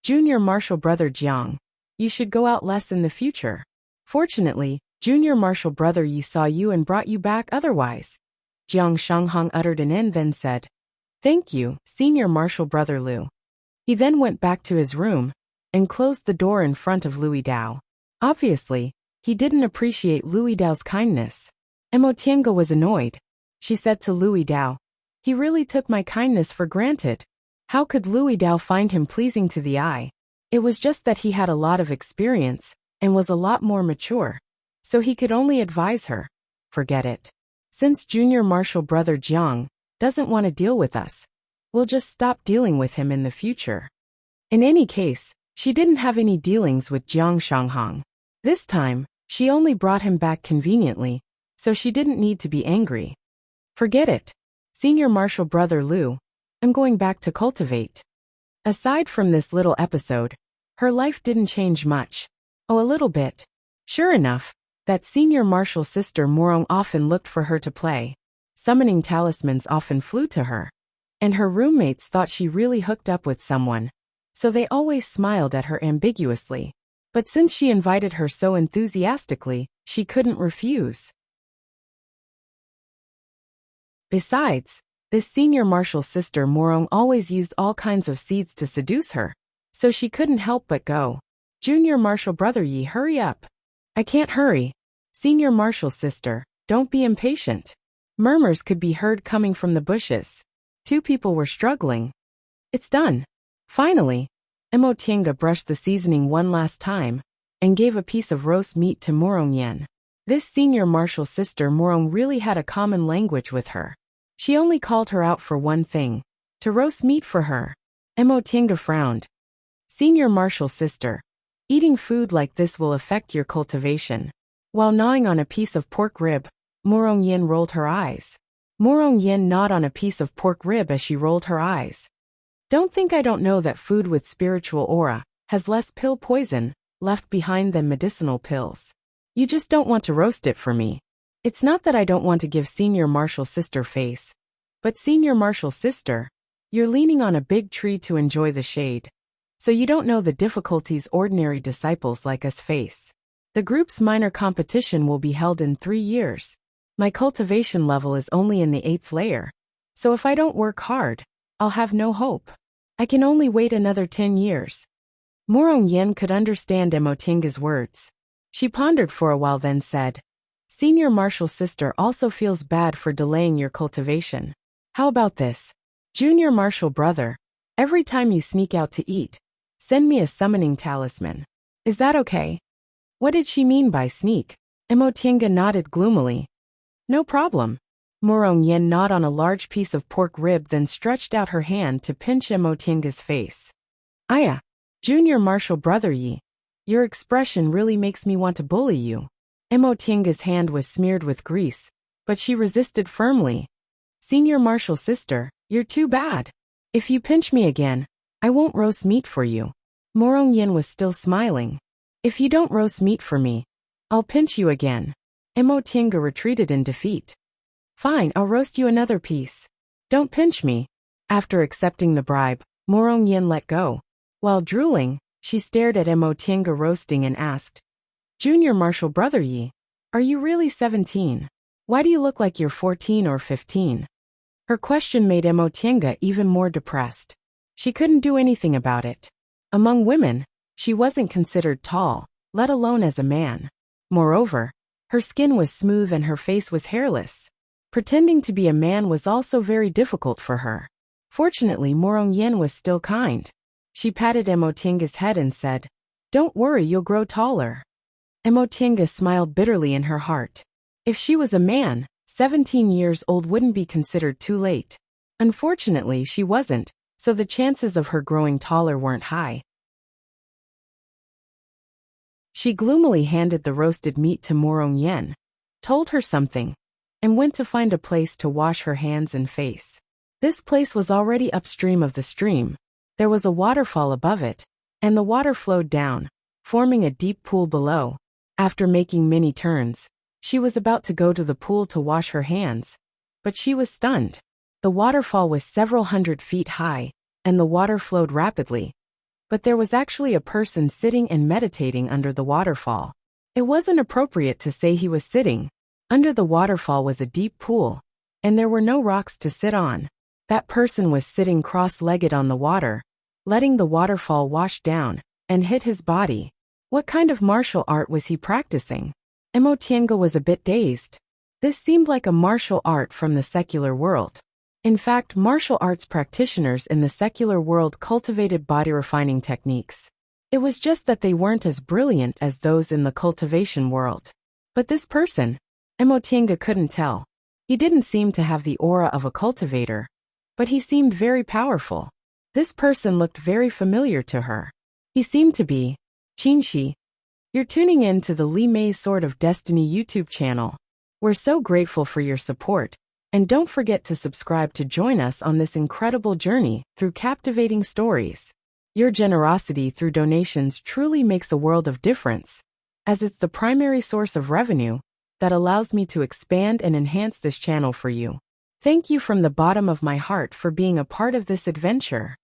"Junior Marshal Brother Jiang, you should go out less in the future. Fortunately, Junior Marshal Brother Yi saw you and brought you back otherwise." Jiang Shanghang uttered an "N" then said, "Thank you, Senior Marshal Brother Lu." He then went back to his room and closed the door in front of Louis Dao. Obviously, he didn't appreciate Louis Dao's kindness. Mo Tiange was annoyed. She said to Louis Dao, "He really took my kindness for granted. How could Louis Dao find him pleasing to the eye? It was just that he had a lot of experience and was a lot more mature, so he could only advise her. Forget it. Since Junior Marshal Brother Jiang doesn't want to deal with us, we'll just stop dealing with him in the future." In any case, she didn't have any dealings with Jiang Shanghang. This time, she only brought him back conveniently, so she didn't need to be angry. Forget it. Senior Marshal Brother Lou, I'm going back to cultivate. Aside from this little episode, her life didn't change much. Oh, a little bit. Sure enough, that Senior Marshal sister Morong often looked for her to play. Summoning talismans often flew to her. And her roommates thought she really hooked up with someone, so they always smiled at her ambiguously. But since she invited her so enthusiastically, she couldn't refuse. Besides, this Senior Marshal sister Morong always used all kinds of seeds to seduce her, so she couldn't help but go. Junior Marshal Brother Yi, hurry up. I can't hurry. Senior Marshal sister, don't be impatient. Murmurs could be heard coming from the bushes. Two people were struggling. It's done. Finally, Emo Tienga brushed the seasoning one last time and gave a piece of roast meat to Morong Yen. This Senior Marshal sister Morong really had a common language with her. She only called her out for one thing, to roast meat for her. Emo Tienga frowned. Senior Marshal sister, eating food like this will affect your cultivation. While gnawing on a piece of pork rib, Morong Yen rolled her eyes. Morong Yen gnawed on a piece of pork rib as she rolled her eyes. Don't think I don't know that food with spiritual aura has less pill poison left behind than medicinal pills. You just don't want to roast it for me. It's not that I don't want to give Senior Marshal sister face. But Senior Marshal sister, you're leaning on a big tree to enjoy the shade. So you don't know the difficulties ordinary disciples like us face. The group's minor competition will be held in 3 years. My cultivation level is only in the 8th layer. So if I don't work hard, I'll have no hope. I can only wait another 10 years. Morong Yen could understand Emo Tienga's words. She pondered for a while then said, Senior Marshal sister also feels bad for delaying your cultivation. How about this? Junior Marshal brother, every time you sneak out to eat, send me a summoning talisman. Is that okay? What did she mean by sneak? Emo Tienga nodded gloomily. No problem. Morong Yen gnawed on a large piece of pork rib then stretched out her hand to pinch Emo Tienga's face. Aya, Junior Marshal Brother Yi, your expression really makes me want to bully you. Emo Tienga's hand was smeared with grease, but she resisted firmly. Senior Marshal sister, you're too bad. If you pinch me again, I won't roast meat for you. Morong Yen was still smiling. If you don't roast meat for me, I'll pinch you again. Emo Tienga retreated in defeat. Fine, I'll roast you another piece. Don't pinch me. After accepting the bribe, Morong Yen let go. While drooling, she stared at Emo Tienga roasting and asked, Junior Marshal Brother Yi, are you really 17? Why do you look like you're 14 or 15? Her question made Emo Tienga even more depressed. She couldn't do anything about it. Among women, she wasn't considered tall, let alone as a man. Moreover, her skin was smooth and her face was hairless. Pretending to be a man was also very difficult for her. Fortunately, Morong Yen was still kind. She patted Emo Tienga's head and said, Don't worry, you'll grow taller. Emo Tienga smiled bitterly in her heart. If she was a man, 17 years old wouldn't be considered too late. Unfortunately, she wasn't, so the chances of her growing taller weren't high. She gloomily handed the roasted meat to Morong Yen, told her something, and went to find a place to wash her hands and face. This place was already upstream of the stream. There was a waterfall above it, and the water flowed down, forming a deep pool below. After making many turns, she was about to go to the pool to wash her hands, but she was stunned. The waterfall was several hundred feet high, and the water flowed rapidly. But there was actually a person sitting and meditating under the waterfall. It wasn't appropriate to say he was sitting. Under the waterfall was a deep pool, and there were no rocks to sit on. That person was sitting cross-legged on the water, letting the waterfall wash down and hit his body. What kind of martial art was he practicing? Emo Tienga was a bit dazed. This seemed like a martial art from the secular world. In fact, martial arts practitioners in the secular world cultivated body refining techniques. It was just that they weren't as brilliant as those in the cultivation world. But this person, Emo Tienga couldn't tell. He didn't seem to have the aura of a cultivator, but he seemed very powerful. This person looked very familiar to her. He seemed to be Qinshi. You're tuning in to the Lee May's Sword of Destiny YouTube channel. We're so grateful for your support, and don't forget to subscribe to join us on this incredible journey through captivating stories. Your generosity through donations truly makes a world of difference, as it's the primary source of revenue that allows me to expand and enhance this channel for you. Thank you from the bottom of my heart for being a part of this adventure.